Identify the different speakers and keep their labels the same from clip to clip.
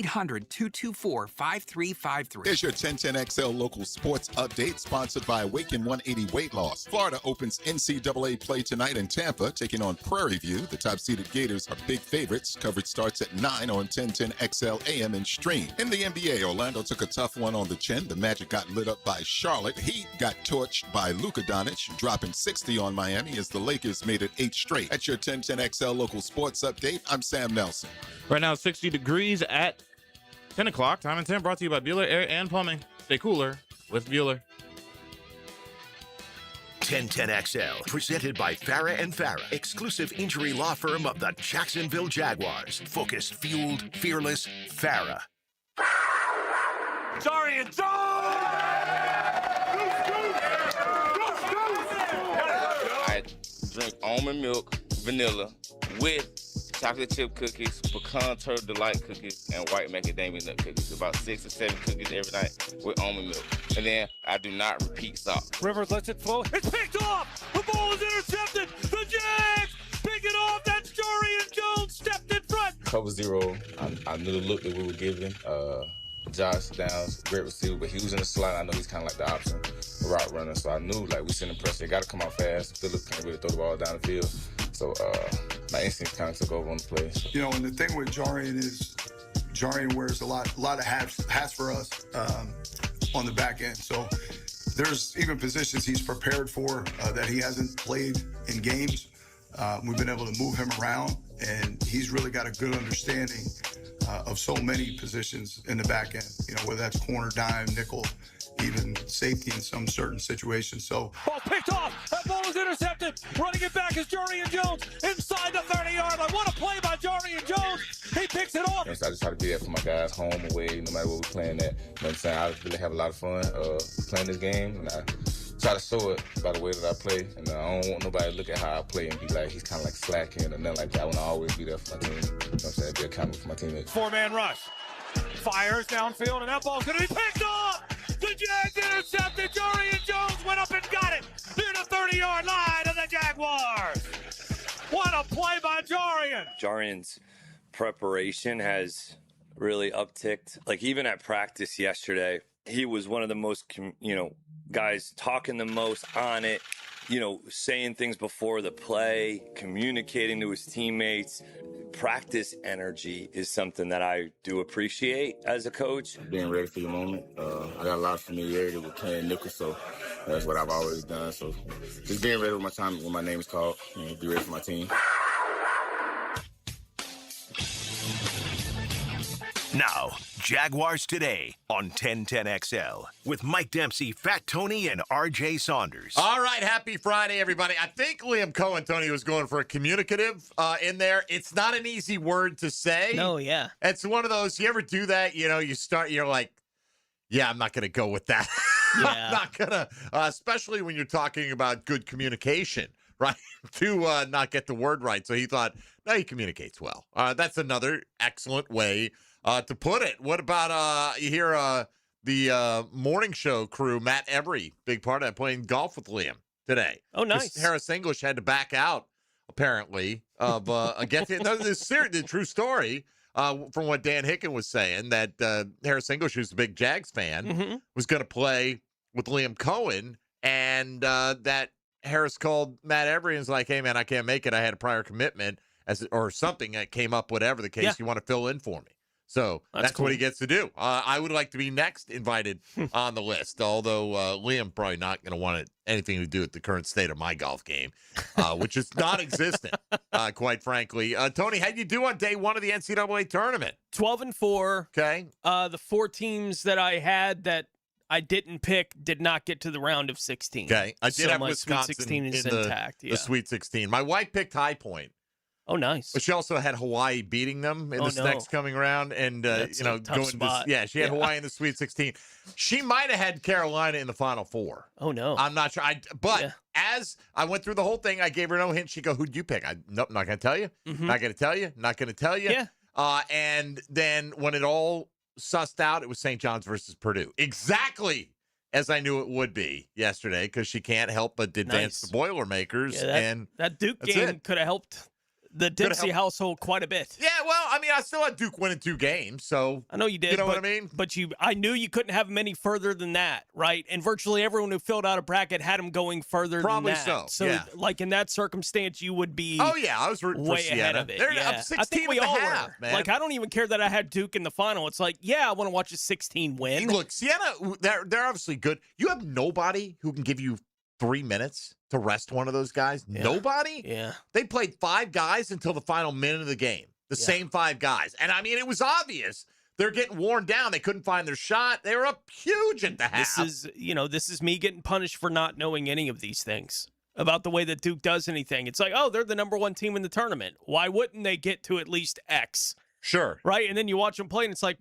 Speaker 1: 1-800-224-5353.
Speaker 2: Here's your 1010XL local sports update, sponsored by Awaken 180 Weight Loss. Florida opens NCAA play tonight in Tampa, taking on Prairie View. The top-seeded Gators are big favorites. Coverage starts at 9 on 1010XL AM and stream. In the NBA, Orlando took a tough one on the chin. The Magic got lit up by Charlotte. Heat got torched by Luka Doncic, dropping 60 on Miami as the Lakers made it 8 straight. That's your 1010XL local sports update. I'm Sam Nelson.
Speaker 3: Right now, 60 degrees at 10 o'clock. Time and 10 brought to you by Bueller Air and Plumbing. Stay cooler with Bueller.
Speaker 4: 1010XL, presented by Farah and Farah, exclusive injury law firm of the Jacksonville Jaguars. Focused, fueled, fearless, Farah.
Speaker 5: Sorry, and
Speaker 6: I drink almond milk, vanilla, with chocolate chip cookies, pecan turtle delight cookies, and white macadamia nut cookies. About 6 or 7 cookies every night with almond milk. And then I do not repeat salt.
Speaker 5: Rivers lets it flow. It's picked off. The ball is intercepted. The Jags pick it off. That's Jorian Jones stepped in front.
Speaker 6: Cover zero. I knew the look that we were giving. Josh Downs, great receiver, but he was in the slot. I know he's kind of like the option route runner, so I knew like we sending pressure. Got to come out fast. Phillips can't really throw the ball down the field, so my instincts kind of took over on the play.
Speaker 7: You know, and the thing with Jorian is Jorian wears a lot of hats for us on the back end. So there's even positions he's prepared for that he hasn't played in games. We've been able to move him around, and he's really got a good understanding of so many positions in the back end, you know, whether that's corner, dime, nickel, even safety in some certain situations. So
Speaker 5: ball picked off. That ball is intercepted. Running it back is Jorian Jones inside the 30-yard line. What a play by Jorian Jones. He picks it off.
Speaker 6: So I just try to be there for my guys, home, away, no matter what we're playing at. You know what I'm saying? I really have a lot of fun playing this game, and I try to show it by the way that I play. And I don't want nobody to look at how I play and be like, he's kind of like slacking or nothing like that. I want to always be there for my team. You know what I'm saying? Be accountable for my teammates.
Speaker 5: 4-man rush. Fires downfield, and that ball's going to be picked off. The Jags intercepted. Jorian Jones went up and got it near the 30-yard line of the Jaguars. What a play by Jorian.
Speaker 8: Jorian's preparation has really upticked. Like even at practice yesterday, he was one of the most, guys talking the most on it, saying things before the play, communicating to his teammates. Practice energy is something that I do appreciate as a coach.
Speaker 6: Being ready for your moment. I got a lot of familiarity with playing nickel, so that's what I've always done. So just being ready when my name is called, be ready for my team.
Speaker 4: Now, Jaguars Today on 1010XL with Mike Dempsey, Fat Tony, and RJ Saunders.
Speaker 9: All right, happy Friday, everybody. I think Liam Cohen, Tony, was going for a communicative in there. It's not an easy word to say.
Speaker 10: No, yeah.
Speaker 9: It's one of those, you ever do that, you're like, yeah, I'm not going to go with that.
Speaker 10: Yeah.
Speaker 9: I'm not going to, especially when you're talking about good communication, right? To not get the word right. So he thought, no, he communicates well. That's another excellent way to put it. What about you hear the morning show crew, Matt Every, big part of that, playing golf with Liam today.
Speaker 10: Oh, nice.
Speaker 9: Harris English had to back out, apparently, of against the true story from what Dan Hicken was saying, that Harris English, who's a big Jags fan, was going to play with Liam Cohen, and that Harris called Matt Every and was like, hey, man, I can't make it. I had a prior commitment or something that came up, whatever the case.
Speaker 10: Yeah.
Speaker 9: You want to fill in for me. So that's
Speaker 10: cool.
Speaker 9: what he gets to do. I would like to be next invited on the list, although Liam probably not going to want anything to do with the current state of my golf game, which is non-existent, quite frankly. Tony, how'd you do on day one of the NCAA tournament?
Speaker 10: 12-4.
Speaker 9: Okay.
Speaker 10: The 4 teams that I had that I didn't pick did not get to the round of 16.
Speaker 9: Okay. I did have
Speaker 10: my
Speaker 9: Wisconsin
Speaker 10: Sweet 16 is
Speaker 9: in
Speaker 10: intact.
Speaker 9: the Sweet 16. My wife picked High Point.
Speaker 10: Oh, nice.
Speaker 9: But she also had Hawaii beating them in this next coming round, and
Speaker 10: That's a tough spot.
Speaker 9: She had Hawaii in the Sweet 16. She might have had Carolina in the Final Four.
Speaker 10: Oh no,
Speaker 9: I'm not sure. As I went through the whole thing, I gave her no hint. She go, "Who'd you pick?" Nope, not going to tell you. Not going to tell you. Not going to tell you.
Speaker 10: Yeah.
Speaker 9: And then when it all sussed out, it was St. John's versus Purdue. Exactly as I knew it would be yesterday, because she can't help but advance the Boilermakers.
Speaker 10: Yeah, that Duke game could have helped the Dempsey household quite a bit.
Speaker 9: Yeah, well, I mean, I still had Duke winning 2 games, so
Speaker 10: I know you did.
Speaker 9: You know what I mean?
Speaker 10: But I knew you couldn't have them any further than that, right? And virtually everyone who filled out a bracket had them going further
Speaker 9: Probably
Speaker 10: than that.
Speaker 9: so, yeah.
Speaker 10: like in that circumstance, you would be.
Speaker 9: Oh yeah, I was rooting for
Speaker 10: way
Speaker 9: Siena.
Speaker 10: ahead of it.
Speaker 9: They're
Speaker 10: yeah.
Speaker 9: up 16
Speaker 10: I think we
Speaker 9: and a
Speaker 10: all
Speaker 9: half,
Speaker 10: were.
Speaker 9: man.
Speaker 10: Like I don't even care that I had Duke in the final. It's like, yeah, I want to watch a 16 win.
Speaker 9: Look, Siena, they're obviously good. You have nobody who can give you 3 minutes to rest one of those guys.
Speaker 10: Yeah.
Speaker 9: Nobody.
Speaker 10: Yeah.
Speaker 9: They played 5 guys until the final minute of the game. The same 5 guys, and I mean, it was obvious. They're getting worn down. They couldn't find their shot. They were up huge at the half.
Speaker 10: This is me getting punished for not knowing any of these things about the way that Duke does anything. It's like, oh, they're the number 1 team in the tournament. Why wouldn't they get to at least X?
Speaker 9: Sure.
Speaker 10: Right? And then you watch them play, and it's like,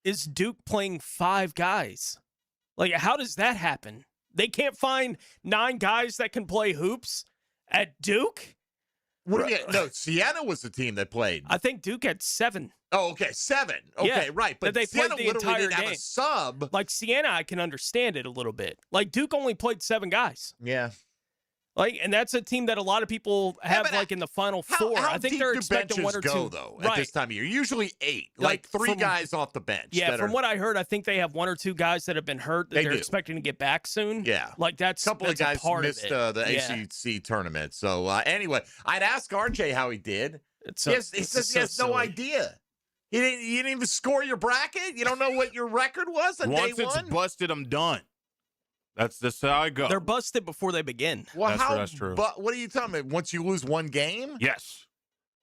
Speaker 10: is Duke playing 5 guys? Like, how does that happen? They can't find 9 guys that can play hoops at Duke?
Speaker 9: What do you? No, Siena was the team that played.
Speaker 10: I think Duke had 7.
Speaker 9: Oh, okay, 7. Okay,
Speaker 10: Yeah,
Speaker 9: right. But
Speaker 10: they
Speaker 9: Siena
Speaker 10: played the
Speaker 9: literally
Speaker 10: entire
Speaker 9: didn't have
Speaker 10: game.
Speaker 9: a sub.
Speaker 10: Like Siena, I can understand it a little bit. Like Duke only played 7 guys.
Speaker 9: Yeah.
Speaker 10: Like, and that's a team that a lot of people have in the final 4.
Speaker 9: How
Speaker 10: I think
Speaker 9: deep
Speaker 10: they're
Speaker 9: do
Speaker 10: expecting
Speaker 9: benches
Speaker 10: 1 or
Speaker 9: go,
Speaker 10: 2
Speaker 9: though,
Speaker 10: right.
Speaker 9: at this time of year? Usually 8, like 3 guys off the bench.
Speaker 10: Yeah, from what I heard, I think they have 1 or 2 guys that have been hurt that they're expecting to get back soon.
Speaker 9: Yeah,
Speaker 10: like that's
Speaker 9: a couple of guys
Speaker 10: part
Speaker 9: missed
Speaker 10: of
Speaker 9: the ACC tournament. So anyway, I'd ask RJ how he did. He says he has no idea. You didn't even score your bracket. You don't know what your record was on
Speaker 3: Once
Speaker 9: day
Speaker 3: it's
Speaker 9: one.
Speaker 3: busted, I'm done. That's how I go.
Speaker 10: They're busted before they begin.
Speaker 9: Well,
Speaker 3: that's true.
Speaker 9: But what are you telling me? Once you lose 1 game?
Speaker 3: Yes.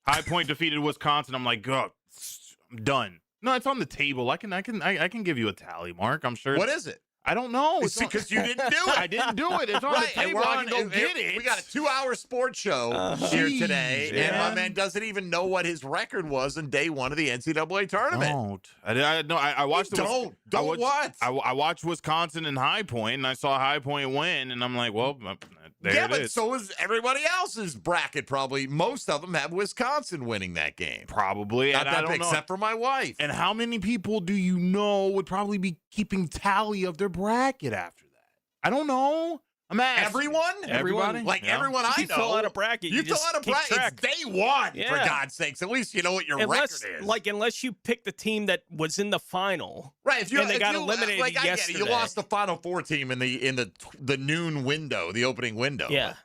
Speaker 3: High Point defeated Wisconsin. I'm like, God, I'm done. No, it's on the table. I can give you a tally, Mark. I'm sure.
Speaker 9: What is it?
Speaker 3: I don't know.
Speaker 9: It's because you didn't do it.
Speaker 3: I didn't do it. It's on the
Speaker 9: And
Speaker 3: table.
Speaker 9: we're
Speaker 3: I can go get it.
Speaker 9: We got a 2-hour sports show here today, and my man doesn't even know what his record was in day 1 of the NCAA tournament.
Speaker 3: I watched.
Speaker 9: Don't what?
Speaker 3: I watched Wisconsin and High Point, and I saw High Point win, and I'm like, well, there it
Speaker 9: but
Speaker 3: is.
Speaker 9: so is everybody else's bracket. Probably most of them have Wisconsin winning that game.
Speaker 3: Probably,
Speaker 9: Not
Speaker 3: and
Speaker 9: that
Speaker 3: I don't
Speaker 9: big,
Speaker 3: know.
Speaker 9: except for my wife.
Speaker 3: And how many people do you know would probably be keeping tally of their bracket after that? I don't know. I'm asking.
Speaker 9: Everyone?
Speaker 3: Everybody?
Speaker 9: Like
Speaker 3: Yeah.
Speaker 9: everyone I
Speaker 10: You
Speaker 9: know.
Speaker 10: fill out a bracket.
Speaker 9: You fill
Speaker 10: just
Speaker 9: out a
Speaker 10: keep
Speaker 9: bracket.
Speaker 10: track.
Speaker 9: It's day 1, for
Speaker 10: Yeah.
Speaker 9: God's sakes. At least you know what your record is.
Speaker 10: Unless you pick the team that was in the final.
Speaker 9: Right, if you
Speaker 10: and they got eliminated
Speaker 9: I get it.
Speaker 10: yesterday.
Speaker 9: You lost the Final Four team in the noon window, the opening window.
Speaker 10: Yeah.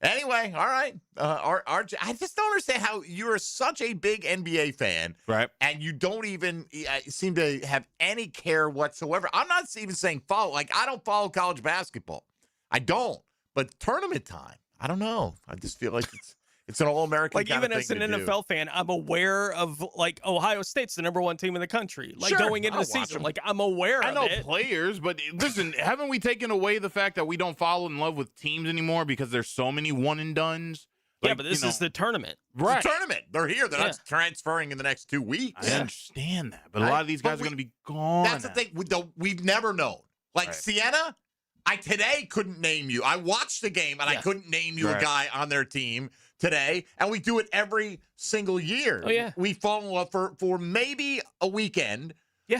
Speaker 9: Anyway, all right. RJ, I just don't understand how you're such a big NBA fan,
Speaker 3: Right.
Speaker 9: and you don't even seem to have any care whatsoever. I'm not even saying follow. Like, I don't follow college basketball. I don't. But tournament time, I don't know. I just feel like it's an all-American
Speaker 10: Like,
Speaker 9: kind
Speaker 10: even
Speaker 9: of
Speaker 10: as
Speaker 9: thing
Speaker 10: an
Speaker 9: to do.
Speaker 10: NFL fan, I'm aware of, like, Ohio State's the number 1 team in the country. Like,
Speaker 9: Sure,
Speaker 10: going into
Speaker 9: I'll
Speaker 10: the
Speaker 9: watch
Speaker 10: season.
Speaker 9: them.
Speaker 10: Like, I'm aware
Speaker 3: I
Speaker 10: of
Speaker 3: know
Speaker 10: it.
Speaker 3: players, but listen, haven't we taken away the fact that we don't fall in love with teams anymore because there's so many one and dones?
Speaker 10: Yeah, but this is the tournament.
Speaker 3: right.
Speaker 9: It's a tournament. They're here. They're
Speaker 10: Yeah.
Speaker 9: not transferring in the next 2 weeks.
Speaker 3: I understand that, but a lot of these
Speaker 9: But
Speaker 3: guys are going to be gone.
Speaker 9: That's the thing. We've never known. Like
Speaker 3: Right.
Speaker 9: Siena, I today couldn't name you. I watched the game, and I couldn't name you a
Speaker 3: Right.
Speaker 9: guy on their team today. And we do it every single year.
Speaker 10: Oh, yeah.
Speaker 9: We fall in love for maybe a weekend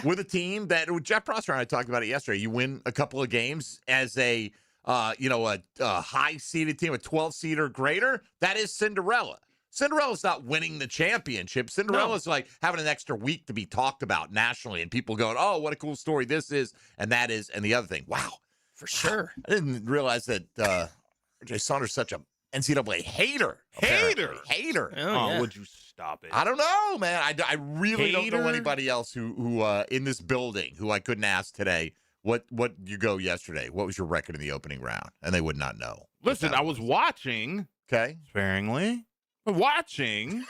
Speaker 9: with a team that Jeff Prosser and I talked about it yesterday. You win a couple of games as a high-seeded team, a 12-seed or greater. That is Cinderella. Cinderella's not winning the championship. Cinderella's like having an extra week to be talked about nationally, and people going, "Oh, what a cool story this is, and that is, and the other thing." Wow,
Speaker 10: For sure.
Speaker 9: I didn't realize that RJ Saunders is such a NCAA hater. Hater.
Speaker 10: Oh, yeah.
Speaker 3: Would you stop it?
Speaker 9: I don't know, man. I really don't know
Speaker 3: Hater?
Speaker 9: anybody else who in this building who I couldn't ask today. What you go yesterday? What was your record in the opening round? And they would not know.
Speaker 3: Listen, I was watching sparingly. Watching.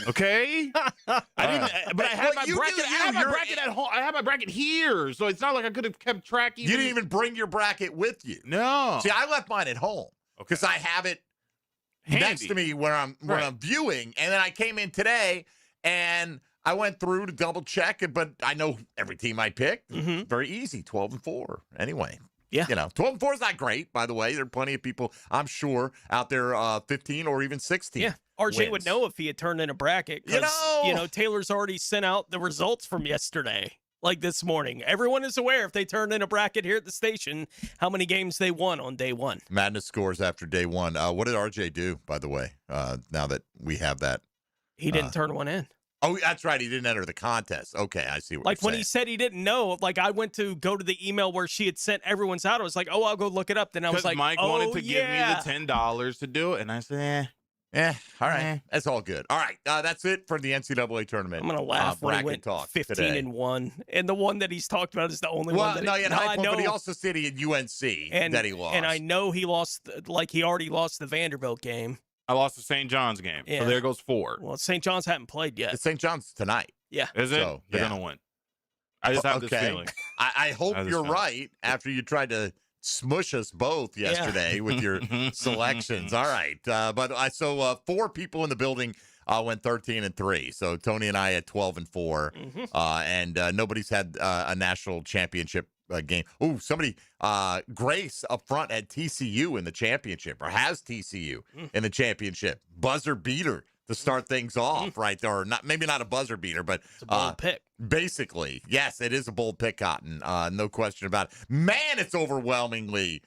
Speaker 3: Okay. I didn't, but I had my bracket. I had my bracket at home. I had my bracket here, so it's not like I could have kept track.
Speaker 9: You didn't even bring your bracket with you.
Speaker 3: No.
Speaker 9: See, I left mine at home because I have it next to me where I'm viewing, and then I came in today and I went through to double check it, but I know every team I picked. Very easy, 12-4. Anyway.
Speaker 10: Yeah.
Speaker 9: 12-4 is not great, by the way. There are plenty of people, I'm sure, out there 15 or even 16.
Speaker 10: Yeah. RJ would
Speaker 9: wins.
Speaker 10: know if he had turned in a bracket. 'Cause, Taylor's already sent out the results from yesterday. like this morning. Everyone is aware if they turn in a bracket here at the station, how many games they won on day one.
Speaker 9: Madness scores after day one. What did RJ do, by the way, now that we have that?
Speaker 10: He didn't turn one in.
Speaker 9: Oh, that's right. He didn't enter the contest. Okay, I see what
Speaker 10: like
Speaker 9: you're
Speaker 10: when
Speaker 9: saying.
Speaker 10: he said he didn't know, like I went to go to the email where she had sent everyone's out. I was like, oh, I'll go look it up. Then I was like,
Speaker 3: Mike
Speaker 10: oh,
Speaker 3: wanted to
Speaker 10: yeah.
Speaker 3: give me the $10 to do it, and I said,
Speaker 9: all right. That's all good. All right, that's it for the NCAA tournament.
Speaker 10: I'm going to laugh when he
Speaker 9: bracket
Speaker 10: went
Speaker 9: talk
Speaker 10: 15-1. And the one that he's talked about is the only one that
Speaker 9: I know. But he also said he had UNC that he lost.
Speaker 10: And I know he lost, like he already lost the Vanderbilt game.
Speaker 3: I lost the St. John's game.
Speaker 10: Yeah.
Speaker 3: So there goes 4.
Speaker 10: Well, St. John's hadn't played yet.
Speaker 9: St. John's tonight.
Speaker 10: Yeah.
Speaker 3: Is it?
Speaker 9: So,
Speaker 3: They're
Speaker 9: yeah.
Speaker 3: going to win. I just have this feeling.
Speaker 9: I hope you're right after you tried to smush us both yesterday with your selections. All right. So 4 people in the building went 13-3. So Tony and I had 12-4. And nobody's had a national championship game. Oh, somebody, Grace up front had TCU in the championship, or has TCU in the championship. Buzzer beater to start things off, right? Or not, maybe not a buzzer beater, but
Speaker 10: it's a bold pick.
Speaker 9: Basically, yes, it is a bold pick, Cotton. No question about it. Man, it's overwhelmingly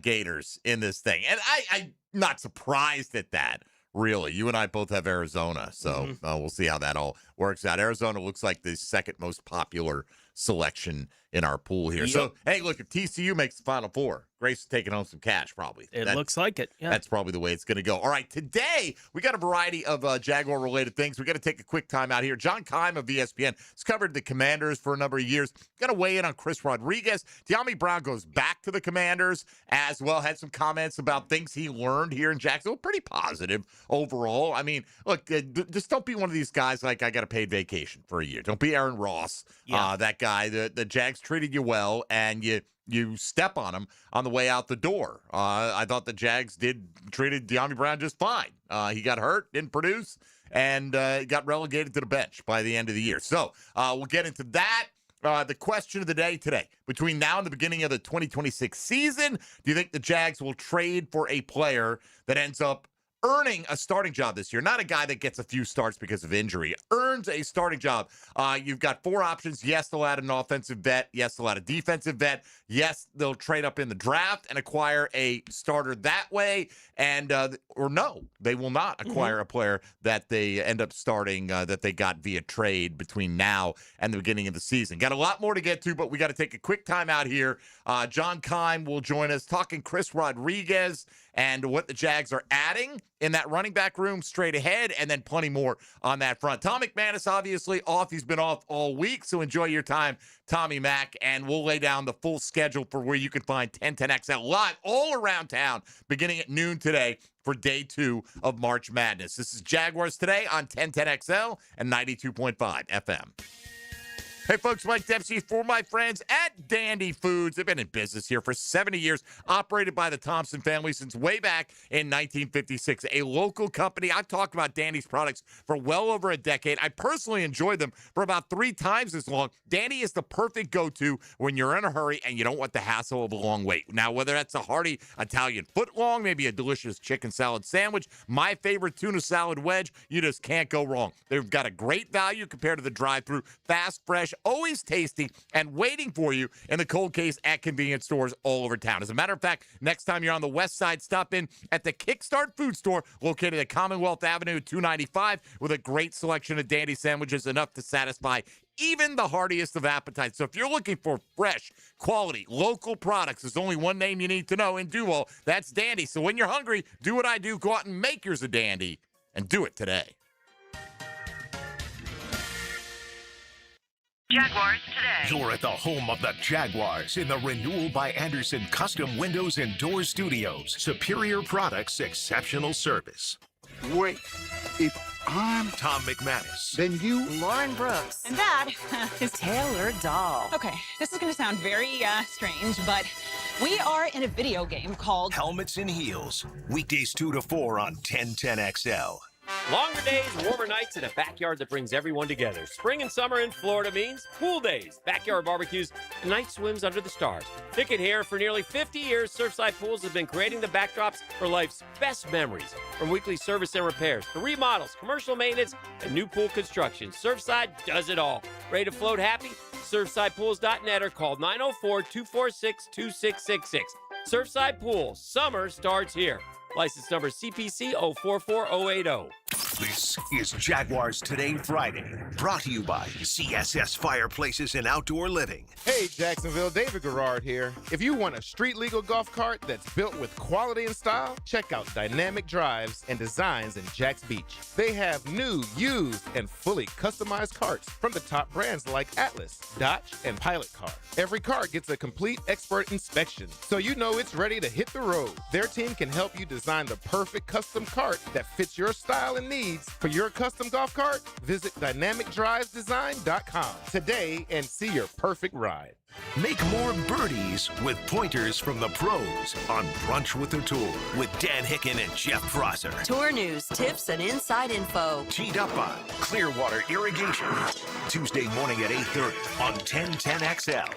Speaker 9: Gators in this thing, and I'm not surprised at that. Really, you and I both have Arizona, so we'll see how that all works out. Arizona looks like the second most popular selection in our pool here. Yep. So, hey, look, if TCU makes the Final Four, Grace is taking home some cash, probably.
Speaker 10: It looks like it. Yeah.
Speaker 9: That's probably the way it's going to go. All right, today we got a variety of Jaguar-related things. We got to take a quick time out here. John Keim of ESPN has covered the Commanders for a number of years. Got to weigh in on Chris Rodriguez. De'Ami Brown goes back to the Commanders as well. Had some comments about things he learned here in Jacksonville. Pretty positive overall. I mean, look, just don't be one of these guys like I got a paid vacation for a year. Don't be Aaron Ross, that guy. The Jags treated you well, and you step on him on the way out the door. I thought the Jags treated De'Ami Brown just fine. He got hurt, didn't produce, and got relegated to the bench by the end of the year. So we'll get into that. The question of the day today, between now and the beginning of the 2026 season, do you think the Jags will trade for a player that ends up earning a starting job this year? Not a guy that gets a few starts because of injury. Earns a starting job. You've got 4 options. Yes, they'll add an offensive vet. Yes, they'll add a defensive vet. Yes, they'll trade up in the draft and acquire a starter that way. And or no, they will not acquire a player that they end up starting that they got via trade between now and the beginning of the season. Got a lot more to get to, but we got to take a quick time out here. John Keim will join us talking Chris Rodriguez and what the Jags are adding in that running back room straight ahead, and then plenty more on that front. Tom McManus, obviously, off. He's been off all week, so enjoy your time, Tommy Mack, and we'll lay down the full schedule for where you can find 1010XL live all around town beginning at noon today for day 2 of March Madness. This is Jaguars Today on 1010XL and 92.5 FM. Hey, folks, Mike Dempsey for my friends at Dandy Foods. They've been in business here for 70 years, operated by the Thompson family since way back in 1956. A local company. I've talked about Dandy's products for well over a decade. I personally enjoyed them for about 3 times as long. Dandy is the perfect go-to when you're in a hurry and you don't want the hassle of a long wait. Now, whether that's a hearty Italian footlong, maybe a delicious chicken salad sandwich, my favorite tuna salad wedge, you just can't go wrong. They've got a great value compared to the drive-thru. Fast, fresh, always tasty, and waiting for you in the cold case at convenience stores all over town. As a matter of fact, next time you're on the west side, stop in at the Kickstart Food Store located at Commonwealth Avenue 295 with a great selection of Dandy sandwiches, enough to satisfy even the heartiest of appetites. So if you're looking for fresh, quality, local products, there's only one name you need to know in Duval. That's Dandy. So when you're hungry, do what I do. Go out and make yours a Dandy, and do it today.
Speaker 4: Jaguars Today. You're at the home of the Jaguars in the Renewal by Anderson Custom Windows and Door Studios. Superior products, exceptional service.
Speaker 1: Wait, if I'm
Speaker 4: Tom McManus,
Speaker 1: then you...
Speaker 11: Lauren Brooks. And that is Taylor Dahl. Okay, this is going to sound very strange, but we are in a video game called
Speaker 4: Helmets and Heels. Weekdays 2 to 4 on 1010XL.
Speaker 12: Longer days, warmer nights, and a backyard that brings everyone together. Spring and summer in Florida means pool days, backyard barbecues, and night swims under the stars. Picket here. For nearly 50 years, Surfside Pools have been creating the backdrops for life's best memories. From weekly service and repairs to remodels, commercial maintenance, and new pool construction, Surfside does it all. Ready to float happy? surfsidepools.net or call 904-246-2666. Surfside Pools, summer starts here. License number CPC 044080.
Speaker 4: This is Jaguars Today Friday, brought to you by CSS Fireplaces and Outdoor Living.
Speaker 13: Hey, Jacksonville, David Garrard here. If you want a street-legal golf cart that's built with quality and style, check out Dynamic Drives and Designs in Jacks Beach. They have new, used, and fully customized carts from the top brands like Atlas, Dodge, and Pilot Car. Every car gets a complete expert inspection, so you know it's ready to hit the road. Their team can help you design the perfect custom cart that fits your style and needs. For your custom golf cart, visit dynamicdrivesdesign.com today and see your perfect ride.
Speaker 4: Make more birdies with pointers from the pros on Brunch with the Tour with Dan Hicken and Jeff Prosser.
Speaker 14: Tour news, tips, and inside info.
Speaker 4: Teed up by Clearwater Irrigation. Tuesday morning at 8:30 on 1010XL.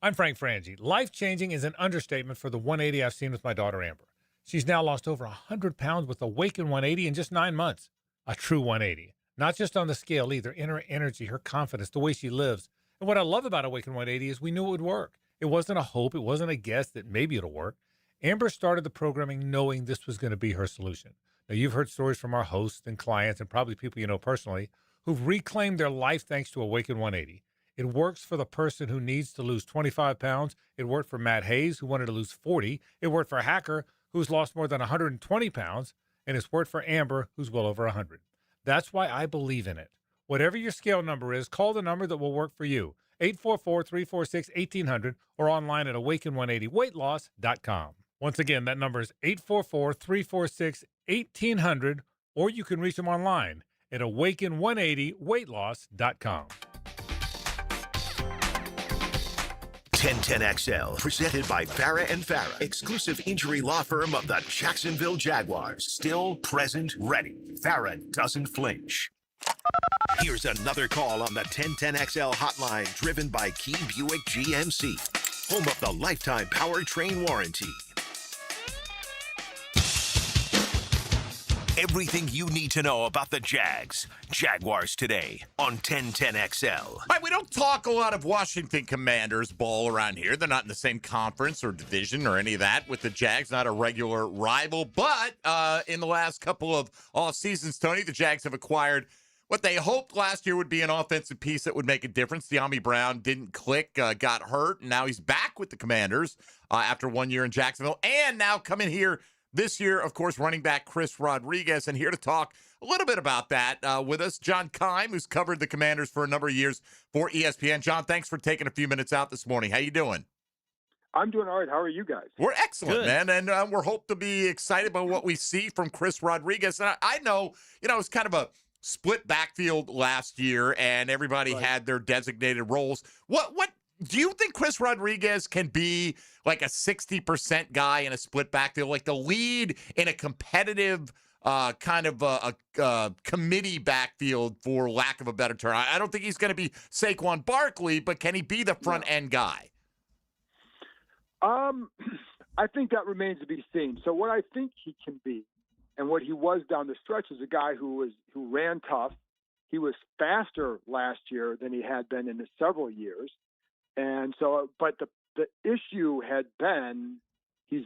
Speaker 15: I'm Frank Frangie. Life-changing is an understatement for the 180 I've seen with my daughter Amber. She's now lost over 100 pounds with Awaken 180 in just 9 months. A true 180. Not just on the scale either, in her energy, her confidence, the way she lives. And what I love about Awaken 180 is we knew it would work. It wasn't a hope. It wasn't a guess that maybe it'll work. Amber started the programming knowing this was going to be her solution. Now, you've heard stories from our hosts and clients and probably people you know personally who've reclaimed their life thanks to Awaken 180. It works for the person who needs to lose 25 pounds. It worked for Matt Hayes, who wanted to lose 40. It worked for Hacker, who's lost more than 120 pounds, and it's worked for Amber, who's well over 100. That's why I believe in it. Whatever your scale number is, call the number that will work for you, 844-346-1800, or online at awaken180weightloss.com. Once again, that number is 844-346-1800, or you can reach them online at awaken180weightloss.com.
Speaker 4: 1010XL, presented by Farah & Farah, exclusive injury law firm of the Jacksonville Jaguars. Still, present, ready. Farah doesn't flinch. Here's another call on the 1010XL hotline, driven by Key Buick GMC, home of the lifetime powertrain warranty. Everything you need to know about the Jags. Jaguars Today on 1010XL.
Speaker 9: All right, we don't talk a lot of Washington Commanders ball around here. They're not in the same conference or division or any of that with the Jags, not a regular rival. But in the last couple of off seasons, Tony, the Jags have acquired what they hoped last year would be an offensive piece that would make a difference. De'Ami Brown didn't click, got hurt, and now he's back with the Commanders after 1 year in Jacksonville. And now coming here this year, of course, running back Chris Rodriguez. And here to talk a little bit about that with us, John Keim, who's covered the Commanders for a number of years for ESPN. John, thanks for taking a few minutes out this morning. How you doing?
Speaker 16: I'm doing all right. How are you guys?
Speaker 9: We're excellent, man. And we're hope to be excited by what we see from Chris Rodriguez. And I know, it's kind of a split backfield last year, and everybody had their designated roles. What do you think Chris Rodriguez can be like a 60% guy in a split backfield, like the lead in a competitive kind of a committee backfield, for lack of a better term? I don't think he's going to be Saquon Barkley, but can he be the front end guy?
Speaker 16: I think that remains to be seen. So what I think he can be, and what he was down the stretch, is a guy who ran tough. He was faster last year than he had been in several years. And so, but the issue had been he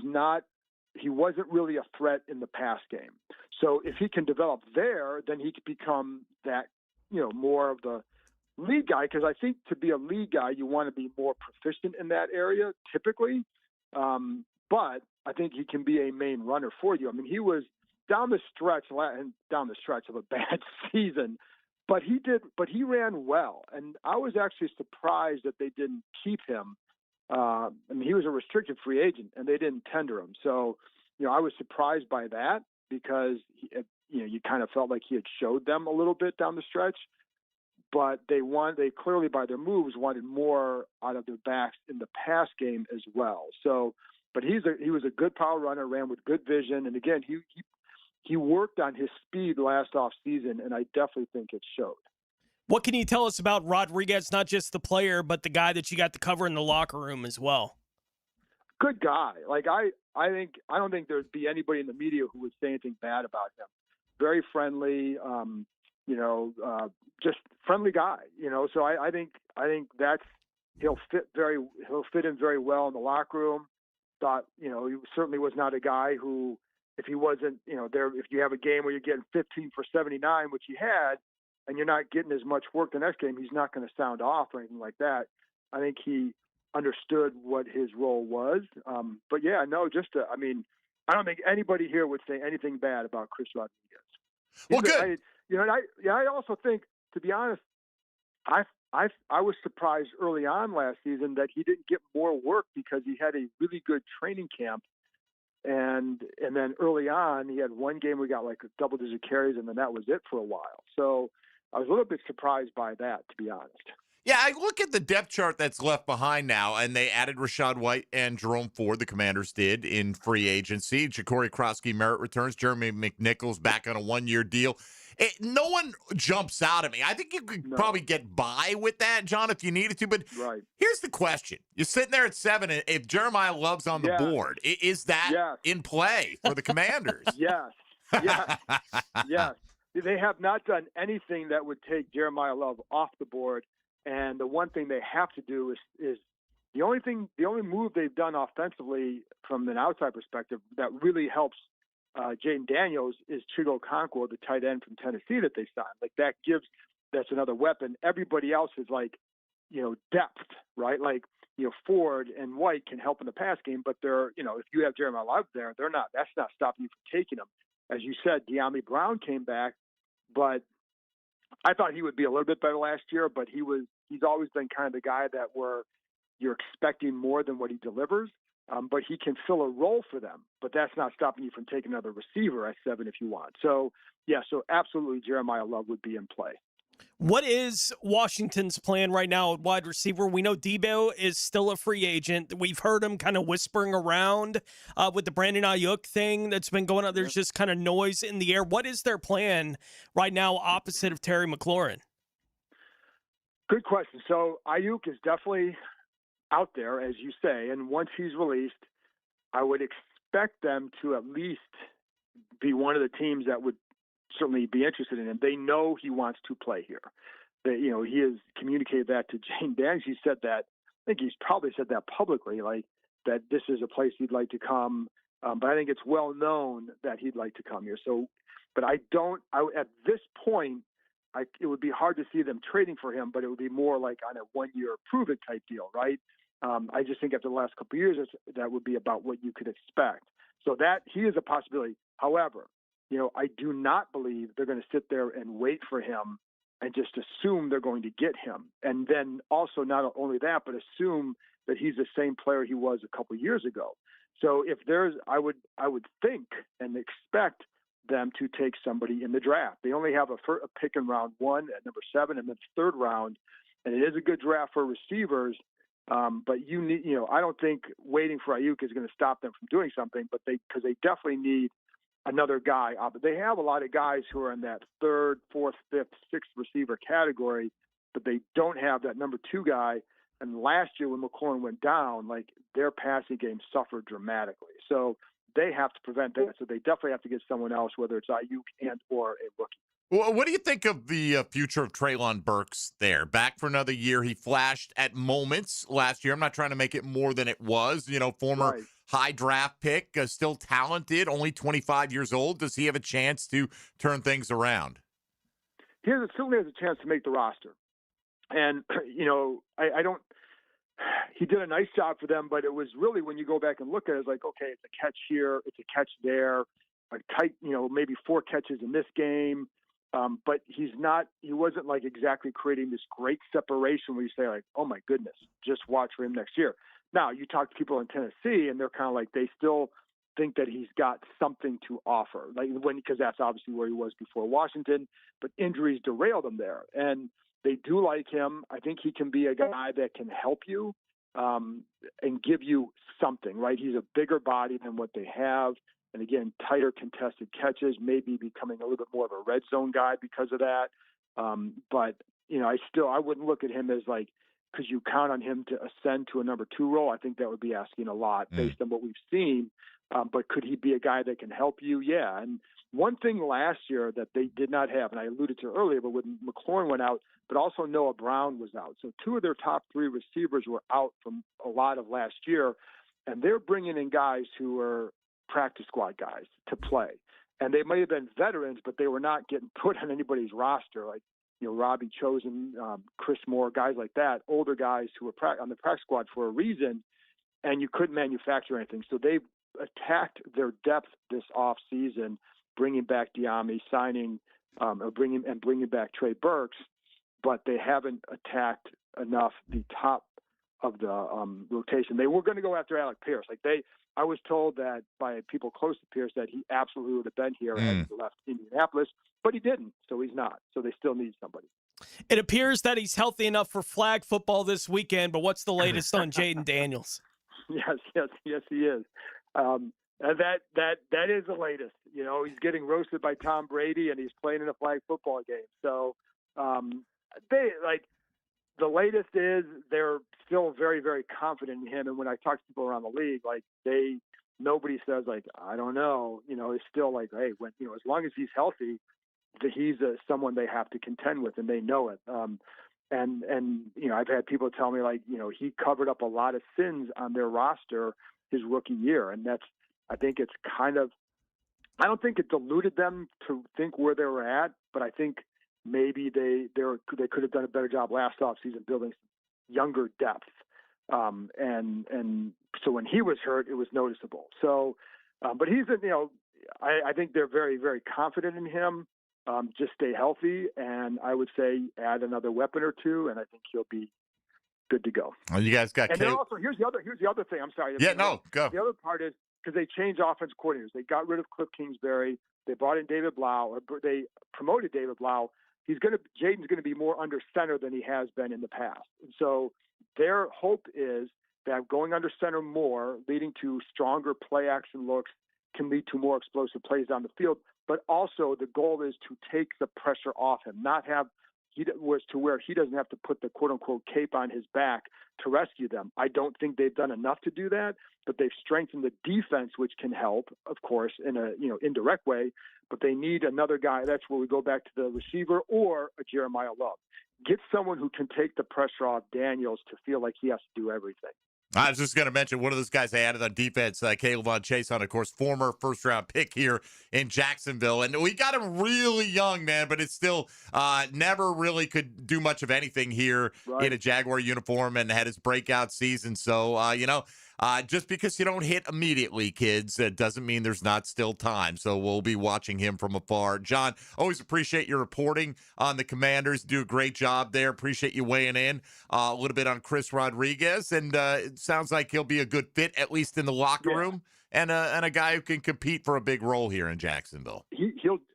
Speaker 16: wasn't really a threat in the pass game. So if he can develop there, then he could become that, more of the lead guy. Because I think to be a lead guy, you want to be more proficient in that area typically. But I think he can be a main runner for you. I mean, he was down the stretch of a bad season. But he ran well, and I was actually surprised that they didn't keep him. I mean, he was a restricted free agent, and they didn't tender him. So, I was surprised by that because, you kind of felt like he had showed them a little bit down the stretch. But they clearly, by their moves, wanted more out of their backs in the pass game as well. So, but he was a good power runner, ran with good vision, and again, he worked on his speed last off season, and I definitely think it showed.
Speaker 10: What can you tell us about Rodriguez, not just the player, but the guy that you got to cover in the locker room as well?
Speaker 16: Good guy. Like I don't think there'd be anybody in the media who would say anything bad about him. Very friendly. just friendly guy. So I think he'll fit in very well in the locker room. Thought, he certainly was not a guy who, if he wasn't, there, if you have a game where you're getting 15 for 79, which he had, and you're not getting as much work the next game, he's not going to sound off or anything like that. I think he understood what his role was. But yeah, no, I don't think anybody here would say anything bad about Chris Rodriguez.
Speaker 9: Well, good.
Speaker 16: I also think, to be honest, I was surprised early on last season that he didn't get more work because he had a really good training camp. And then early on, he had one game where he got like a double-digit carries, and then that was it for a while. So I was a little bit surprised by that, to be honest.
Speaker 9: Yeah, I look at the depth chart that's left behind now, and they added Rachaad White and Jerome Ford, the Commanders did, in free agency. Ja'Cory Krosky merit returns. Jeremy McNichols back on a one-year deal. No one jumps out at me. I think you could probably get by with that, John, if you needed to. But here's the question. You're sitting there at 7, and if Jeremiah Love's on the board, is that in play for the Commanders?
Speaker 16: Yes. They have not done anything that would take Jeremiah Love off the board. And the one thing they have to do is the only move they've done offensively from an outside perspective that really helps Jaden Daniels is Chigo Okonkwo, the tight end from Tennessee that they signed. Like that's another weapon. Everybody else is like, depth, right? Like, Ford and White can help in the pass game, but they're, if you have Jeremiah Love there, that's not stopping you from taking them. As you said, De'Ami Brown came back, but I thought he would be a little bit better last year, but he's always been kind of the guy that you're expecting more than what he delivers. But he can fill a role for them, but that's not stopping you from taking another receiver at 7 if you want. So absolutely Jeremiah Love would be in play.
Speaker 10: What is Washington's plan right now at wide receiver? We know Debo is still a free agent. We've heard him kind of whispering around with the Brandon Ayuk thing that's been going on. There's just kind of noise in the air. What is their plan right now opposite of Terry McLaurin?
Speaker 16: Good question. So Ayuk is definitely out there, as you say, and once he's released, I would expect them to at least be one of the teams that would certainly be interested in him. They know he wants to play here. He has communicated that to Jane Daniels. He said that. I think he's probably said that publicly, like that this is a place he'd like to come. But I think it's well known that he'd like to come here. So, but at this point, it would be hard to see them trading for him, but it would be more like on a one-year prove-it type deal, right? I just think after the last couple of years, that would be about what you could expect. So that he is a possibility. However, I do not believe they're going to sit there and wait for him and just assume they're going to get him. And then also not only that, but assume that he's the same player he was a couple of years ago. So if I would think and expect them to take somebody in the draft. They only have a pick in round 1 at number 7 and then third round. And it is a good draft for receivers. But you need, I don't think waiting for Ayuk is going to stop them from doing something, but because they definitely need another guy. But they have a lot of guys who are in that 3rd, 4th, 5th, 6th receiver category, but they don't have that number 2 guy. And last year when McLaurin went down, like their passing game suffered dramatically. So they have to prevent that. So they definitely have to get someone else, whether it's Ayuk and or a rookie.
Speaker 9: Well, what do you think of the future of Treylon Burks there? Back for another year. He flashed at moments last year. I'm not trying to make it more than it was. Former high draft pick, still talented, only 25 years old. Does he have a chance to turn things around?
Speaker 16: He certainly has a chance to make the roster. And, I don't – he did a nice job for them, but it was really when you go back and look at it, it's like, okay, it's a catch here, it's a catch there, a tight, maybe 4 catches in this game. But he wasn't like exactly creating this great separation where you say like, oh my goodness, just watch for him next year. Now you talk to people in Tennessee and they're kind of like, they still think that he's got something to offer, because that's obviously where he was before Washington, but injuries derailed him there. And they do like him. I think he can be a guy that can help you, and give you something, right? He's a bigger body than what they have. And again, tighter contested catches, maybe becoming a little bit more of a red zone guy because of that. But I wouldn't look at him as like could you count on him to ascend to a number 2 role? I think that would be asking a lot based on what we've seen. But could he be a guy that can help you? Yeah. And one thing last year that they did not have, and I alluded to earlier, but when McLaurin went out, but also Noah Brown was out. So 2 of their top 3 receivers were out from a lot of last year. And they're bringing in guys who are practice squad guys to play. And they may have been veterans, but they were not getting put on anybody's roster. Like, Robbie Chosen, Chris Moore, guys like that, older guys who were on the practice squad for a reason, and you couldn't manufacture anything. So they've attacked their depth this off season, bringing back Diami, signing bringing back Trey Burks, but they haven't attacked enough the top of the rotation. They were going to go after Alec Pierce. I was told that by people close to Pierce that he absolutely would have been here had he left Indianapolis, but he didn't, so he's not. So they still need somebody.
Speaker 10: It appears that he's healthy enough for flag football this weekend, but what's the latest on Jaden Daniels?
Speaker 16: Yes, he is. That is the latest. He's getting roasted by Tom Brady, and he's playing in a flag football game. So the latest is they're still very, very confident in him. And when I talk to people around the league, nobody says I don't know. It's still hey, as long as he's healthy, he's someone they have to contend with, and they know it. And I've had people tell me he covered up a lot of sins on their roster his rookie year, and I think it's I don't think it deluded them to think where they were at, but I think maybe they could have done a better job last offseason building some younger depth. And so when he was hurt, it was noticeable. So, but he's I think they're very, very confident in him. Just stay healthy, and I would say add another weapon or 2, and I think he'll be good to go.
Speaker 9: Well, you guys got.
Speaker 16: And then also here's the other thing. I'm sorry.
Speaker 9: Yeah, no, go.
Speaker 16: The other part is because they changed offense coordinators. They got rid of Cliff Kingsbury. They brought in David Blau, or they promoted David Blau. Jaden's going to be more under center than he has been in the past. And so their hope is that going under center more, leading to stronger play action looks, can lead to more explosive plays down the field. But also the goal is to take the pressure off him, not have where he doesn't have to put the quote unquote cape on his back to rescue them. I don't think they've done enough to do that, but they've strengthened the defense, which can help, of course, in a indirect way. But they need another guy. That's where we go back to the receiver or a Jeremiah Love. Get someone who can take the pressure off Daniels to feel like he has to do everything.
Speaker 9: I was just going to mention one of those guys they added on defense, Caleb Von Chason, of course, former first-round pick here in Jacksonville. And we got him really young, man, but it's still never really could do much of anything here in a Jaguar uniform and had his breakout season. So, just because you don't hit immediately, kids, doesn't mean there's not still time. So we'll be watching him from afar. John, always appreciate your reporting on the Commanders. Do a great job there. Appreciate you weighing in a little bit on Chris Rodriguez. And it sounds like he'll be a good fit, at least in the locker room, and a guy who can compete for a big role here in Jacksonville.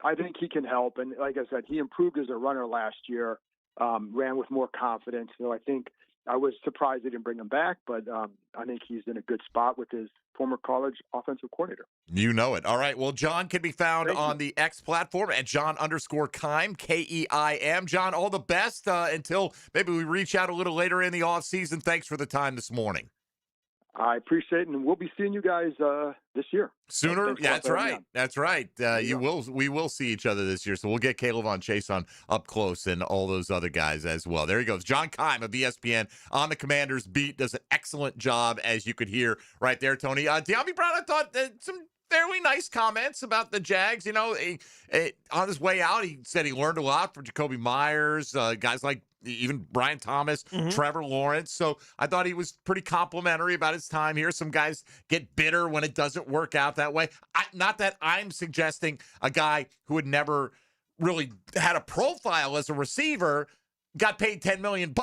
Speaker 16: I think he can help. And like I said, he improved as a runner last year, ran with more confidence. So I think I was surprised they didn't bring him back, but I think he's in a good spot with his former college offensive coordinator.
Speaker 9: You know it. All right. Well, John can be found on the X platform at John_Keim, Keim. John, all the best until maybe we reach out a little later in the offseason. Thanks for the time this morning.
Speaker 16: I appreciate it, and we'll be seeing you guys this year.
Speaker 9: Sooner? Yeah, that's right. That's right. We will see each other this year, so we'll get Caleb Von Chason up close and all those other guys as well. There he goes. John Keim of ESPN on the Commanders beat does an excellent job, as you could hear right there, Tony. Diami Brown, I thought some fairly nice comments about the Jags. On his way out, he said he learned a lot from Jacoby Myers, guys like even Brian Thomas, Trevor Lawrence. So I thought he was pretty complimentary about his time here. Some guys get bitter when it doesn't work out that way. Not that I'm suggesting a guy who had never really had a profile as a receiver got paid $10 million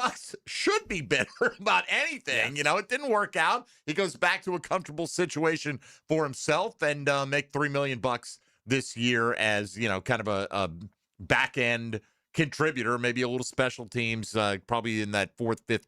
Speaker 9: should be bitter about anything. It didn't work out. He goes back to a comfortable situation for himself and make $3 million this year as, kind of a back end contributor, maybe a little special teams, probably in that 4th, 5th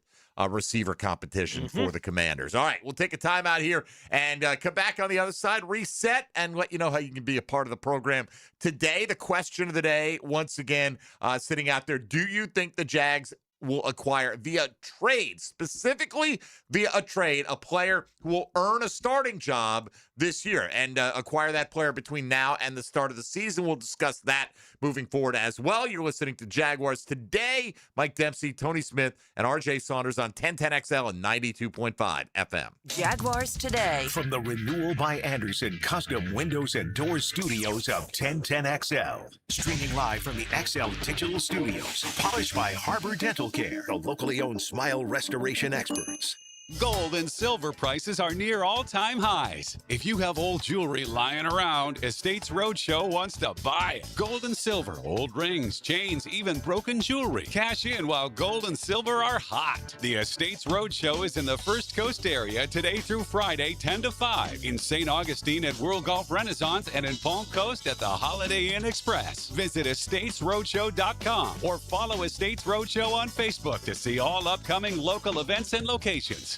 Speaker 9: receiver competition for the Commanders. All right, we'll take a time out here and come back on the other side, reset, and let you know how you can be a part of the program. Today, the question of the day, once again, sitting out there, do you think the Jags will acquire via trade, specifically via a trade, a player who will earn a starting job this year and acquire that player between now and the start of the season. We'll discuss that moving forward as well. You're listening to Jaguars Today. Mike Dempsey, Tony Smith, and RJ Saunders on 1010XL and 92.5 FM.
Speaker 14: Jaguars Today.
Speaker 4: From the Renewal by Anderson Custom Windows and Doors Studios of 1010XL. Streaming live from the XL Digital Studios. Polished by Harbor Dental Care, the locally owned smile restoration experts.
Speaker 17: Gold and silver prices are near all-time highs. If you have old jewelry lying around, Estates Roadshow wants to buy it. Gold and silver, old rings, chains, even broken jewelry. Cash in while gold and silver are hot. The Estates Roadshow is in the First Coast area today through Friday, 10 to 5. In St. Augustine at World Golf Renaissance and in Palm Coast at the Holiday Inn Express. Visit estatesroadshow.com or follow Estates Roadshow on Facebook to see all upcoming local events and locations.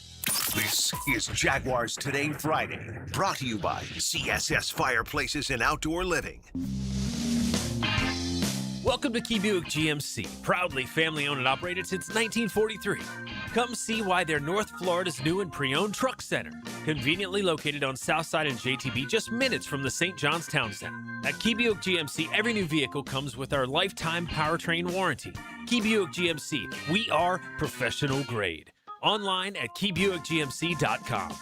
Speaker 4: This is Jaguars Today Friday, brought to you by CSS Fireplaces and Outdoor Living.
Speaker 12: Welcome to Key Buick GMC, proudly family-owned and operated since 1943. Come see why they're North Florida's new and pre-owned truck center, conveniently located on Southside and JTB, just minutes from the St. John's Town Center. At Key Buick GMC, every new vehicle comes with our lifetime powertrain warranty. Key Buick GMC, we are professional grade. Online at keybuickgmc.com.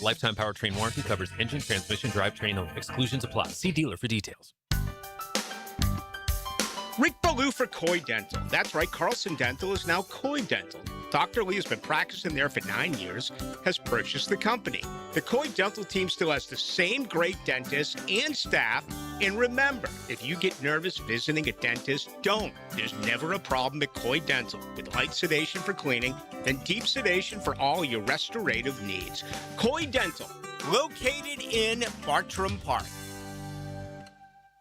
Speaker 12: Lifetime powertrain warranty covers engine, transmission, drivetrain only. Exclusions apply. See dealer for details.
Speaker 18: Rick Ballou for Coy Dental. That's right, Carlson Dental is now Coy Dental. Dr. Lee has been practicing there for 9 years, has purchased the company. The Coy Dental team still has the same great dentists and staff. And remember, if you get nervous visiting a dentist, don't. There's never a problem at Coy Dental, with light sedation for cleaning and deep sedation for all your restorative needs. Coy Dental, located in Bartram Park.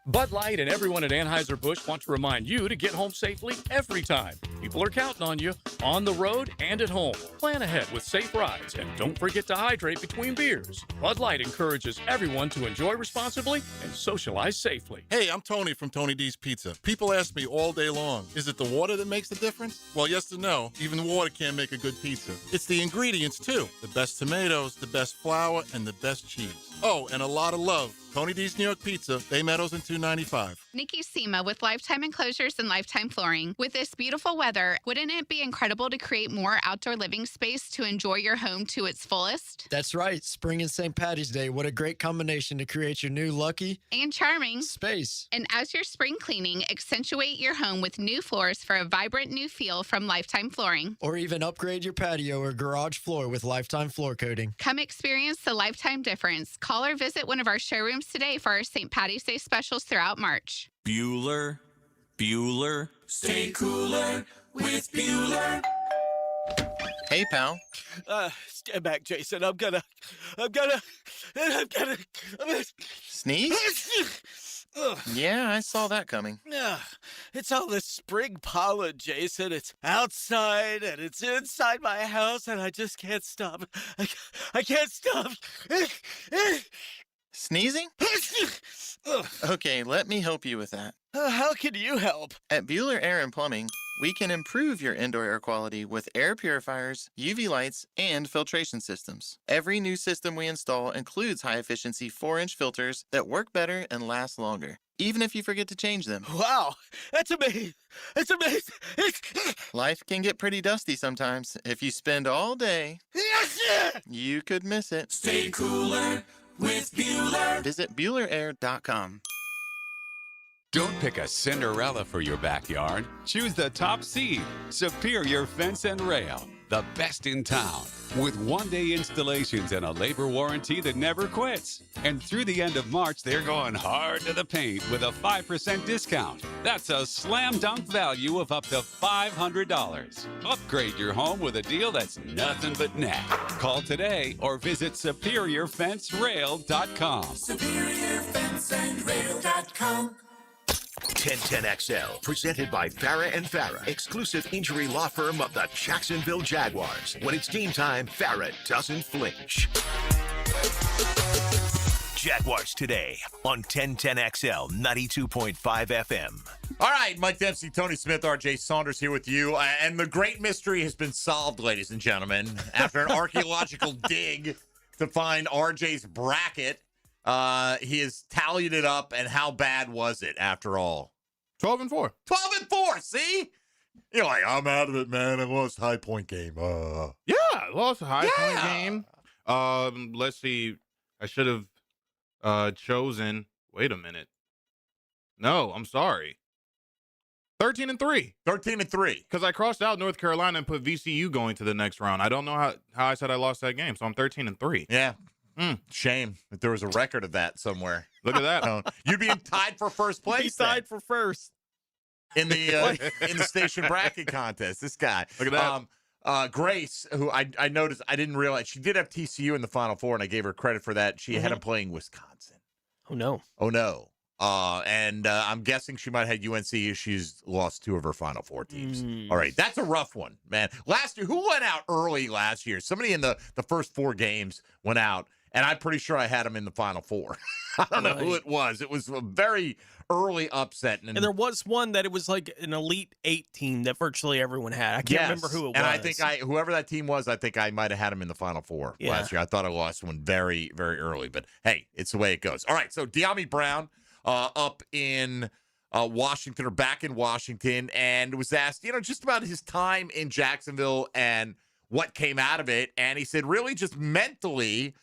Speaker 19: Bud Light and everyone at Anheuser-Busch want to remind you to get home safely every time. People are counting on you, on the road and at home. Plan ahead with safe rides, and don't forget to hydrate between beers. Bud Light encourages everyone to enjoy responsibly and socialize safely.
Speaker 20: Hey, I'm Tony from Tony D's Pizza. People ask me all day long, is it the water that makes the difference? Well, yes and no. Even water can't make a good pizza. It's the ingredients, too. The best tomatoes, the best flour, and the best cheese. Oh, and a lot of love. Tony D's New York Pizza, Bay Meadows and 295.
Speaker 21: Nikki Sema with Lifetime Enclosures and Lifetime Flooring. With this beautiful weather, wouldn't it be incredible to create more outdoor living space to enjoy your home to its fullest?
Speaker 22: That's right. Spring and St. Patty's Day. What a great combination to create your new lucky
Speaker 21: and charming
Speaker 22: space.
Speaker 21: And as you're spring cleaning, accentuate your home with new floors for a vibrant new feel from Lifetime Flooring.
Speaker 22: Or even upgrade your patio or garage floor with Lifetime floor coating.
Speaker 21: Come experience the Lifetime difference. Call or visit one of our showrooms today for our St. Patty's Day specials throughout March.
Speaker 23: Bueller, stay cooler with Bueller.
Speaker 24: Hey, pal.
Speaker 25: Stand back, Jason. I'm gonna
Speaker 24: Sneeze? Yeah, I saw that coming.
Speaker 25: It's all this spring pollen, Jason. It's outside and it's inside my house, and I just can't stop. I can't stop.
Speaker 24: Sneezing? Okay, let me help you with that.
Speaker 25: How can you help?
Speaker 24: At Bueller Air and Plumbing, we can improve your indoor air quality with air purifiers, UV lights, and filtration systems. Every new system we install includes high-efficiency 4-inch filters that work better and last longer, even if you forget to change them.
Speaker 25: Wow, that's amazing. It's amazing.
Speaker 24: Life can get pretty dusty sometimes. If you spend all day, you could miss it.
Speaker 23: Stay cooler with Bueller.
Speaker 24: Visit BuellerAir.com.
Speaker 17: Don't pick a Cinderella for your backyard. Choose the top seed, Superior Fence and Rail, the best in town, with one-day installations and a labor warranty that never quits. And through the end of March, they're going hard to the paint with a 5% discount. That's a slam dunk value of up to $500. Upgrade your home with a deal that's nothing but net. Call today or visit SuperiorFenceRail.com.
Speaker 23: SuperiorFenceandRail.com.
Speaker 4: 1010XL, presented by Farah and Farah, exclusive injury law firm of the Jacksonville Jaguars. When it's game time, Farah doesn't flinch. Jaguars Today on 1010XL 92.5 FM.
Speaker 9: All right, Mike Dempsey, Tony Smith, RJ Saunders here with you. And the great mystery has been solved, ladies and gentlemen. After an archaeological dig to find RJ's bracket, he has tallied it up, and how bad was it after all?
Speaker 3: 12-4.
Speaker 9: 12-4, see? You're like, I'm out of it, man. I lost High Point game.
Speaker 3: Yeah, I lost a High Point game. Let's see. I should have chosen. Wait a minute. No, I'm sorry. 13-3.
Speaker 9: 13-3.
Speaker 3: Because I crossed out North Carolina and put VCU going to the next round. I don't know how I said I lost that game, so I'm 13-3.
Speaker 9: Yeah. Shame that there was a record of that somewhere.
Speaker 3: Look at that.
Speaker 9: You'd be tied for first place.
Speaker 10: He's tied for first.
Speaker 9: In the station bracket contest. This guy.
Speaker 3: Look at that.
Speaker 9: Grace, who I noticed, I didn't realize, she did have TCU in the Final Four, and I gave her credit for that. She had him playing Wisconsin.
Speaker 10: Oh, no.
Speaker 9: Oh, no. And I'm guessing she might have had UNC as she's lost 2 of her Final Four teams. All right, that's a rough one, man. Last year, who went out early last year? Somebody in the first 4 games went out, and I'm pretty sure I had them in the Final Four. I don't know who it was. It was a very early upset.
Speaker 10: And there was one that it was like an Elite 8 team that virtually everyone had. I can't remember who it was.
Speaker 9: And I think whoever that team was, I think I might have had him in the Final Four last year. I thought I lost one very, very early, but hey, it's the way it goes. All right, so De'Ami Brown up in Washington, or back in Washington, and was asked, just about his time in Jacksonville and what came out of it. And he said, really, just mentally,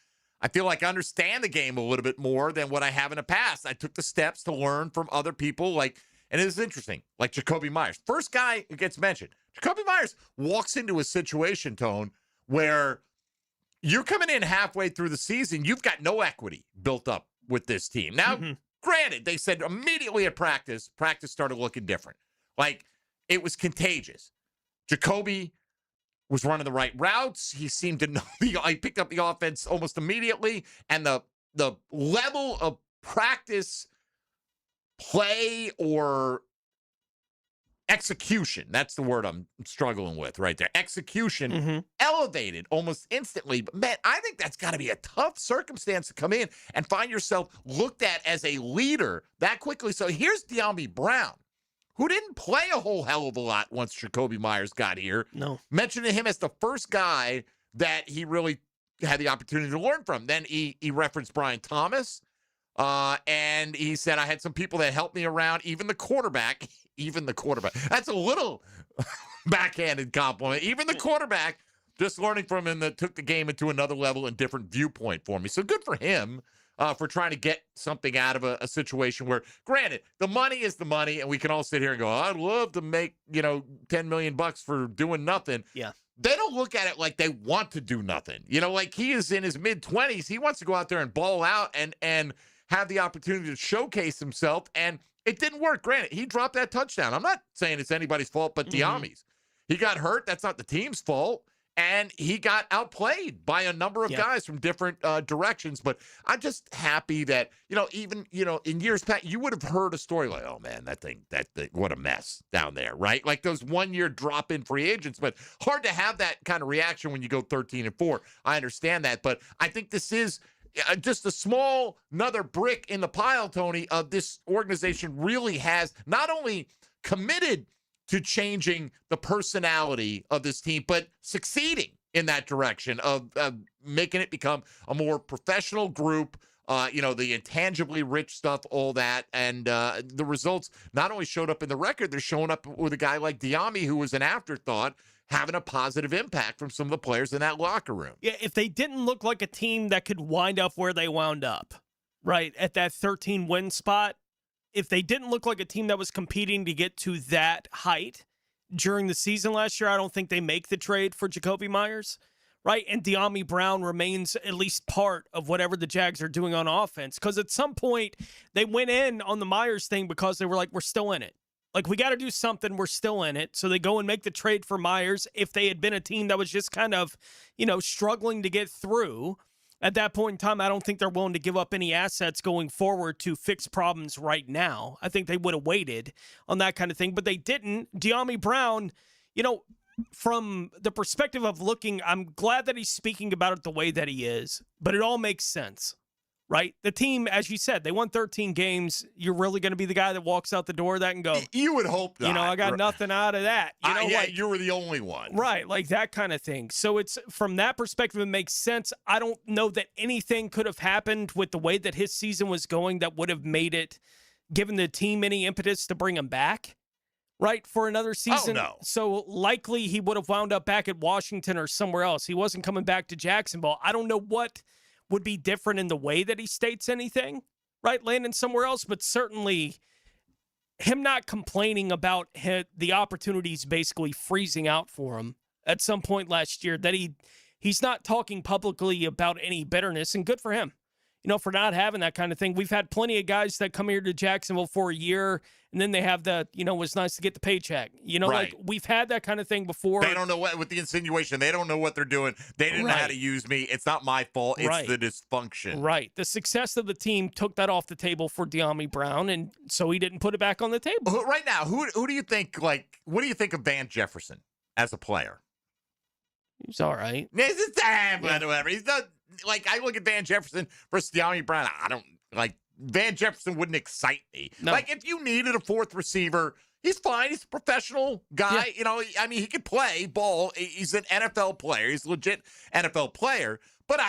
Speaker 9: I feel like I understand the game a little bit more than what I have in the past. I took the steps to learn from other people, and it is interesting, like Jacoby Myers. First guy who gets mentioned. Jacoby Myers walks into a situation, Tone, where you're coming in halfway through the season. You've got no equity built up with this team. Now, granted, they said immediately at practice started looking different. Like, it was contagious. Jacoby was running the right routes. He seemed to know he picked up the offense almost immediately, and the level of practice, play, or execution, that's the word I'm struggling with right there. Execution elevated almost instantly. But man, I think that's got to be a tough circumstance to come in and find yourself looked at as a leader that quickly. So here's De'Ami Brown, who didn't play a whole hell of a lot once Jacoby Myers got here.
Speaker 10: No.
Speaker 9: Mentioning him as the first guy that he really had the opportunity to learn from. Then he referenced Brian Thomas, and he said, I had some people that helped me around, even the quarterback. Even the quarterback. That's a little backhanded compliment. Even the quarterback, just learning from him, that took the game into another level and different viewpoint for me. So good for him. For trying to get something out of a situation where, granted, the money is the money, and we can all sit here and go, I'd love to make, $10 million for doing nothing.
Speaker 10: Yeah.
Speaker 9: They don't look at it like they want to do nothing. Like he is in his mid-20s. He wants to go out there and ball out and have the opportunity to showcase himself, and it didn't work. Granted, he dropped that touchdown. I'm not saying it's anybody's fault but De'Ami's. He got hurt. That's not the team's fault. And he got outplayed by a number of guys from different directions. But I'm just happy that, even, in years past, you would have heard a story like, oh, man, that thing, what a mess down there, right? Like those one-year drop-in free agents. But hard to have that kind of reaction when you go 13-4. I understand that. But I think this is just another brick in the pile, Tony, of this organization really has not only committed to changing the personality of this team, but succeeding in that direction of making it become a more professional group, the intangibly rich stuff, all that. And the results not only showed up in the record, they're showing up with a guy like De'Ami, who was an afterthought, having a positive impact from some of the players in that locker room.
Speaker 10: Yeah, if they didn't look like a team that could wind up where they wound up, right, at that 13-win spot, if they didn't look like a team that was competing to get to that height during the season last year, I don't think they make the trade for Jacoby Myers, right? And De'Ami Brown remains at least part of whatever the Jags are doing on offense. Because at some point, they went in on the Myers thing because they were like, we're still in it. Like, we got to do something. We're still in it. So they go and make the trade for Myers. If they had been a team that was just kind of, struggling to get through, at that point in time, I don't think they're willing to give up any assets going forward to fix problems right now. I think they would have waited on that kind of thing, but they didn't. De'Ami Brown, from the perspective of looking, I'm glad that he's speaking about it the way that he is, but it all makes sense, right? The team, as you said, they won 13 games. You're really going to be the guy that walks out the door of that and go,
Speaker 9: you would hope not.
Speaker 10: I got nothing out of that.
Speaker 9: You were the only one.
Speaker 10: Right, like that kind of thing. So it's from that perspective, it makes sense. I don't know that anything could have happened with the way that his season was going that would have made it, given the team any impetus to bring him back, right, for another season.
Speaker 9: Oh, no.
Speaker 10: So likely he would have wound up back at Washington or somewhere else. He wasn't coming back to Jacksonville. I don't know what would be different in the way that he states anything, right, landing somewhere else, but certainly him not complaining about the opportunities basically freezing out for him at some point last year, that he's not talking publicly about any bitterness, and good for him, for not having that kind of thing. We've had plenty of guys that come here to Jacksonville for a year, and then they have the, it was nice to get the paycheck.
Speaker 9: Right.
Speaker 10: Like we've had that kind of thing before.
Speaker 9: They don't know with the insinuation. They don't know what they're doing. They didn't know how to use me. It's not my fault. It's the dysfunction.
Speaker 10: Right. The success of the team took that off the table for De'Ami Brown, and so he didn't put it back on the table.
Speaker 9: Right now, who do you think, what do you think of Van Jefferson as a player?
Speaker 10: He's all right.
Speaker 9: Whatever. He's not, I look at Van Jefferson versus De'Ami Brown. I don't, Van Jefferson wouldn't excite me.
Speaker 10: No.
Speaker 9: If you needed a fourth receiver, he's fine. He's a professional guy.
Speaker 10: Yeah.
Speaker 9: He could play ball. He's an NFL player. He's a legit NFL player. But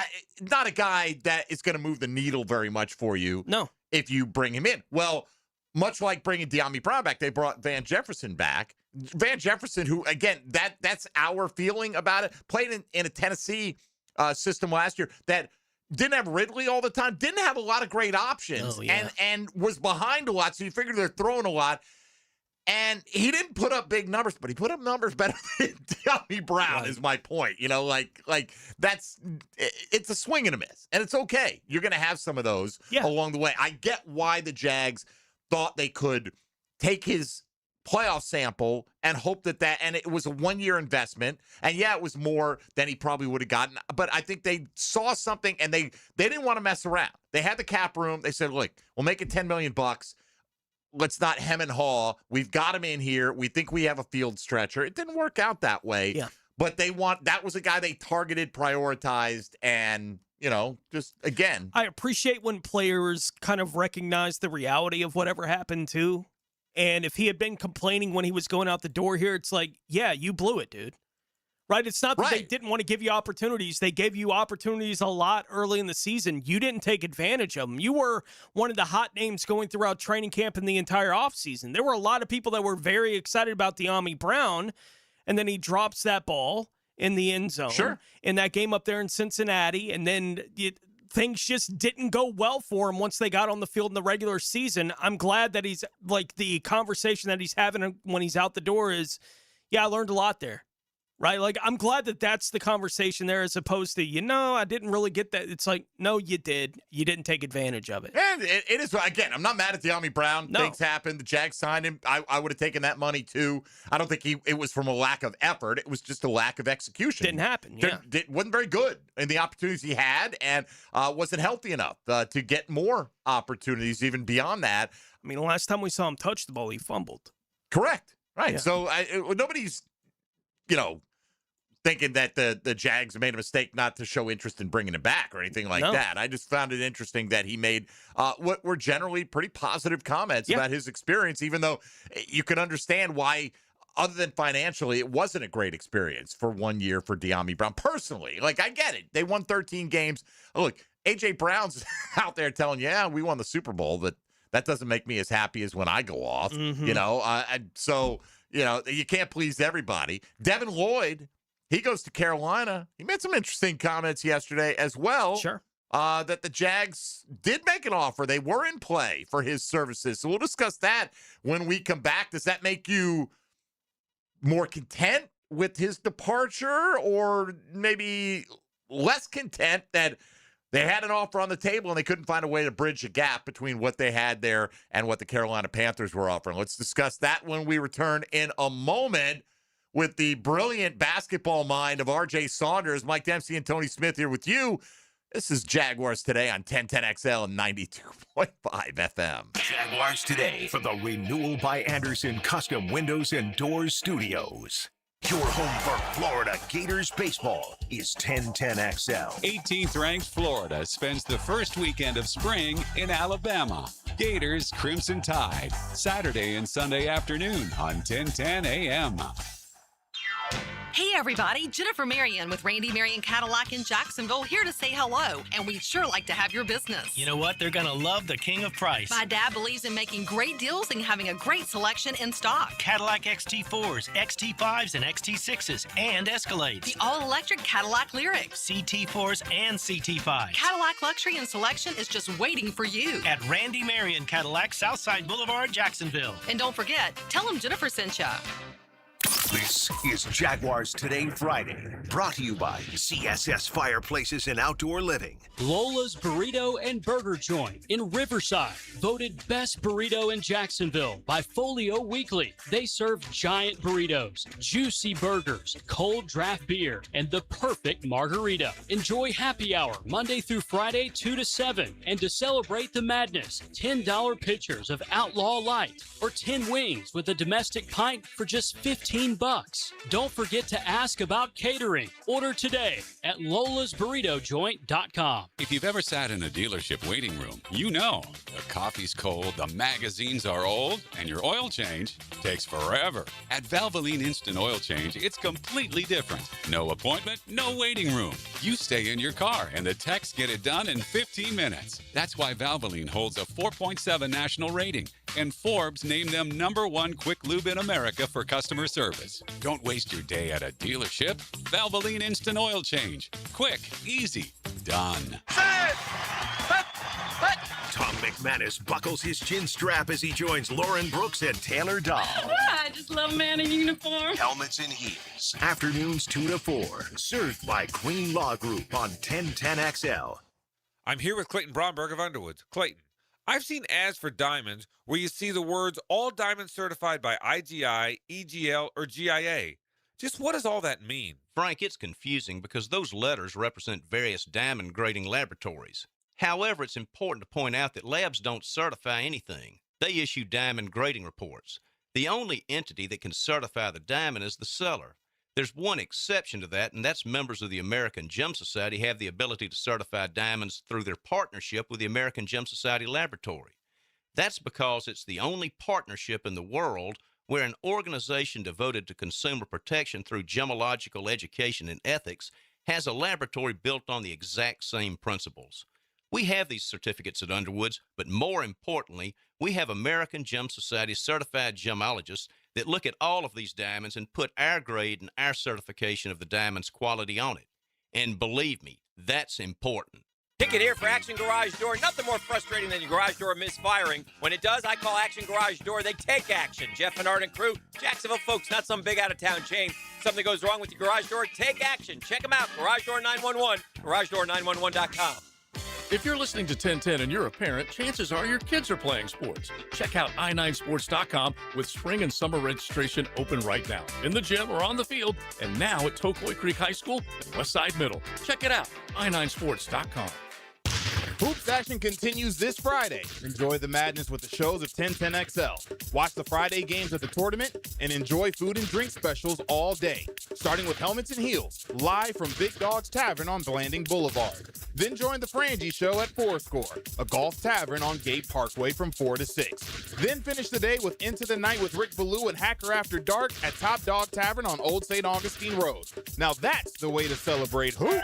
Speaker 9: not a guy that is going to move the needle very much for you.
Speaker 10: No.
Speaker 9: If you bring him in. Well, much like bringing De'Ami Brown back, they brought Van Jefferson back. Van Jefferson, who, again, that's our feeling about it, played in a Tennessee system last year that didn't have Ridley all the time, didn't have a lot of great options, and was behind a lot, so you figure they're throwing a lot. And he didn't put up big numbers, but he put up numbers better than De'Ami Brown, is my point. It's a swing and a miss, and it's okay. You're going to have some of those along the way. I get why the Jags thought they could take his playoff sample and hope and it was a 1-year investment. And it was more than he probably would have gotten. But I think they saw something and they didn't want to mess around. They had the cap room. They said, look, we'll make it $10 million. Let's not hem and haw. We've got him in here. We think we have a field stretcher. It didn't work out that way.
Speaker 10: Yeah.
Speaker 9: But that was a guy they targeted, prioritized, and just again.
Speaker 10: I appreciate when players kind of recognize the reality of whatever happened too. And if he had been complaining when he was going out the door here, it's like, yeah, you blew it, dude. Right? It's not that they didn't want to give you opportunities. They gave you opportunities a lot early in the season. You didn't take advantage of them. You were one of the hot names going throughout training camp in the entire offseason. There were a lot of people that were very excited about De'Ami Brown, and then he drops that ball in the end zone in that game up there in Cincinnati, and then things just didn't go well for him once they got on the field in the regular season. I'm glad that he's the conversation that he's having when he's out the door is, I learned a lot there. Right? I'm glad that that's the conversation there as opposed to, I didn't really get that. It's like, no, you did. You didn't take advantage of it.
Speaker 9: And it is, again, I'm not mad at De'Ami Brown.
Speaker 10: No.
Speaker 9: Things happened. The Jags signed him. I would have taken that money too. I don't think it was from a lack of effort. It was just a lack of execution.
Speaker 10: Didn't happen, yeah.
Speaker 9: It wasn't very good in the opportunities he had and wasn't healthy enough to get more opportunities even beyond that.
Speaker 10: I mean, the last time we saw him touch the ball, he fumbled.
Speaker 9: Correct. Right.
Speaker 10: Yeah.
Speaker 9: So nobody's, thinking that the Jags made a mistake not to show interest in bringing him back or anything like that. I just found it interesting that he made what were generally pretty positive comments about his experience, even though you can understand why, other than financially, it wasn't a great experience for 1 year for De'Ami Brown. Personally, I get it. They won 13 games. Look, A.J. Brown's out there telling you, we won the Super Bowl. That doesn't make me as happy as when I go off, So, you can't please everybody. Devin Lloyd, he goes to Carolina. He made some interesting comments yesterday as well.
Speaker 10: Sure.
Speaker 9: That the Jags did make an offer. They were in play for his services. So we'll discuss that when we come back. Does that make you more content with his departure or maybe less content that they had an offer on the table and they couldn't find a way to bridge the gap between what they had there and what the Carolina Panthers were offering? Let's discuss that when we return in a moment with the brilliant basketball mind of R.J. Saunders. Mike Dempsey and Tony Smith here with you. This is Jaguars Today on 1010XL and 92.5 FM.
Speaker 4: Jaguars Today for the Renewal by Anderson Custom Windows and Doors Studios. Your home for Florida Gators baseball is 1010XL.
Speaker 17: 18th ranked Florida spends the first weekend of spring in Alabama. Gators Crimson Tide, Saturday and Sunday afternoon on 1010 a.m.
Speaker 2: Hey everybody, Jennifer Marion with Randy Marion Cadillac in Jacksonville here to say hello, and we'd sure like to have your business.
Speaker 5: You know what? They're going to love the king of price.
Speaker 2: My dad believes in making great deals and having a great selection in stock.
Speaker 5: Cadillac XT4s, XT5s, and XT6s, and Escalades.
Speaker 2: The all-electric Cadillac Lyric.
Speaker 5: CT4s and CT5s.
Speaker 2: Cadillac luxury and selection is just waiting for you.
Speaker 5: At Randy Marion Cadillac, Southside Boulevard, Jacksonville.
Speaker 2: And don't forget, tell them Jennifer sent ya.
Speaker 4: This is Jaguars Today Friday, brought to you by CSS Fireplaces and Outdoor Living.
Speaker 6: Lola's Burrito and Burger Joint in Riverside, voted best burrito in Jacksonville by Folio Weekly. They serve giant burritos, juicy burgers, cold draft beer, and the perfect margarita. Enjoy happy hour Monday through Friday 2 to 7. And to celebrate the madness, $10 pitchers of Outlaw Light or 10 wings with a domestic pint for just $15. Don't forget to ask about catering. Order today at lolasburritojoint.com.
Speaker 17: If you've ever sat in a dealership waiting room, you know the coffee's cold, the magazines are old, and your oil change takes forever. At Valvoline Instant Oil Change, it's completely different. No appointment, no waiting room. You stay in your car, and the techs get it done in 15 minutes. That's why Valvoline holds a 4.7 national rating, and Forbes named them #1 quick lube in America for customer service. Don't waste your day at a dealership. Valvoline Instant Oil Change. Quick, easy, done.
Speaker 4: Tom McManus buckles his chin strap as he joins Lauren Brooks and Taylor Dahl.
Speaker 7: I just love a man in uniform.
Speaker 4: Helmets and Heels. Afternoons 2 to 4. Served by Queen Law Group on 1010XL.
Speaker 8: I'm here with Clayton Bromberg of Underwoods. Clayton, I've seen ads for diamonds where you see the words all diamonds certified by IGI, EGL, or GIA. Just what does all that mean?
Speaker 26: Frank, it's confusing because those letters represent various diamond grading laboratories. However, it's important to point out that labs don't certify anything. They issue diamond grading reports. The only entity that can certify the diamond is the seller. There's one exception to that, and that's members of the American Gem Society have the ability to certify diamonds through their partnership with the American Gem Society Laboratory. That's because it's the only partnership in the world where an organization devoted to consumer protection through gemological education and ethics has a laboratory built on the exact same principles. We have these certificates at Underwoods, but more importantly, we have American Gem Society certified gemologists that look at all of these diamonds and put our grade and our certification of the diamond's quality on it. And believe me, that's important.
Speaker 12: Ticket here for Action Garage Door. Nothing more frustrating than your garage door misfiring. When it does, I call Action Garage Door. They take action. Jeff and Art and crew, Jacksonville folks, not some big out-of-town chain. Something goes wrong with your garage door, take action. Check them out. Garage Door 911, garagedoor911.com.
Speaker 19: If you're listening to 1010 and you're a parent, chances are your kids are playing sports. Check out i9sports.com with spring and summer registration open right now. In the gym or on the field, and now at Tokoi Creek High School and Westside Middle. Check it out, i9sports.com.
Speaker 13: Hoops action continues this Friday. Enjoy the madness with the shows of 1010XL. Watch the Friday games of the tournament and enjoy food and drink specials all day. Starting with Helmets and Heels, live from Big Dog's Tavern on Blanding Boulevard. Then join the Frangie Show at Fourscore, a golf tavern on Gate Parkway from 4 to 6. Then finish the day with Into the Night with Rick Ballou and Hacker After Dark at Top Dog Tavern on Old St. Augustine Road. Now that's the way to celebrate hoops.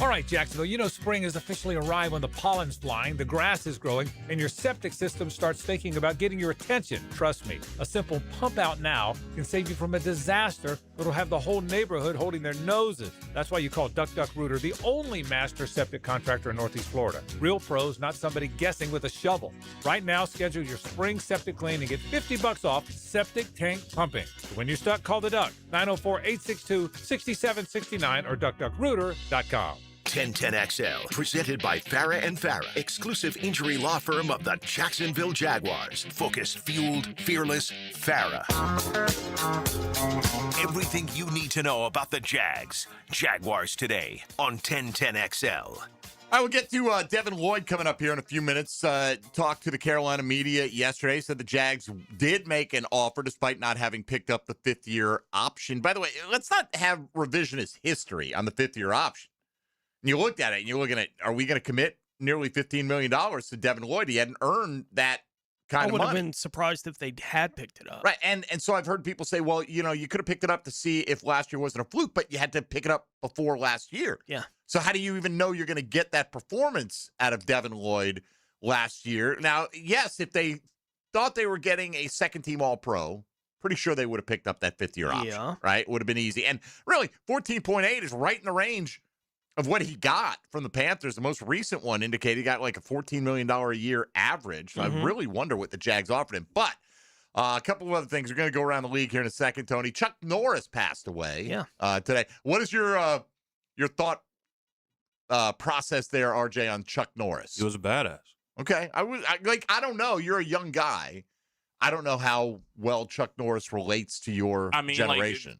Speaker 15: All right, Jacksonville, you know spring has officially arrived when the pollen's flying, the grass is growing, and your septic system starts thinking about getting your attention. Trust me, a simple pump out now can save you from a disaster that'll have the whole neighborhood holding their noses. That's why you call Duck Duck Rooter the only master septic contractor in Northeast Florida. Real pros, not somebody guessing with a shovel. Right now, schedule your spring septic clean and get $50 off septic tank pumping. So when you're stuck, call the Duck, 904-862-6769 or duckduckrooter.com.
Speaker 4: 1010XL, presented by Farah and Farah, exclusive injury law firm of the Jacksonville Jaguars. Focused, fueled, fearless, Farah. Everything you need to know about the Jags. Jaguars Today on 1010XL.
Speaker 9: I will get to Devin Lloyd coming up here in a few minutes. Talked to the Carolina media yesterday. Said the Jags did make an offer despite not having picked up the fifth-year option. By the way, let's not have revisionist history on the fifth-year option. And you looked at it and you're looking at, are we going to commit nearly $15 million to Devin Lloyd? He hadn't earned that kind of money.
Speaker 10: I would have been surprised if they had picked it up.
Speaker 9: Right, and so I've heard people say, well, you could have picked it up to see if last year wasn't a fluke, but you had to pick it up before last year.
Speaker 10: Yeah.
Speaker 9: So how do you even know you're going to get that performance out of Devin Lloyd last year? Now, yes, if they thought they were getting a second-team All-Pro, pretty sure they would have picked up that fifth-year option, right? Would have been easy. And really, 14.8 is right in the range of what he got from the Panthers. The most recent one indicated he got like a $14 million a year average. So I really wonder what the Jags offered him. But a couple of other things. We're going to go around the league here in a second, Tony. Chuck Norris passed away today. What is your thought process there, RJ, on Chuck Norris?
Speaker 3: He was a badass.
Speaker 9: Okay. I don't know. You're a young guy. I don't know how well Chuck Norris relates to your generation.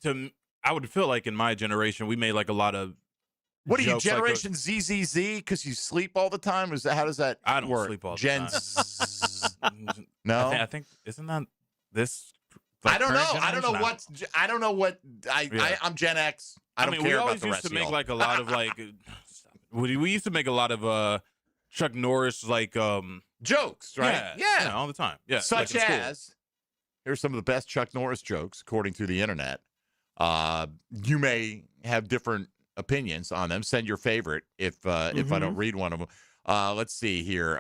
Speaker 3: I would feel like in my generation, we made like a lot of
Speaker 9: What are you,
Speaker 3: jokes
Speaker 9: Generation ZZZ? Because you sleep all the time? How does that
Speaker 3: I don't
Speaker 9: work?
Speaker 3: sleep all the
Speaker 9: Gen
Speaker 3: time.
Speaker 9: No?
Speaker 3: I think isn't that this?
Speaker 9: I don't know.
Speaker 3: current
Speaker 9: I don't know
Speaker 3: generation?
Speaker 9: what. I don't know what. I'm Gen X. I don't
Speaker 3: mean,
Speaker 9: care
Speaker 3: we
Speaker 9: about
Speaker 3: always
Speaker 9: the
Speaker 3: used
Speaker 9: rest
Speaker 3: to
Speaker 9: of
Speaker 3: make
Speaker 9: y'all.
Speaker 3: like a lot of like. We used to make a lot of Chuck Norris like
Speaker 9: jokes, right?
Speaker 3: Yeah, all the time. Yeah,
Speaker 9: Such
Speaker 3: like in school.
Speaker 9: as, here's some of the best Chuck Norris jokes according to the internet. You may have different opinions on them. Send your favorite if I don't read one of them. Let's see here.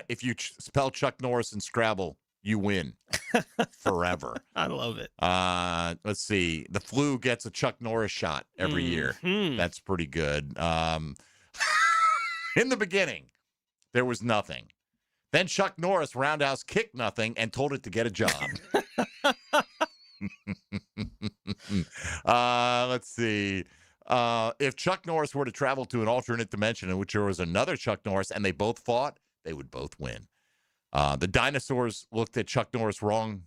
Speaker 9: If you spell Chuck Norris in Scrabble, you win forever.
Speaker 10: I love it.
Speaker 9: Let's see. The flu gets a Chuck Norris shot every year. That's pretty good. In the beginning, there was nothing. Then Chuck Norris roundhouse kicked nothing and told it to get a job. Let's see. If Chuck Norris were to travel to an alternate dimension in which there was another Chuck Norris and they both fought, they would both win. The dinosaurs looked at Chuck Norris wrong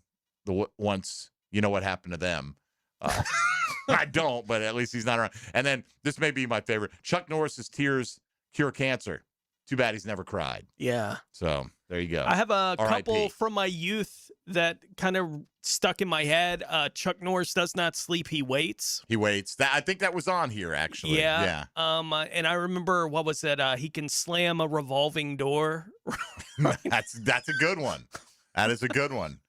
Speaker 9: once. You know what happened to them. I don't, but at least he's not around. And then this may be my favorite. Chuck Norris's tears cure cancer. Too bad he's never cried.
Speaker 10: Yeah.
Speaker 9: So there you go.
Speaker 10: I have a couple
Speaker 9: R.I.P.
Speaker 10: from my youth that kind of stuck in my head. Chuck Norris does not sleep; he waits.
Speaker 9: He waits. I think that was on here actually.
Speaker 10: Yeah. And I remember what was that? He can slam a revolving door.
Speaker 9: That's a good one. That is a good one.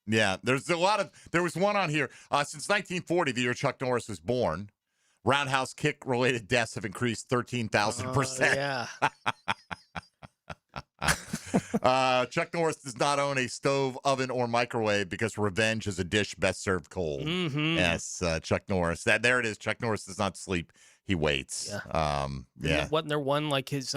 Speaker 9: Yeah. There was one on here since 1940, the year Chuck Norris was born. Roundhouse kick related deaths have increased 13,000%.
Speaker 10: Yeah.
Speaker 9: Chuck Norris does not own a stove, oven, or microwave because revenge is a dish best served cold. Yes, Chuck Norris. There it is. Chuck Norris does not sleep. He waits. Yeah.
Speaker 10: Wasn't there one like his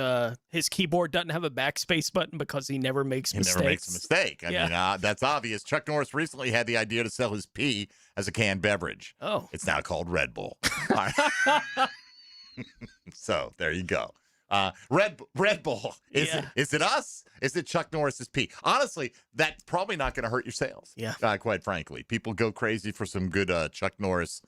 Speaker 10: keyboard doesn't have a backspace button because he never makes mistakes?
Speaker 9: Never makes a mistake. I mean, that's obvious. Chuck Norris recently had the idea to sell his pee as a canned beverage.
Speaker 10: Oh.
Speaker 9: It's now called Red Bull. All right. So there you go. Red Bull. Is it us? Is it Chuck Norris's pee? Honestly, that's probably not going to hurt your sales.
Speaker 10: Yeah.
Speaker 9: Quite frankly, people go crazy for some good Chuck Norris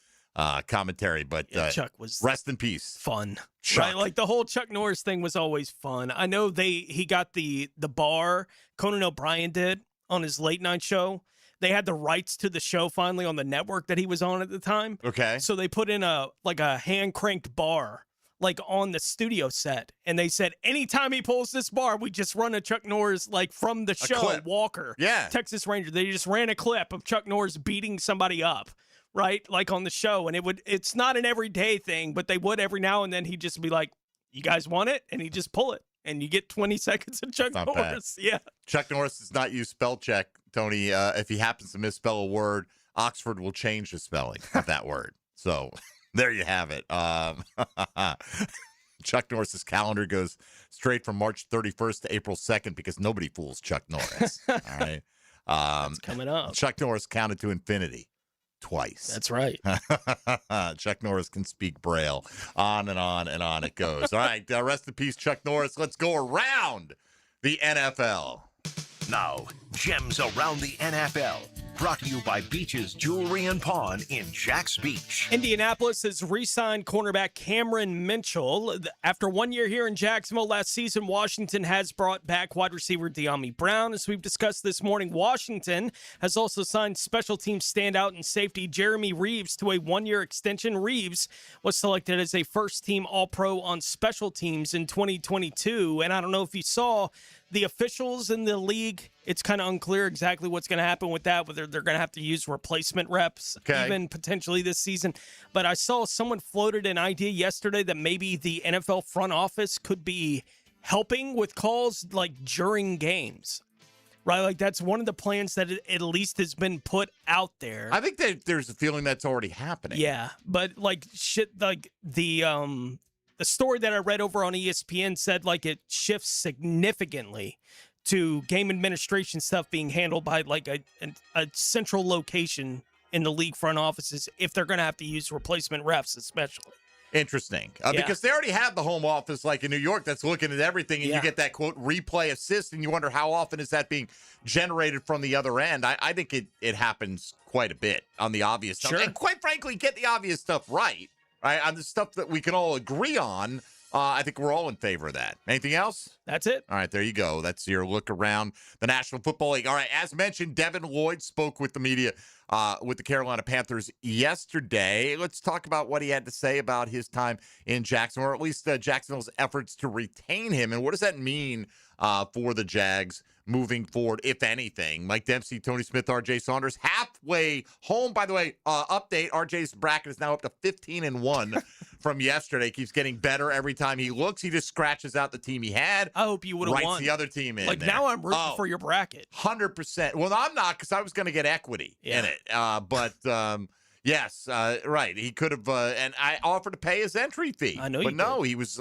Speaker 9: commentary, but
Speaker 10: Chuck was
Speaker 9: rest in peace.
Speaker 10: Fun.
Speaker 9: Chuck.
Speaker 10: Right? Like the whole Chuck Norris thing was always fun. I know he got the bar Conan O'Brien did on his late night show. They had the rights to the show finally on the network that he was on at the time.
Speaker 9: Okay.
Speaker 10: So they put in a hand cranked bar like on the studio set, and they said anytime he pulls this bar, we just run a Chuck Norris like from the show
Speaker 9: clip.
Speaker 10: Walker, Texas Ranger. They just ran a clip of Chuck Norris beating somebody up, right? Like on the show, and it's not an everyday thing, but they would every now and then. He'd just be like, "You guys want it?" and he'd just pull it, and you get 20 seconds of Chuck Norris. Bad. Yeah.
Speaker 9: Chuck Norris does not use spell check, Tony. If he happens to misspell a word, Oxford will change the spelling of that word. So there you have it. Chuck Norris's calendar goes straight from March 31st to April 2nd because nobody fools Chuck Norris. All right.
Speaker 10: That's coming up.
Speaker 9: Chuck Norris counted to infinity twice.
Speaker 10: That's right.
Speaker 9: Chuck Norris can speak Braille. On and on and on it goes. All right. Rest in peace, Chuck Norris. Let's go around the NFL.
Speaker 4: Now, gems around the NFL. Brought to you by Beach's Jewelry and Pawn in Jax Beach.
Speaker 10: Indianapolis has re-signed cornerback Cameron Mitchell. After 1 year here in Jacksonville last season, Washington has brought back wide receiver De'Ami Brown. As we've discussed this morning, Washington has also signed special team standout and safety Jeremy Reeves to a 1-year extension. Reeves was selected as a first-team All-Pro on special teams in 2022. And I don't know if you saw the officials in the league, it's kind of unclear exactly what's going to happen with that, whether they're going to have to use replacement reps even potentially this season. But I saw someone floated an idea yesterday that maybe the NFL front office could be helping with calls like during games. Right? Like that's one of the plans that at least has been put out there.
Speaker 9: I think that there's a feeling that's already happening.
Speaker 10: Yeah, but like the story that I read over on ESPN said like it shifts significantly to game administration stuff being handled by like a central location in the league front offices if they're going to have to use replacement refs especially.
Speaker 9: Interesting. Because they already have the home office like in New York that's looking at everything, and you get that, quote, replay assist, and you wonder how often is that being generated from the other end. I think it happens quite a bit on the obvious stuff. And quite frankly, get the obvious stuff right? On the stuff that we can all agree on, I think we're all in favor of that. Anything else?
Speaker 10: That's it.
Speaker 9: All right, there you go. That's your look around the National Football League. All right, as mentioned, Devin Lloyd spoke with the media with the Carolina Panthers yesterday. Let's talk about what he had to say about his time in Jacksonville, or at least Jacksonville's efforts to retain him. And what does that mean for the Jags moving forward, if anything? Mike Dempsey, Tony Smith, RJ Saunders, halfway home. By the way, update, RJ's bracket is now up to 15-1 from yesterday. Keeps getting better every time he looks. He just scratches out the team he had.
Speaker 10: I hope you would have won.
Speaker 9: Writes the other team in.
Speaker 10: Like,
Speaker 9: there.
Speaker 10: now I'm rooting for your bracket.
Speaker 9: 100%. Well, I'm not, because I was going to get equity in it. Yes, right. He could have, and I offered to pay his entry fee.
Speaker 10: I know
Speaker 9: but no, he was,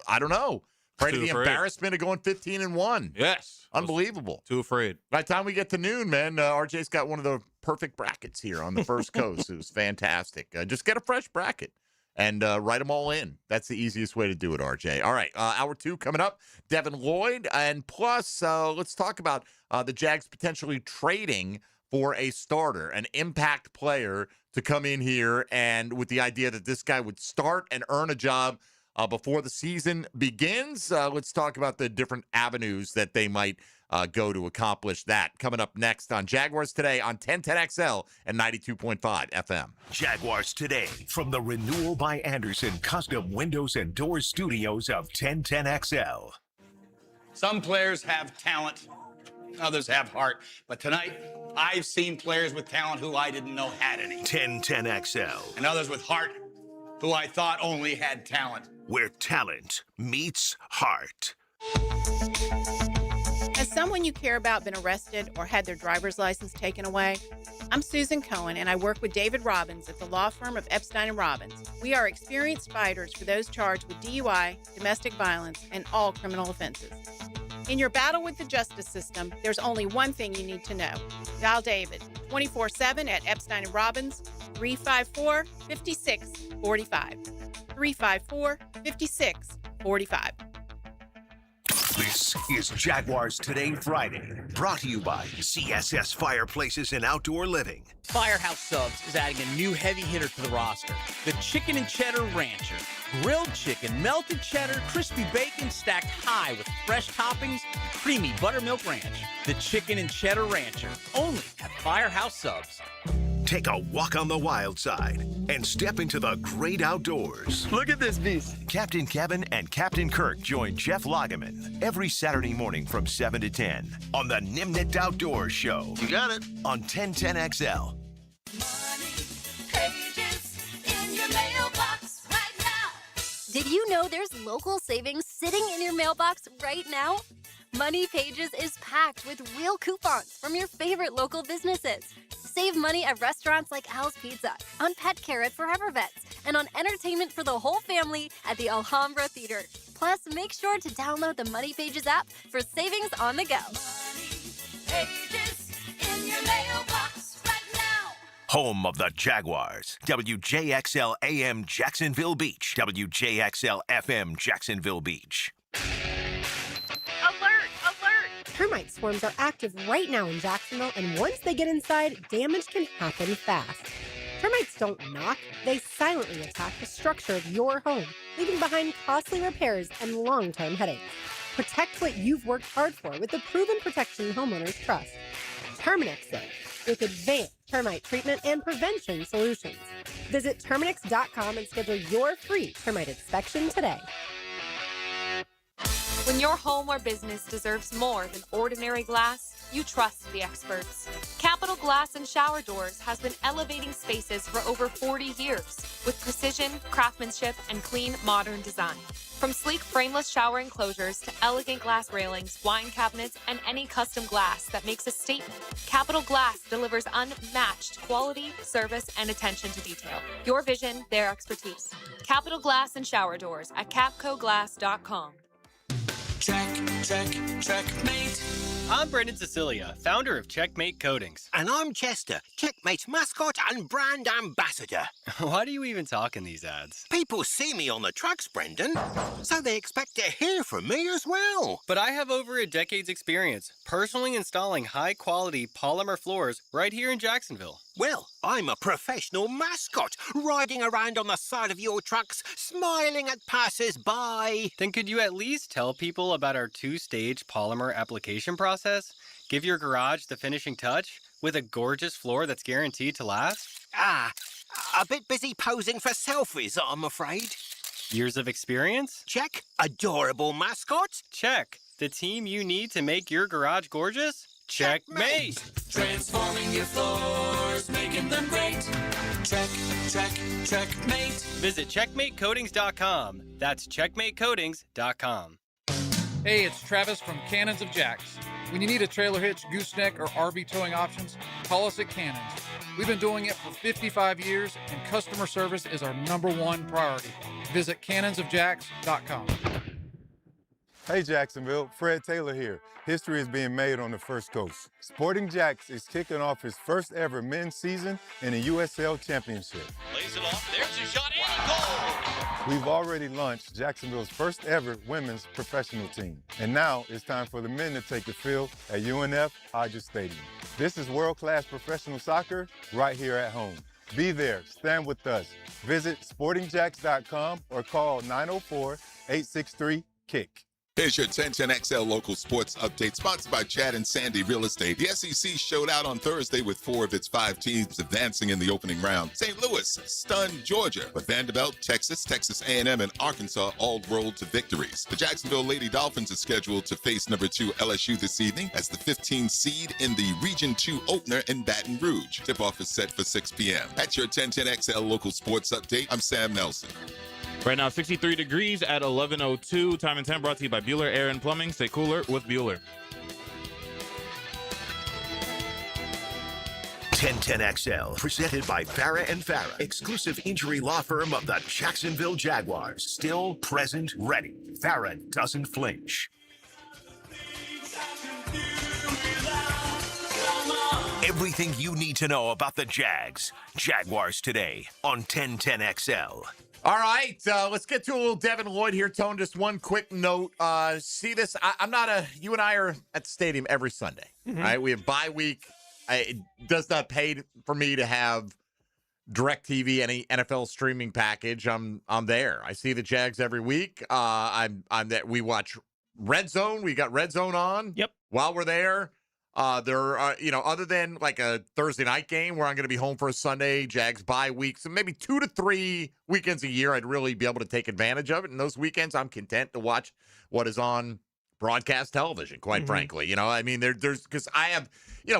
Speaker 9: I don't know. Afraid of the embarrassment of going 15-1.
Speaker 3: Yes.
Speaker 9: Unbelievable.
Speaker 3: Too afraid.
Speaker 9: By the time we get to noon, man, RJ's got one of the perfect brackets here on the first coast. It was fantastic. Just get a fresh bracket and write them all in. That's the easiest way to do it, RJ. All right, hour 2 coming up. Devin Lloyd. And plus, let's talk about the Jags potentially trading for a starter, an impact player to come in here, and with the idea that this guy would start and earn a job before the season begins. Let's talk about the different avenues that they might go to accomplish that. Coming up next on Jaguars Today on 1010XL and 92.5 FM.
Speaker 4: Jaguars Today from the Renewal by Anderson Custom Windows and Doors Studios of 1010XL.
Speaker 1: Some players have talent, others have heart. But tonight, I've seen players with talent who I didn't know had any.
Speaker 4: 1010XL.
Speaker 1: And others with heart who I thought only had talent.
Speaker 4: Where talent meets heart.
Speaker 11: Has someone you care about been arrested or had their driver's license taken away? I'm Susan Cohen, and I work with David Robbins at the law firm of Epstein & Robbins. We are experienced fighters for those charged with DUI, domestic violence, and all criminal offenses. In your battle with the justice system, there's only one thing you need to know. Dial David 24/7 at Epstein & Robbins, 354-5645. 354-5645.
Speaker 4: This is Jaguars Today Friday, brought to you by CSS Fireplaces and Outdoor Living.
Speaker 14: Firehouse Subs is adding a new heavy hitter to the roster, the Chicken and Cheddar Rancher. Grilled chicken, melted cheddar, crispy bacon stacked high with fresh toppings, and creamy buttermilk ranch. The Chicken and Cheddar Rancher, only at Firehouse Subs.
Speaker 4: Take a walk on the wild side and step into the great outdoors.
Speaker 14: Look at this beast.
Speaker 4: Captain Kevin and Captain Kirk join Jeff Lageman every Saturday morning from 7 to 10 on the Nimnet Outdoors Show.
Speaker 14: You got it.
Speaker 4: On 1010XL.
Speaker 16: Did you know there's local savings sitting in your mailbox right now? Money Pages is packed with real coupons from your favorite local businesses. Save money at restaurants like Al's Pizza, on pet care at Forever Vets, and on entertainment for the whole family at the Alhambra Theater. Plus, make sure to download the Money Pages app for savings on the go.
Speaker 23: Money Pages in your mailbox right now.
Speaker 4: Home of the Jaguars. WJXL AM Jacksonville Beach. WJXL FM Jacksonville Beach.
Speaker 18: Alert! Alert! Termite swarms are active right now in Jacksonville, and once they get inside, damage can happen fast. Termites don't knock, they silently attack the structure of your home, leaving behind costly repairs and long-term headaches. Protect what you've worked hard for with the proven protection homeowners trust. Terminix it with advanced termite treatment and prevention solutions. Visit Terminix.com and schedule your free termite inspection today.
Speaker 20: When your home or business deserves more than ordinary glass, you trust the experts. Capital Glass and Shower Doors has been elevating spaces for over 40 years with precision, craftsmanship, and clean, modern design. From sleek frameless shower enclosures to elegant glass railings, wine cabinets, and any custom glass that makes a statement, Capital Glass delivers unmatched quality, service, and attention to detail. Your vision, their expertise. Capital Glass and Shower Doors at capcoglass.com.
Speaker 21: Checkmate. I'm Brendan Cecilia, founder of Checkmate Coatings.
Speaker 22: And I'm Chester, Checkmate's mascot and brand ambassador.
Speaker 21: Why do you even talk in these ads?
Speaker 22: People see me on the trucks, Brendan, so they expect to hear from me as well.
Speaker 21: But I have over a decade's experience personally installing high-quality polymer floors right here in Jacksonville.
Speaker 22: Well, I'm a professional mascot, riding around on the side of your trucks, smiling at passers-by.
Speaker 21: Then could you at least tell people about our two-stage polymer application process? Give your garage the finishing touch with a gorgeous floor that's guaranteed to last?
Speaker 22: A bit busy posing for selfies, I'm afraid.
Speaker 21: Years of experience?
Speaker 22: Check. Adorable mascot?
Speaker 21: Check. The team you need to make your garage gorgeous? Checkmate!
Speaker 23: Transforming your floors, making them great. Checkmate.
Speaker 21: Visit checkmatecoatings.com. That's checkmatecoatings.com.
Speaker 24: Hey, it's Travis from Cannons of Jacks. When you need a trailer hitch, gooseneck, or RV towing options, call us at Cannons. We've been doing it for 55 years, and customer service is our #1 priority. Visit cannonsofjacks.com.
Speaker 25: Hey Jacksonville, Fred Taylor here. History is being made on the First Coast. Sporting Jacks is kicking off his first ever men's season in the USL Championship.
Speaker 23: Lays it off. There's a shot and a goal.
Speaker 25: We've already launched Jacksonville's first ever women's professional team. And now it's time for the men to take the field at UNF Hodges Stadium. This is world-class professional soccer right here at home. Be there, stand with us. Visit sportingjacks.com or call 904-863-KICK.
Speaker 27: Here's your 1010XL local sports update, sponsored by Chad and Sandy Real Estate. The SEC showed out on Thursday with 4 of its 5 teams advancing in the opening round. St. Louis stunned Georgia, but Vanderbilt, Texas A&M, and Arkansas all rolled to victories. The Jacksonville Lady Dolphins are scheduled to face number 2 LSU this evening as the 15th seed in the Region 2 opener in Baton Rouge. Tip-off is set for 6 p.m. That's your 1010XL local sports update. I'm Sam Nelson.
Speaker 3: Right now, 63 degrees at 11:02. Time and 10 brought to you by Bueller Air and Plumbing. Stay cooler with Bueller.
Speaker 4: 1010XL, presented by Farah and Farah, exclusive injury law firm of the Jacksonville Jaguars. Still present, ready. Farah doesn't flinch. Everything you need to know about the Jags. Jaguars today on 1010XL.
Speaker 9: All right, let's get to a little Devin Lloyd here, Tone. Just one quick note. See this? You and I are at the stadium every Sunday, right? We have bye week. It does not pay for me to have DirecTV, any NFL streaming package. I'm there. I see the Jags every week. I'm there. We watch Red Zone. We got Red Zone on.
Speaker 10: Yep.
Speaker 9: While we're there. There are, other than like a Thursday night game where I'm going to be home for a Sunday, Jags bye week, so maybe 2 to 3 weekends a year, I'd really be able to take advantage of it. And those weekends, I'm content to watch what is on broadcast television, quite frankly. There's because I have,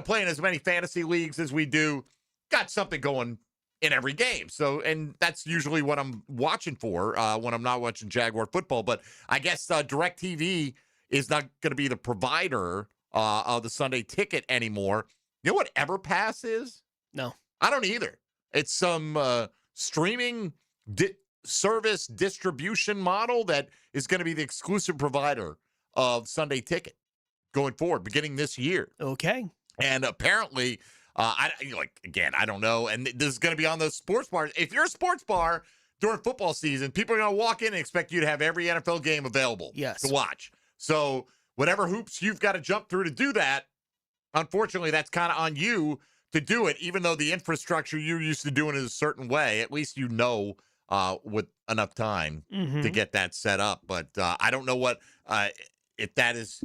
Speaker 9: playing as many fantasy leagues as we do, got something going in every game. So, and that's usually what I'm watching for when I'm not watching Jaguar football. But I guess DirecTV is not going to be the provider of the Sunday ticket anymore. You know what EverPass is?
Speaker 10: No.
Speaker 9: I don't either. It's some streaming service distribution model that is going to be the exclusive provider of Sunday ticket going forward, beginning this year.
Speaker 10: Okay.
Speaker 9: And apparently, I don't know. And this is going to be on those sports bars. If you're a sports bar during football season, people are going to walk in and expect you to have every NFL game available to watch. So whatever hoops you've got to jump through to do that, unfortunately, that's kind of on you to do it, even though the infrastructure you're used to doing it a certain way. At least you know with enough time to get that set up. But I don't know what if that is,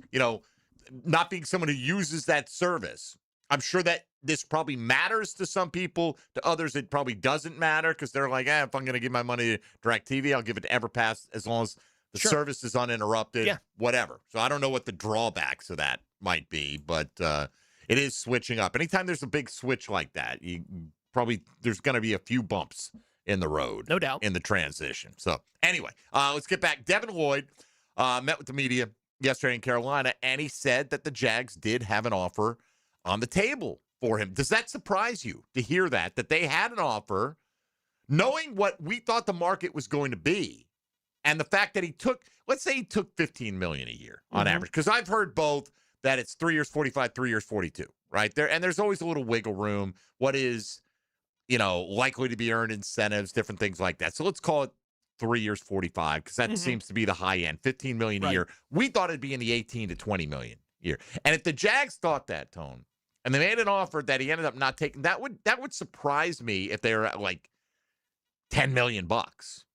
Speaker 9: not being someone who uses that service. I'm sure that this probably matters to some people. To others, it probably doesn't matter because they're like, if I'm going to give my money to DirecTV, I'll give it to EverPass as long as the service is uninterrupted, whatever. So I don't know what the drawbacks of that might be, but it is switching up. Anytime there's a big switch like that, there's going to be a few bumps in the road.
Speaker 10: No doubt.
Speaker 9: In the transition. So anyway, let's get back. Devin Lloyd met with the media yesterday in Carolina, and he said that the Jags did have an offer on the table for him. Does that surprise you to hear that they had an offer, knowing what we thought the market was going to be, and the fact that he took, let's say he took $15 million a year on average, because I've heard both that it's 3 years 45, 3 years 42, right there, and there's always a little wiggle room. What is likely to be earned, incentives, different things like that. So let's call it 3 years 45, because that seems to be the high end, $15 million a year. We thought it'd be in the 18 to 20 million a year. And if the Jags thought that, Tone, and they made an offer that he ended up not taking, that would surprise me if they were at like $10 million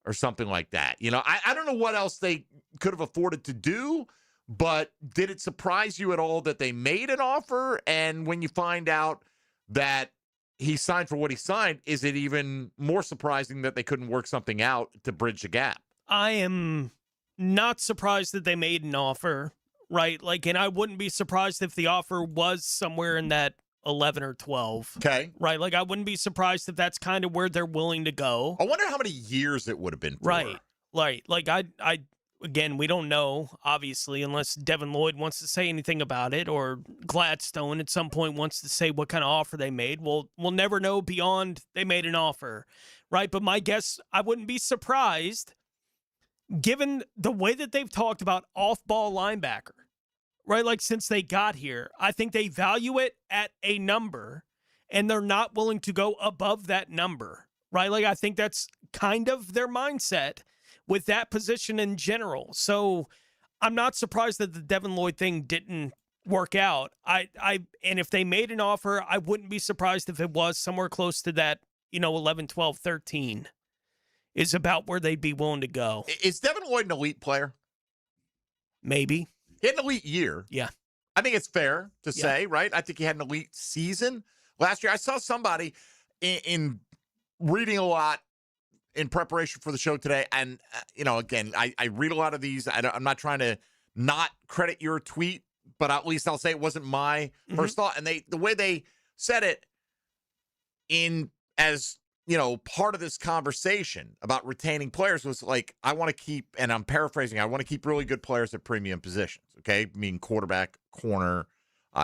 Speaker 9: or something like that. I don't know what else they could have afforded to do, but did it surprise you at all that they made an offer? And when you find out that he signed for what he signed, is it even more surprising that they couldn't work something out to bridge the gap?
Speaker 10: I am not surprised that they made an offer, right? And I wouldn't be surprised if the offer was somewhere in that 11 or 12.
Speaker 9: Okay.
Speaker 10: Right? I wouldn't be surprised if that's kind of where they're willing to go.
Speaker 9: I wonder how many years it would have been for.
Speaker 10: Right. Again, we don't know, obviously, unless Devin Lloyd wants to say anything about it, or Gladstone at some point wants to say what kind of offer they made. We'll never know beyond they made an offer, right? But my guess, I wouldn't be surprised, given the way that they've talked about off-ball linebacker, right? Since they got here, I think they value it at a number, and they're not willing to go above that number, right? I think that's kind of their mindset with that position in general. So I'm not surprised that the Devin Lloyd thing didn't work out. And if they made an offer, I wouldn't be surprised if it was somewhere close to that, 11, 12, 13 is about where they'd be willing to go.
Speaker 9: Is Devin Lloyd an elite player?
Speaker 10: Maybe.
Speaker 9: He had an elite year.
Speaker 10: Yeah.
Speaker 9: I think it's fair to say, right? I think he had an elite season last year. I saw somebody in reading a lot in preparation for the show today. And, again, I read a lot of these. I'm not trying to not credit your tweet, but at least I'll say it wasn't my first thought. And the way they said it as part of this conversation about retaining players was I want to keep, and I'm paraphrasing, I want to keep really good players at premium positions. Okay. I mean, quarterback, corner,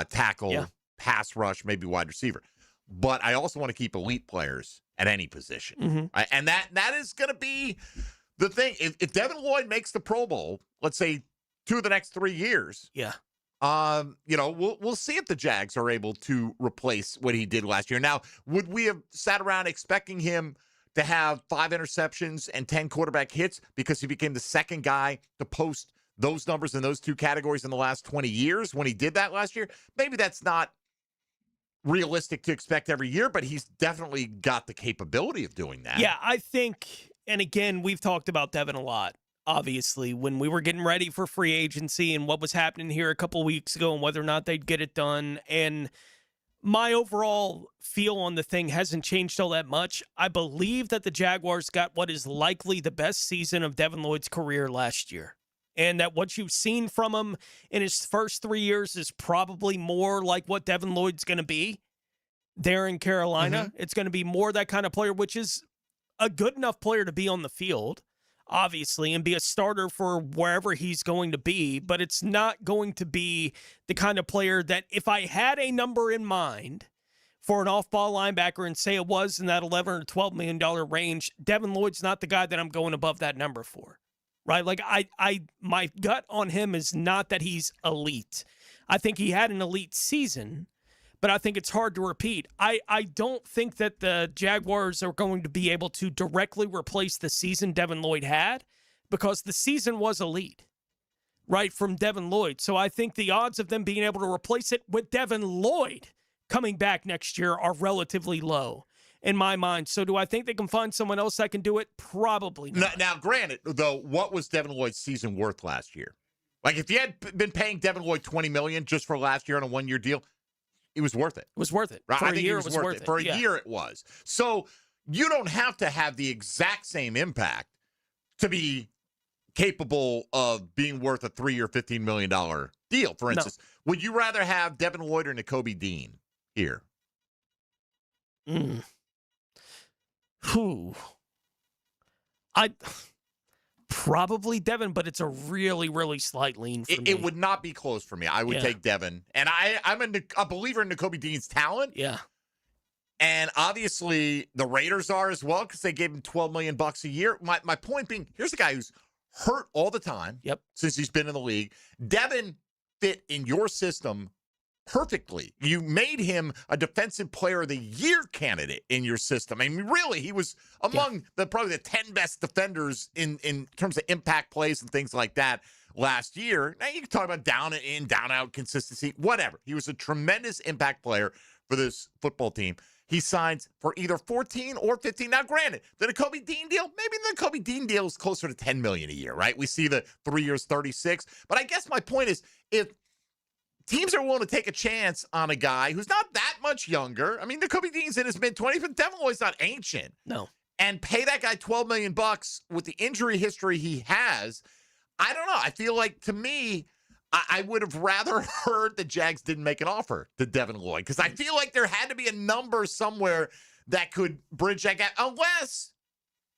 Speaker 9: tackle, pass rush, maybe wide receiver. But I also want to keep elite players at any position. Right? And that is going to be the thing. If Devin Lloyd makes the Pro Bowl, let's say 2 of the next 3 years.
Speaker 10: Yeah.
Speaker 9: We'll see if the Jags are able to replace what he did last year. Now, would we have sat around expecting him to have 5 interceptions and 10 quarterback hits because he became the second guy to post those numbers in those 2 categories in the last 20 years when he did that last year? Maybe that's not realistic to expect every year, but he's definitely got the capability of doing that.
Speaker 10: Yeah, I think, and again, we've talked about Devin a lot, obviously, when we were getting ready for free agency and what was happening here a couple weeks ago and whether or not they'd get it done. And my overall feel on the thing hasn't changed all that much. I believe that the Jaguars got what is likely the best season of Devin Lloyd's career last year. And that what you've seen from him in his first 3 years is probably more like what Devin Lloyd's going to be there in Carolina. It's going to be more that kind of player, which is a good enough player to be on the field, obviously, and be a starter for wherever he's going to be. But it's not going to be the kind of player that if I had a number in mind for an off-ball linebacker and say it was in that $11 or $12 million range, Devin Lloyd's not the guy that I'm going above that number for. Right? My gut on him is not that he's elite. I think he had an elite season, but I think it's hard to repeat. I don't think that the Jaguars are going to be able to directly replace the season Devin Lloyd had because the season was elite. right, from Devin Lloyd. So I think the odds of them being able to replace it with Devin Lloyd coming back next year are relatively low in my mind. So do I think they can find someone else that can do it? Probably not.
Speaker 9: Now, granted, though, what was Devin Lloyd's season worth last year? Like, if you had been paying Devin Lloyd $20 million just for last year on a one-year deal, it was worth it.
Speaker 10: It was worth it.
Speaker 9: Right?
Speaker 10: For
Speaker 9: I
Speaker 10: a
Speaker 9: think
Speaker 10: year,
Speaker 9: it was worth it. For a year, it was. So you don't have to have the exact same impact to be capable of being worth a 3-year, $15 million deal. For instance, would you rather have Devin Lloyd or Nakobe Dean here?
Speaker 10: I probably Devin, but it's a really, really slight lean for me.
Speaker 9: It would not be close for me. I would take Devin. And I'm a believer in Nakobe Dean's talent.
Speaker 10: Yeah.
Speaker 9: And obviously the Raiders are as well because they gave him $12 million a year. My point being, here's a guy who's hurt all the time since he's been in the league. Devin fit in your system perfectly. You made him a defensive player of the year candidate in your system. I mean, really, he was among probably the 10 best defenders in terms of impact plays and things like that last year. Now, you can talk about down and in, down out consistency, whatever. He was a tremendous impact player for this football team. He signs for either 14 or 15. Now, granted, the Nakobe Dean deal, maybe the Nakobe Dean deal is closer to $10 million a year, right? We see the 3 years, 36. But I guess my point is, if teams are willing to take a chance on a guy who's not that much younger. I mean, Nakobe Dean's in his mid-20s, but Devin Lloyd's not ancient.
Speaker 10: No.
Speaker 9: And pay that guy $12 million with the injury history he has. I don't know. I feel like, to me, I would have rather heard the Jags didn't make an offer to Devin Lloyd because I feel like there had to be a number somewhere that could bridge that gap, unless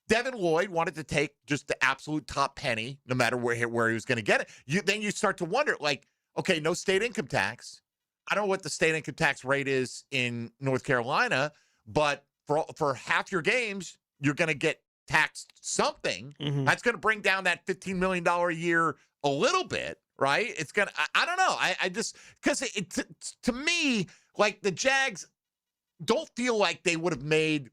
Speaker 9: Devin Lloyd wanted to take just the absolute top penny, no matter where he was going to get it. Then you start to wonder, like, okay, no state income tax. I don't know what the state income tax rate is in North Carolina, but for half your games, you're going to get taxed something. That's going to bring down that $15 million a year a little bit, right? It's going to, I don't know. I just, because to me, like, the Jags don't feel like they would have made,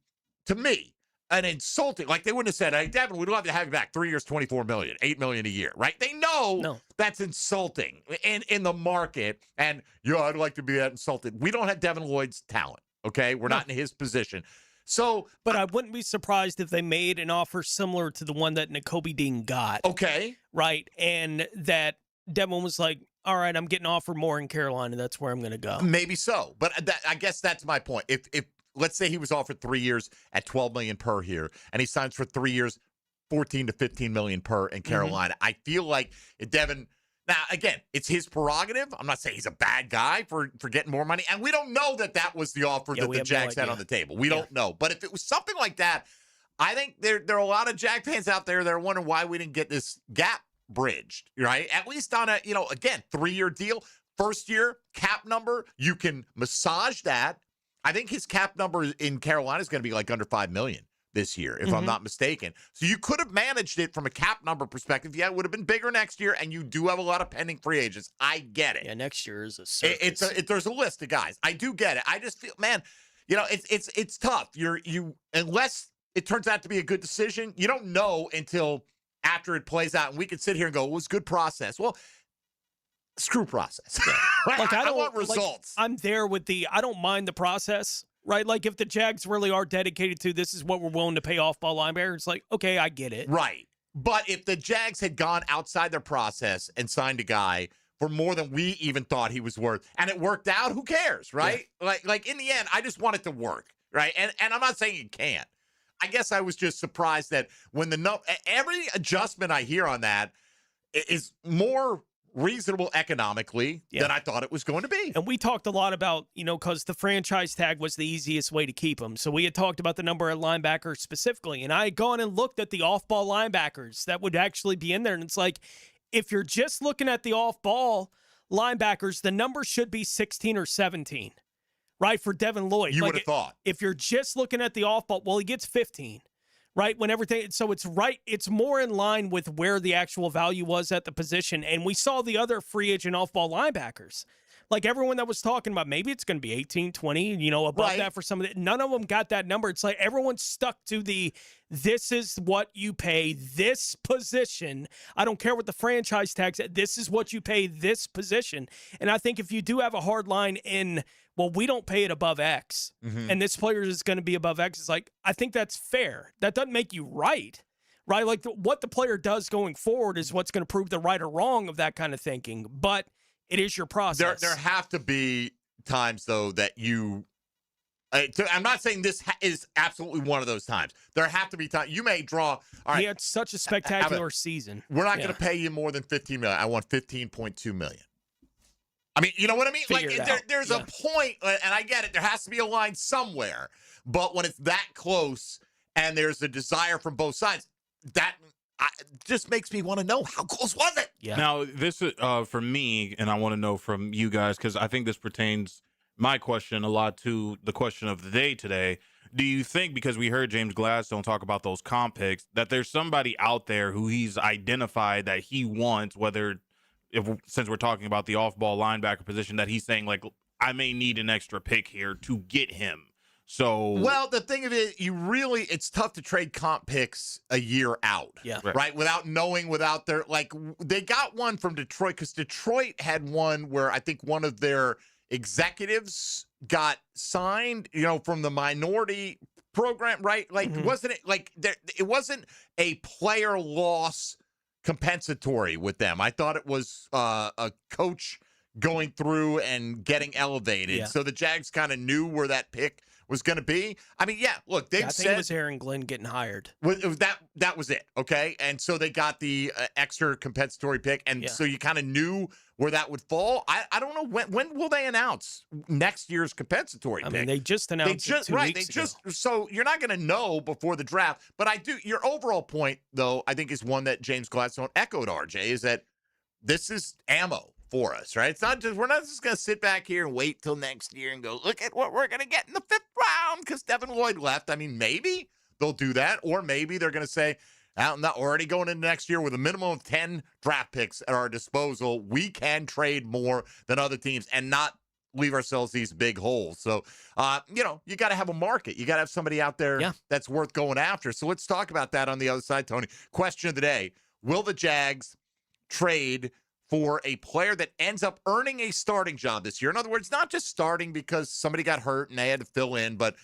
Speaker 9: to me, an insulting, like they wouldn't have said, hey, Devin, we'd love to have you back. 3 years, $24 million, $8 million a year, right? They know that's insulting in the market. And, I'd like to be that insulted. We don't have Devin Lloyd's talent, okay? We're not in his position. So,
Speaker 10: but I wouldn't be surprised if they made an offer similar to the one that Nakobe Dean got.
Speaker 9: Okay.
Speaker 10: Right. And that Devin was like, all right, I'm getting offered more in Carolina. That's where I'm going to go.
Speaker 9: Maybe so. But I guess that's my point. If let's say he was offered 3 years at $12 million per here, and he signs for 3 years, $14 to $15 million per in Carolina. I feel like if Devin, now again, it's his prerogative. I'm not saying he's a bad guy for getting more money, and we don't know that was the offer that the Jags had on the table. We don't know. But if it was something like that, I think there are a lot of Jag fans out there that are wondering why we didn't get this gap bridged, right? At least on a, again, 3-year deal. First year cap number, you can massage that. I think his cap number in Carolina is going to be like under $5 million this year, if I'm not mistaken. So you could have managed it from a cap number perspective. Yeah, it would have been bigger next year, and you do have a lot of pending free agents. I get it.
Speaker 10: Yeah, next year is a circus.
Speaker 9: There's a list of guys. I do get it. I just feel, man, it's tough. Unless it turns out to be a good decision, you don't know until after it plays out, and we can sit here and go, it was good process. Well, screw process.
Speaker 10: Like,
Speaker 9: I want results.
Speaker 10: I'm there with I don't mind the process, right? Like, if the Jags really are dedicated to this is what we're willing to pay off-ball linebacker, it's like, okay, I get it.
Speaker 9: Right. But if the Jags had gone outside their process and signed a guy for more than we even thought he was worth, and it worked out, who cares, right? Yeah. Like in the end, I just want it to work, right? And I'm not saying it can't. I guess I was just surprised that when every adjustment I hear on that is more reasonable economically than I thought it was going to be.
Speaker 10: And we talked a lot about, because the franchise tag was the easiest way to keep him. So we had talked about the number of linebackers specifically. And I had gone and looked at the off-ball linebackers that would actually be in there. And it's like, if you're just looking at the off-ball linebackers, the number should be 16 or 17, right, for Devin Lloyd.
Speaker 9: You would have thought.
Speaker 10: If you're just looking at the off-ball, well, he gets 15. Right, when everything, so it's more in line with where the actual value was at the position. And we saw the other free agent off-ball linebackers Like everyone that was talking about, maybe it's going to be 18, 20, above that for some of it. None of them got that number. It's like everyone's stuck to this is what you pay this position. I don't care what the franchise tag said. This is what you pay this position. And I think if you do have a hard line in, well, we don't pay it above X, and this player is going to be above X, it's like, I think that's fair. That doesn't make you right? Like what the player does going forward is what's going to prove the right or wrong of that kind of thinking. But it is your process.
Speaker 9: There have to be times, though, that you I'm not saying this is absolutely one of those times. There have to be times. You may draw. All right,
Speaker 10: he had such a spectacular season.
Speaker 9: We're not going to pay you more than $15 million. I want $15.2 million. I mean, you know what I mean? There's a point, and I get it. There has to be a line somewhere. But when it's that close and there's a desire from both sides, that just makes me want to know, how close was it?
Speaker 3: Yeah. Now, this is for me, and I want to know from you guys, because I think this pertains, my question, a lot to the question of the day today. Do you think, because we heard James Gladstone talk about those comp picks, that there's somebody out there who he's identified that he wants, since we're talking about the off-ball linebacker position, that he's saying, like, I may need an extra pick here to get him? So,
Speaker 9: well, the thing of it, it's tough to trade comp picks a year out.
Speaker 10: Yeah.
Speaker 9: Right. Without knowing, they got one from Detroit, because Detroit had one where I think one of their executives got signed, from the minority program, right? Like, wasn't it like it wasn't a player loss compensatory with them. I thought it was a coach going through and getting elevated.
Speaker 10: Yeah.
Speaker 9: So the Jags kind of knew where that pick was going to be. I mean, yeah, look, they've
Speaker 10: I think it was Aaron Glenn getting hired.
Speaker 9: That was it, okay? And so they got the extra compensatory pick, and so you kind of knew where that would fall. I don't know, when will they announce next year's compensatory pick?
Speaker 10: I mean, they just announced it 2 weeks ago.
Speaker 9: So you're not going to know before the draft, but your overall point, though, I think is one that James Gladstone echoed, RJ, is that this is ammo for us, right? It's not just, we're not just going to sit back here and wait till next year and go, look at what we're going to get in the 5th round because Devin Lloyd left. I mean, maybe they'll do that, or maybe they're going to say, not already going into next year with a minimum of 10 draft picks at our disposal. We can trade more than other teams and not leave ourselves these big holes. So, you got to have a market. You got to have somebody out there that's worth going after. So let's talk about that on the other side, Tony. Question of the day: will the Jags trade for a player that ends up earning a starting job this year? In other words, not just starting because somebody got hurt and they had to fill in, but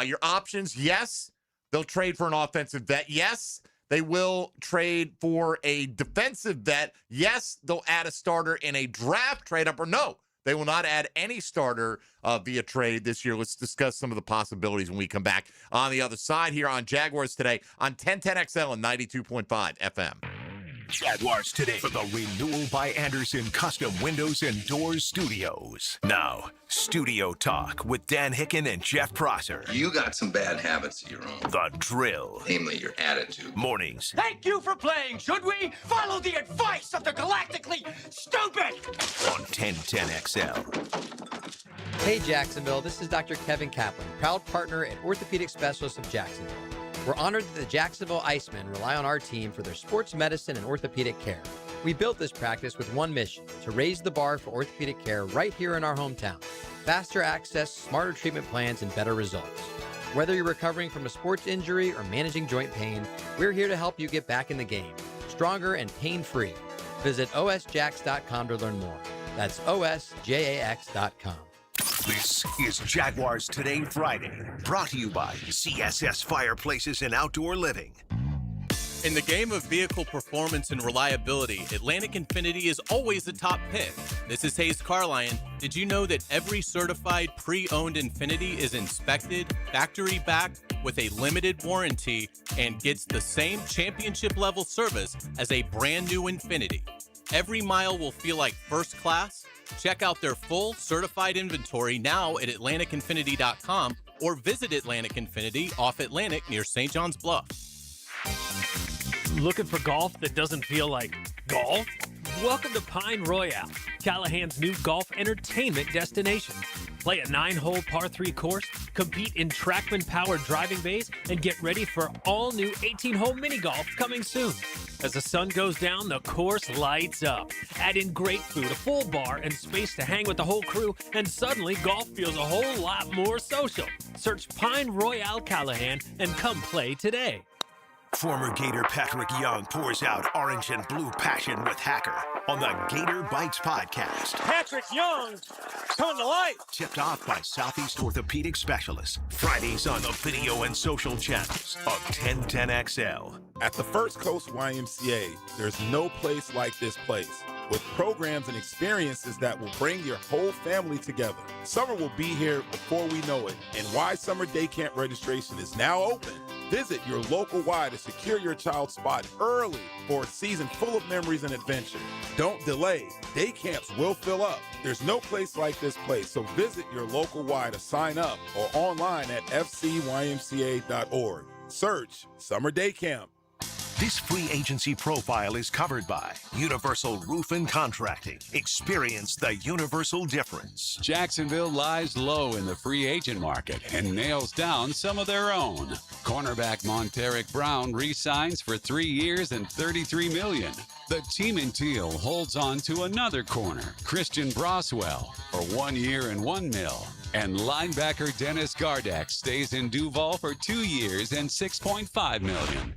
Speaker 9: your options, yes, they'll trade for an offensive vet. Yes, they will trade for a defensive vet. Yes, they'll add a starter in a draft trade up, or no, they will not add any starter via trade this year. Let's discuss some of the possibilities when we come back on the other side here on Jaguars Today on 1010XL and 92.5 FM.
Speaker 4: Jaguars Today for the Renewal by Anderson Custom Windows and Doors Studios. Now, Studio Talk with Dan Hicken and Jeff Prosser.
Speaker 2: You got some bad habits of your own.
Speaker 4: The Drill.
Speaker 2: Namely, your attitude.
Speaker 4: Mornings.
Speaker 5: Thank you for playing. Should we follow the advice of the galactically stupid?
Speaker 4: On 1010XL.
Speaker 6: Hey, Jacksonville. This is Dr. Kevin Kaplan, proud partner and orthopedic specialist of Jacksonville. We're honored that the Jacksonville Icemen rely on our team for their sports medicine and orthopedic care. We built this practice with one mission: to raise the bar for orthopedic care right here in our hometown. Faster access, smarter treatment plans, and better results. Whether you're recovering from a sports injury or managing joint pain, we're here to help you get back in the game, stronger and pain-free. Visit osjax.com to learn more. That's osjax.com.
Speaker 4: This is Jaguars Today Friday, brought to you by CSS Fireplaces and Outdoor Living.
Speaker 7: In the game of vehicle performance and reliability, Atlantic Infinity is always the top pick. This is Hayes Carlion. Did you know that every certified pre-owned Infinity is inspected, factory-backed, with a limited warranty, and gets the same championship-level service as a brand-new Infinity? Every mile will feel like first class. Check out their full certified inventory now at AtlanticInfinity.com or visit Atlantic Infinity off Atlantic near St. John's Bluff.
Speaker 8: Looking for golf that doesn't feel like golf? Welcome to Pine Royale, Callahan's new golf entertainment destination. Play a 9-hole par 3 course, compete in TrackMan-powered driving bays, and get ready for all-new 18-hole mini golf coming soon. As the sun goes down, the course lights up. Add in great food, a full bar, and space to hang with the whole crew, and suddenly golf feels a whole lot more social. Search Pine Royale Callahan and come play today.
Speaker 4: Former Gator Patrick Young pours out orange and blue passion with Hacker on the Gator Bites podcast.
Speaker 5: Patrick Young, coming to life.
Speaker 4: Tipped off by Southeast Orthopedic Specialists. Fridays on the video and social channels of 1010XL.
Speaker 1: At the First Coast YMCA, there's no place like this place, with programs and experiences that will bring your whole family together. Summer will be here before we know it, and Y Summer Day Camp registration is now open. Visit your local Y to secure your child's spot early for a season full of memories and adventure. Don't delay. Day camps will fill up. There's no place like this place, so visit your local Y to sign up or online at fcymca.org. Search Summer Day Camp.
Speaker 4: This free agency profile is covered by Universal Roof and Contracting. Experience the universal difference.
Speaker 12: Jacksonville lies low in the free agent market and nails down some of their own. Cornerback Monteric Brown re-signs for 3 years and $33 million. The team in teal holds on to another corner, Christian Broswell, for 1 year and $1 million. And linebacker Dennis Gardeck stays in Duval for 2 years and $6.5 million.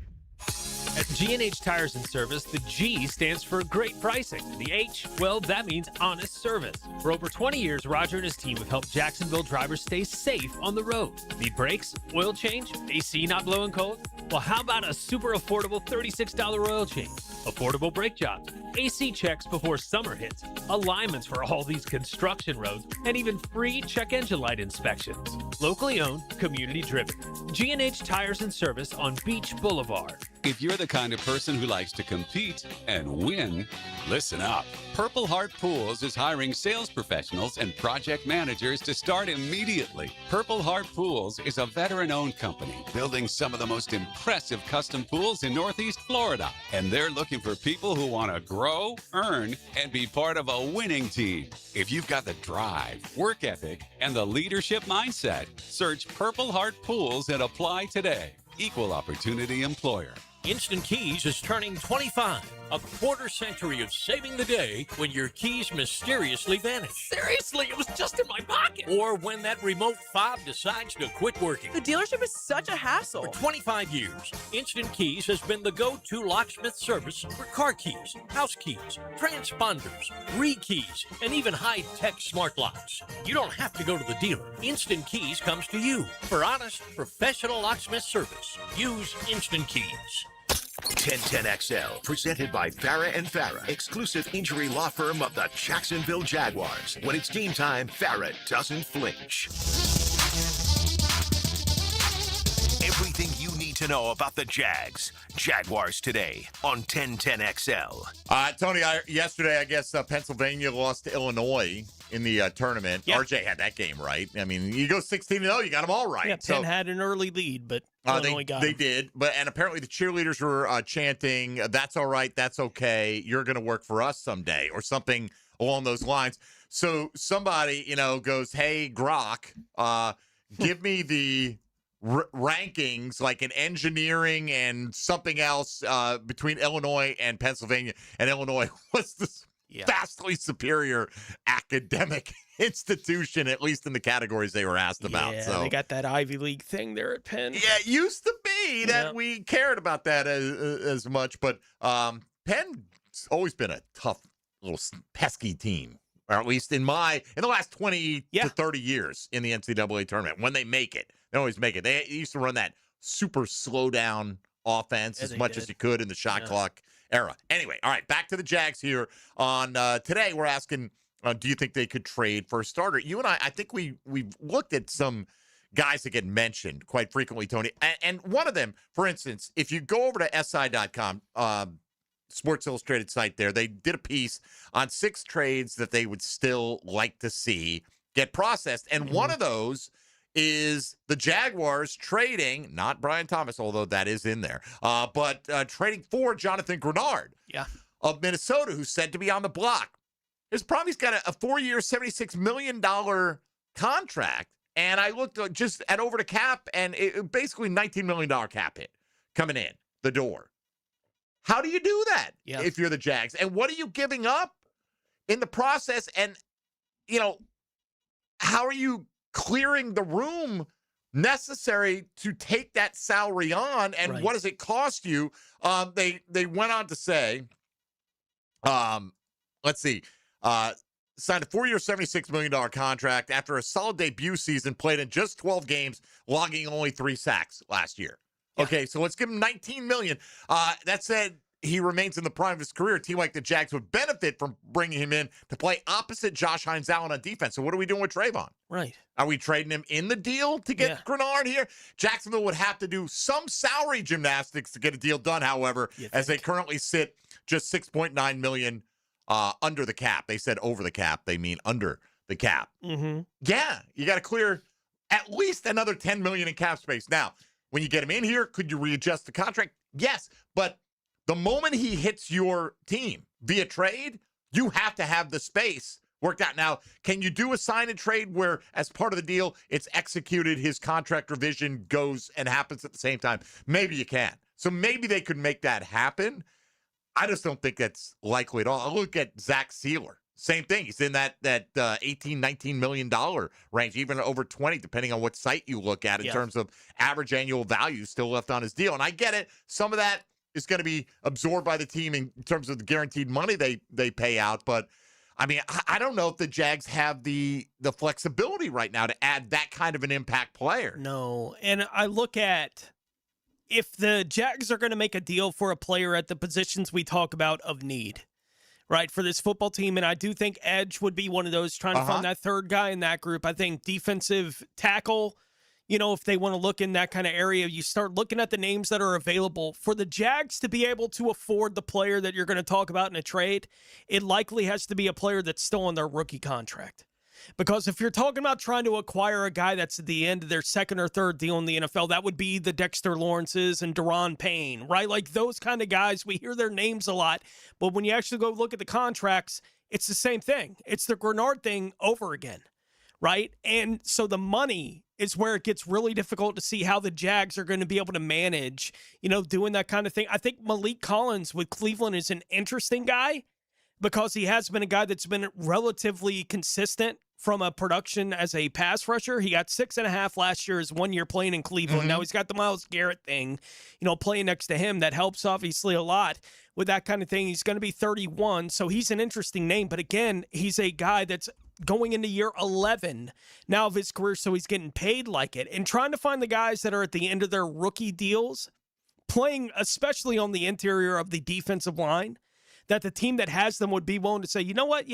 Speaker 8: At G&H Tires and Service, the G stands for great pricing. The H, well, that means honest service. For over 20 years, Roger and his team have helped Jacksonville drivers stay safe on the road. Need brakes, oil change, AC not blowing cold? Well, how about a super affordable $36 oil change? Affordable brake jobs, AC checks before summer hits, alignments for all these construction roads, and even free check engine light inspections. Locally owned, community driven. G&H Tires and Service on Beach Boulevard.
Speaker 12: If you're the kind of person who likes to compete and win, listen up. Purple Heart Pools is hiring sales professionals and project managers to start immediately. Purple Heart Pools is a veteran-owned company building some of the most impressive custom pools in Northeast Florida. And they're looking for people who want to grow, earn, and be part of a winning team. If you've got the drive, work ethic, and the leadership mindset, search Purple Heart Pools and apply today. Equal opportunity employer.
Speaker 13: Instant Keys is turning 25. A quarter century of saving the day when your keys mysteriously vanish.
Speaker 8: Seriously, it was just in my pocket.
Speaker 13: Or when that remote fob decides to quit working.
Speaker 15: The dealership is such a hassle.
Speaker 13: For 25 years, Instant Keys has been the go-to locksmith service for car keys, house keys, transponders, re-keys, and even high-tech smart locks. You don't have to go to the dealer. Instant Keys comes to you for honest, professional locksmith service. Use Instant Keys.
Speaker 4: 1010XL, presented by Farah and Farah, exclusive injury law firm of the Jacksonville Jaguars. When it's game time, Farah doesn't flinch. Everything you need to know about the Jaguars today on 1010XL.
Speaker 9: Tony, yesterday, I guess Pennsylvania lost to Illinois in the tournament. Yep. RJ had that game right. I mean, you go 16-0, you got them all right.
Speaker 10: Yeah, Penn had an early lead, but Illinois got
Speaker 9: they did. And apparently the cheerleaders were chanting, "That's all right, that's okay. You're going to work for us someday," or something along those lines. So somebody, goes, "Hey, Grok, give me the rankings, like in engineering and something else between Illinois and Pennsylvania." And Illinois was this vastly superior academic institution, at least in the categories they were asked about.
Speaker 10: Yeah,
Speaker 9: so
Speaker 10: they got that Ivy League thing there at Penn.
Speaker 9: Yeah, it used to be that we cared about that as much, but Penn's always been a tough little pesky team, or at least in the last 20 to 30 years in the NCAA tournament. When they make it, they always make it. They used to run that super slow down offense as much as you could in the shot clock era. Anyway, all right, back to the Jags here. On today, we're asking, do you think they could trade for a starter? You and I think we've looked at some guys that get mentioned quite frequently, Tony. And one of them, for instance, if you go over to SI.com, Sports Illustrated site there, they did a piece on 6 trades that they would still like to see get processed. And one of those is the Jaguars trading, not Brian Thomas, although that is in there, but trading for Jonathan Grenard of Minnesota, who's said to be on the block. His problem, he's got a 4-year, $76 million contract, and I looked just at over the cap, and it basically $19 million cap hit coming in the door. How do you do that if you're the Jags? And what are you giving up in the process? And, how are you clearing the room necessary to take that salary on? And what does it cost you? They went on to say, let's see, signed a 4-year, $76 million contract after a solid debut season, played in just 12 games, logging only 3 sacks last year. Okay, so let's give him $19 million. That said, he remains in the prime of his career. A team like the Jags would benefit from bringing him in to play opposite Josh Hines-Allen on defense. So what are we doing with Trayvon?
Speaker 10: Right.
Speaker 9: Are we trading him in the deal to get Grenard here? Jacksonville would have to do some salary gymnastics to get a deal done, however, as they currently sit just $6.9 million under the cap. They said over the cap. They mean under the cap.
Speaker 10: Mm-hmm.
Speaker 9: Yeah, you got to clear at least another $10 million in cap space. Now, when you get him in here, could you readjust the contract? Yes, but the moment he hits your team via trade, you have to have the space worked out. Now, can you do a sign and trade where, as part of the deal, it's executed, his contract revision goes and happens at the same time? Maybe you can. So maybe they could make that happen. I just don't think that's likely at all. I look at Zach Sealer. Same thing. He's in that $18, $19 million range, even over 20, depending on what site you look at in terms of average annual value still left on his deal. And I get it. Some of that is going to be absorbed by the team in terms of the guaranteed money they pay out. But, I mean, I don't know if the Jags have the flexibility right now to add that kind of an impact player.
Speaker 10: No. And I look at, if the Jags are going to make a deal for a player at the positions we talk about of need, right, for this football team, and I do think edge would be one of those, trying to find that third guy in that group. I think defensive tackle, if they want to look in that kind of area, you start looking at the names that are available. For the Jags to be able to afford the player that you're going to talk about in a trade, it likely has to be a player that's still on their rookie contract. Because if you're talking about trying to acquire a guy that's at the end of their second or third deal in the NFL, that would be the Dexter Lawrences and Daron Payne, right? Like those kind of guys, we hear their names a lot. But when you actually go look at the contracts, it's the same thing. It's the Grenard thing over again, right? And so the money is where it gets really difficult to see how the Jags are going to be able to manage, doing that kind of thing. I think Malik Collins with Cleveland is an interesting guy because he has been a guy that's been relatively consistent from a production as a pass rusher. He got 6.5 last year, his 1 year playing in Cleveland. Now he's got the Myles Garrett thing, playing next to him. That helps obviously a lot with that kind of thing. He's going to be 31, so he's an interesting name. But again, he's a guy that's going into year 11 now of his career, so he's getting paid like it. And trying to find the guys that are at the end of their rookie deals, playing especially on the interior of the defensive line, that the team that has them would be willing to say, you know what,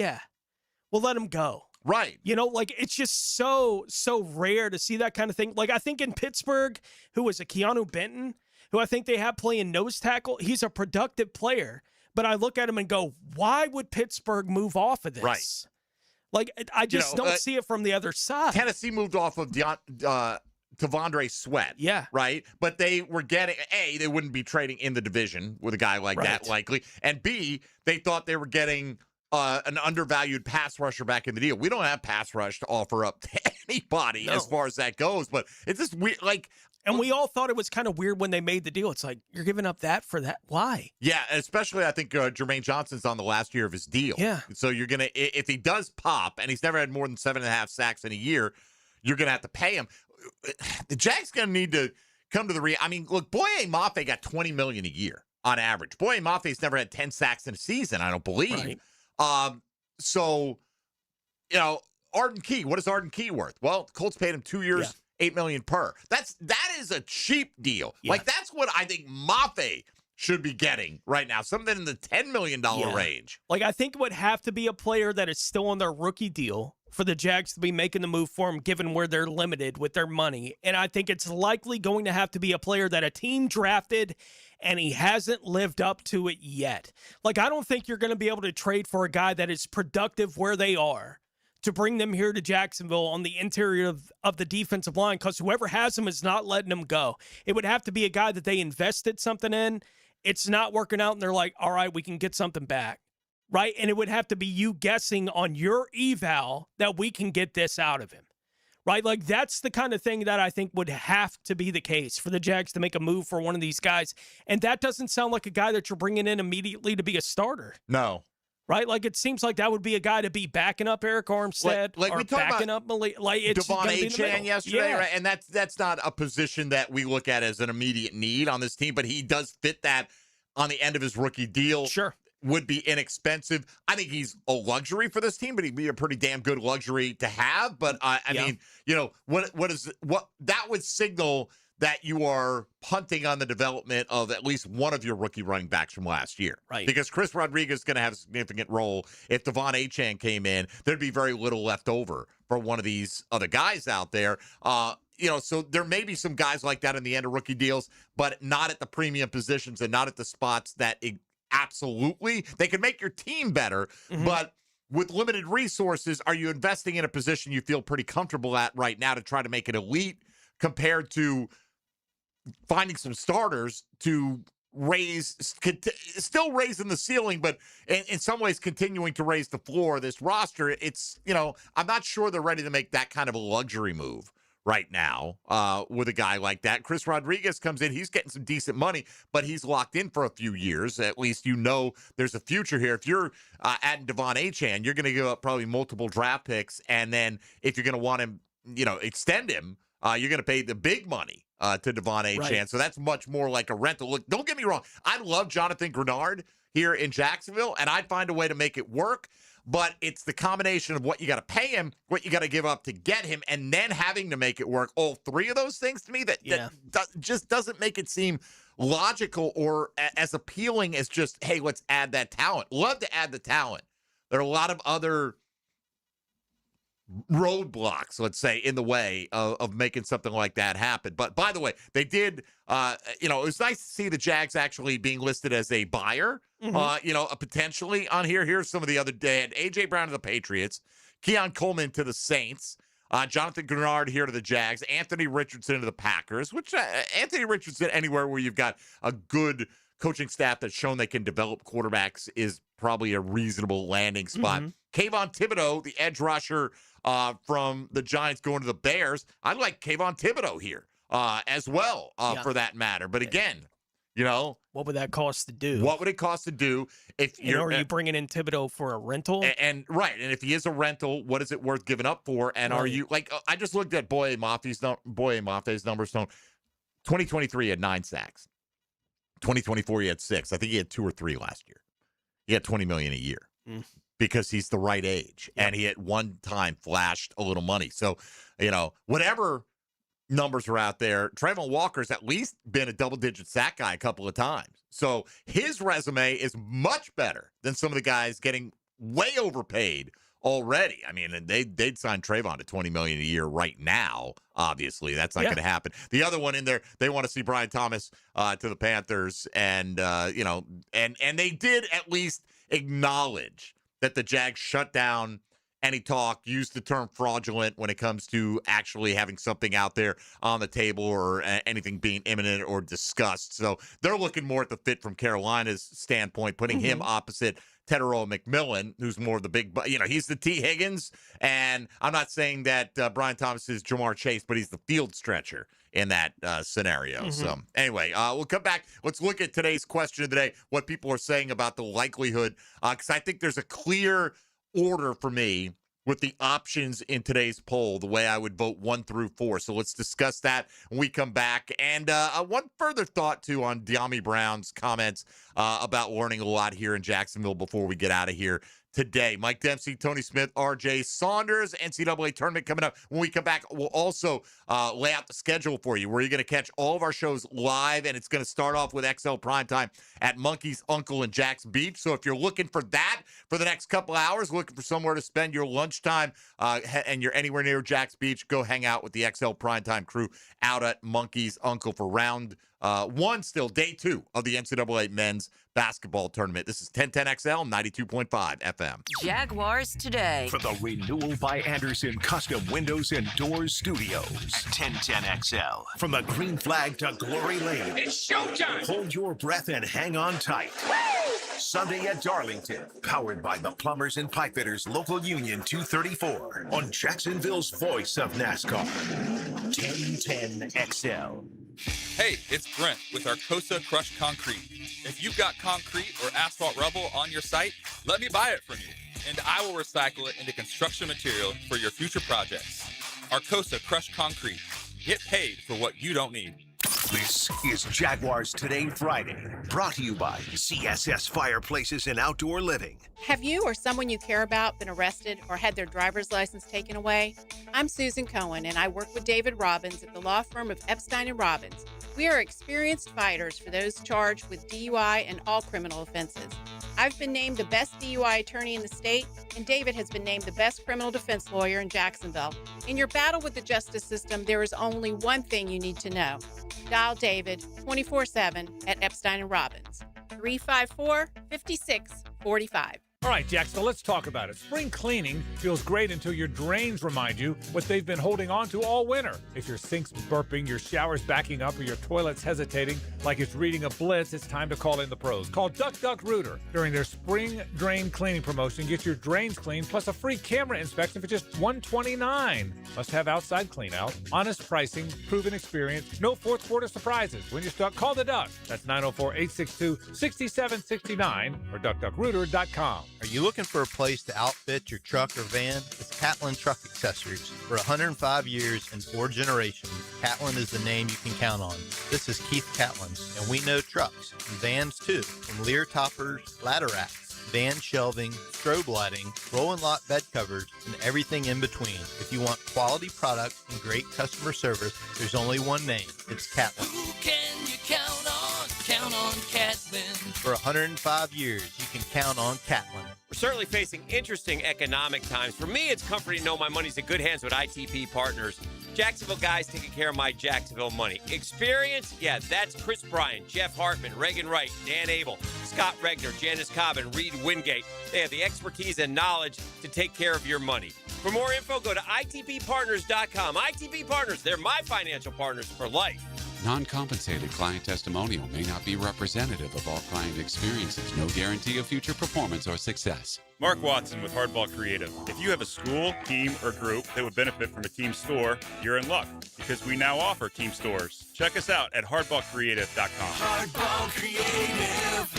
Speaker 10: we'll let him go.
Speaker 9: Right.
Speaker 10: It's just so rare to see that kind of thing. Like, I think in Pittsburgh, who was a Keanu Benton, who I think they have playing nose tackle, he's a productive player. But I look at him and go, why would Pittsburgh move off of this?
Speaker 9: Right.
Speaker 10: Like, I just don't see it from the other side.
Speaker 9: Tennessee moved off of T'Vondre Sweat.
Speaker 10: Yeah.
Speaker 9: Right? But they were getting, A, they wouldn't be trading in the division with a guy like that likely. And B, they thought they were getting an undervalued pass rusher back in the deal. We don't have pass rush to offer up to anybody as far as that goes, but it's just weird.
Speaker 10: And we all thought it was kind of weird when they made the deal. It's like, you're giving up that for that? Why?
Speaker 9: Yeah, especially I think Jermaine Johnson's on the last year of his deal.
Speaker 10: Yeah.
Speaker 9: So you're going to, if he does pop, and he's never had more than 7.5 sacks in a year, you're going to have to pay him. The Jags going to need to come to the I mean, look, Boye Mafe got $20 million a year on average. Boye Mafe's never had 10 sacks in a season, I don't believe.
Speaker 10: Right.
Speaker 9: So, Arden Key, what is Arden Key worth? Well, the Colts paid him 2 years, $8 million per. That is a cheap deal. Yeah. Like, that's what I think Mafe should be getting right now, something in the $10 million range.
Speaker 10: Like, I think it would have to be a player that is still on their rookie deal for the Jags to be making the move for him, given where they're limited with their money. And I think it's likely going to have to be a player that a team drafted and he hasn't lived up to it yet. Like, I don't think you're going to be able to trade for a guy that is productive where they are to bring them here to Jacksonville on the interior of the defensive line, because whoever has him is not letting him go. It would have to be a guy that they invested something in. It's not working out, and they're like, all right, we can get something back, right? And it would have to be you guessing on your eval that we can get this out of him. right? Like, that's the kind of thing that I think would have to be the case for the Jags to make a move for one of these guys. And that doesn't sound like a guy that you're bringing in immediately to be a starter.
Speaker 9: No.
Speaker 10: Right? Like, it seems like that would be a guy to be backing up Eric Armstead,
Speaker 9: like
Speaker 10: or
Speaker 9: we talked
Speaker 10: backing
Speaker 9: about
Speaker 10: up Malik. Like, it's
Speaker 9: Devon
Speaker 10: gonna be in the
Speaker 9: Achane
Speaker 10: middle.
Speaker 9: yesterday,
Speaker 10: Yeah.
Speaker 9: right? And that's not a position that we look at as an immediate need on this team, but he does fit that on the end of his rookie deal.
Speaker 10: Sure.
Speaker 9: Would be inexpensive. I think he's a luxury for this team, but he'd be a pretty damn good luxury to have. But I mean, you know, what that would signal that you are punting on the development of at least one of your rookie running backs from last year.
Speaker 10: Right.
Speaker 9: Because Chris Rodriguez is going to have a significant role. If Devon Achane came in, there'd be very little left over for one of these other guys out there. You know, so there may be some guys like that in the end of rookie deals, but not at the premium positions and not at the spots that absolutely they can make your team better. But with limited resources, are you investing in a position you feel pretty comfortable at right now to try to make it elite compared to finding some starters to still raising the ceiling, but in some ways continuing to raise the floor of this roster? It's, you know, I'm not sure they're ready to make that kind of a luxury move right now with a guy like that. Chris Rodriguez comes in, he's getting some decent money, but he's locked in for a few years. At least you know there's a future here. If you're adding Devon Achane, you're going to give up probably multiple draft picks, and then if you're going to want him, you know, extend him, you're going to pay the big money to Devon Achane.
Speaker 10: Right.
Speaker 9: So that's much more like a rental. Look, don't get me wrong. I love Jonathan Grenard here in Jacksonville, and I'd find a way to make it work. But it's the combination of what you got to pay him, what you got to give up to get him, and then having to make it work. All three of those things to me that just doesn't make it seem logical or as appealing as just, hey, let's add that talent. Love to add the talent. There are a lot of other roadblocks, let's say, in the way of making something like that happen. But by the way, they did, you know, it was nice to see the Jags actually being listed as a buyer, you know, potentially on here. Here's some of the other day. A.J. Brown to the Patriots, Keon Coleman to the Saints, Jonathan Grenard here to the Jags, Anthony Richardson to the Packers, which Anthony Richardson, anywhere where you've got a good coaching staff that's shown they can develop quarterbacks, is probably a reasonable landing spot. Kayvon Thibodeau, the edge rusher from the Giants, going to the Bears. I like Kayvon Thibodeau here as well, for that matter. But again, you know,
Speaker 10: what would that cost to do?
Speaker 9: What would it cost to do if
Speaker 10: you are you bringing in Thibodeau for a rental?
Speaker 9: And if he is a rental, what is it worth giving up for? And are you like? I just looked at Boye Mafe's numbers. 2023 he had 9 sacks. 2024 he had 6. I think he had 2 or 3 last year. He had $20 million a year. Because he's the right age, and he at one time flashed a little money. So, you know, whatever numbers are out there, Trayvon Walker's at least been a double-digit sack guy a couple of times. So his resume is much better than some of the guys getting way overpaid already. I mean, they'd sign Trayvon to $20 million a year right now. Obviously, that's not going to happen. The other one in there, they want to see Brian Thomas to the Panthers, and you know, and they did at least acknowledge that the Jags shut down any talk, used the term fraudulent when it comes to actually having something out there on the table or anything being imminent or discussed. So they're looking more at the fit from Carolina's standpoint, putting him opposite Tetero McMillan, who's more of the big, you know, he's the T. Higgins. And I'm not saying that Brian Thomas is Jamar Chase, but he's the field stretcher in that scenario. So anyway, we'll come back. Let's look at today's question of the day, what people are saying about the likelihood, because I think there's a clear order for me with the options in today's poll, the way I would vote 1 through 4. So let's discuss that when we come back. And one further thought, too, on De'Ami Brown's comments about learning a lot here in Jacksonville before we get out of here today. Mike Dempsey, Tony Smith, RJ Saunders, NCAA tournament coming up. When we come back, we'll also lay out the schedule for you, where you're going to catch all of our shows live, and it's going to start off with XL Primetime at Monkey's Uncle in Jax Beach. So if you're looking for that for the next couple hours, looking for somewhere to spend your lunchtime, and you're anywhere near Jax Beach, go hang out with the XL Primetime crew out at Monkey's Uncle for round 1, still day 2 of the NCAA men's basketball tournament. This is 1010XL 92.5 FM.
Speaker 11: Jaguars today.
Speaker 4: For the Renewal by Anderson Custom Windows and Doors Studios at 1010XL. From the green flag to glory lane.
Speaker 5: It's showtime.
Speaker 4: Hold your breath and hang on tight. Sunday at Darlington. Powered by the Plumbers and Pipefitters Local Union 234 on Jacksonville's voice of NASCAR. 1010XL.
Speaker 14: Hey, it's Brent with Arcosa Crushed Concrete. If you've got concrete or asphalt rubble on your site, let me buy it from you, and I will recycle it into construction material for your future projects. Arcosa Crushed Concrete. Get paid for what you don't need.
Speaker 4: This is Jaguars Today Friday, brought to you by CSS Fireplaces and Outdoor Living.
Speaker 16: Have you or someone you care about been arrested or had their driver's license taken away? I'm Susan Cohen, and I work with David Robbins at the law firm of Epstein & Robbins. We are experienced fighters for those charged with DUI and all criminal offenses. I've been named the best DUI attorney in the state, and David has been named the best criminal defense lawyer in Jacksonville. In your battle with the justice system, there is only one thing you need to know. Dial David 24/7 at Epstein & Robbins, 354-5645.
Speaker 17: All right, Jacksonville, let's talk about it. Spring cleaning feels great until your drains remind you what they've been holding on to all winter. If your sink's burping, your shower's backing up, or your toilet's hesitating like it's reading a blitz, it's time to call in the pros. Call Duck Duck Rooter. During their spring drain cleaning promotion, get your drains cleaned plus a free camera inspection for just $129. Must have outside clean out, honest pricing, proven experience, no fourth quarter surprises. When you're stuck, call the Duck. That's 904-862-6769 or duckduckrooter.com.
Speaker 18: Are you looking for a place to outfit your truck or van? It's Catlin Truck Accessories. For 105 years and 4 generations, Catlin is the name you can count on. This is Keith Catlin, and we know trucks and vans too, from Lear toppers, ladder racks, van shelving, strobe lighting, roll and lock bed covers, and everything in between. If you want quality products and great customer service, there's only one name. It's Catlin.
Speaker 23: Who can you count on? Count on Catlin.
Speaker 18: For 105 years, you can count on Catlin.
Speaker 19: We're certainly facing interesting economic times. For me, it's comforting to know my money's in good hands with ITP Partners. Jacksonville guys taking care of my Jacksonville money. Experience? Yeah, that's Chris Bryan, Jeff Hartman, Reagan Wright, Dan Abel, Scott Regner, Janice Cobb, and Reed Wingate. They have the expertise and knowledge to take care of your money. For more info, go to itppartners.com. ITP Partners, they're my financial partners for life.
Speaker 12: Non-compensated client testimonial may not be representative of all client experiences. No guarantee of future performance or success.
Speaker 20: Mark Watson with Hardball Creative. If you have a school, team, or group that would benefit from a team store, you're in luck because we now offer team stores. Check us out at hardballcreative.com.
Speaker 23: Hardball Creative.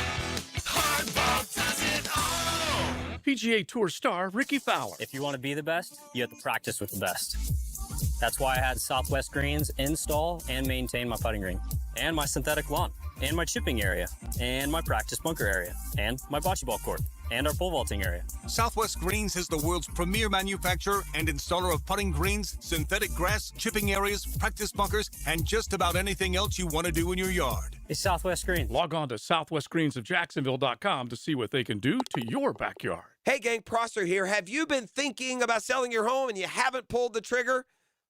Speaker 23: Hardball does it all.
Speaker 26: PGA Tour star Ricky Fowler.
Speaker 28: If you want to be the best, you have to practice with the best. That's why I had Southwest Greens install and maintain my putting green, and my synthetic lawn, and my chipping area, and my practice bunker area, and my bocce ball court, and our pole vaulting area.
Speaker 29: Southwest Greens is the world's premier manufacturer and installer of putting greens, synthetic grass, chipping areas, practice bunkers, and just about anything else you want to do in your yard.
Speaker 28: It's Southwest Greens.
Speaker 26: Log on to southwestgreensofjacksonville.com to see what they can do to your backyard.
Speaker 30: Hey gang, Prosser here. Have you been thinking about selling your home and you haven't pulled the trigger?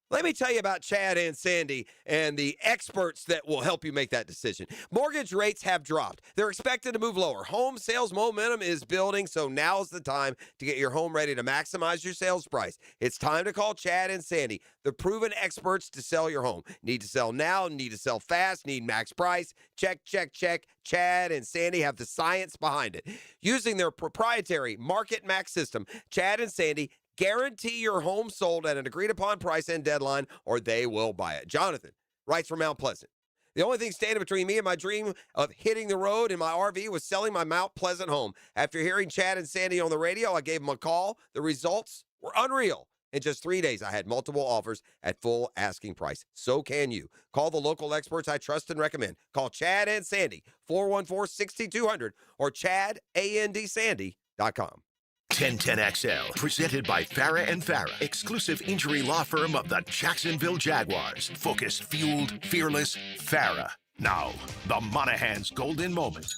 Speaker 30: Let me tell you about Chad and Sandy and the experts that will help you make that decision. Mortgage rates have dropped. They're expected to move lower. Home sales momentum is building, so now's the time to get your home ready to maximize your sales price. It's time to call Chad and Sandy, the proven experts to sell your home. Need to sell now, need to sell fast, need max price. Check, check, check. Chad and Sandy have the science behind it. Using their proprietary Market Max system, Chad and Sandy guarantee your home sold at an agreed-upon price and deadline, or they will buy it. Jonathan writes from Mount Pleasant. The only thing standing between me and my dream of hitting the road in my RV was selling my Mount Pleasant home. After hearing Chad and Sandy on the radio, I gave them a call. The results were unreal. In just 3 days, I had multiple offers at full asking price. So can you. Call the local experts I trust and recommend. Call Chad and Sandy, 414-6200, or chadandsandy.com.
Speaker 4: 1010XL, presented by Farah and Farah, exclusive injury law firm of the Jacksonville Jaguars. Focused, fueled, fearless, Farah. Now, the Monahan's golden moment.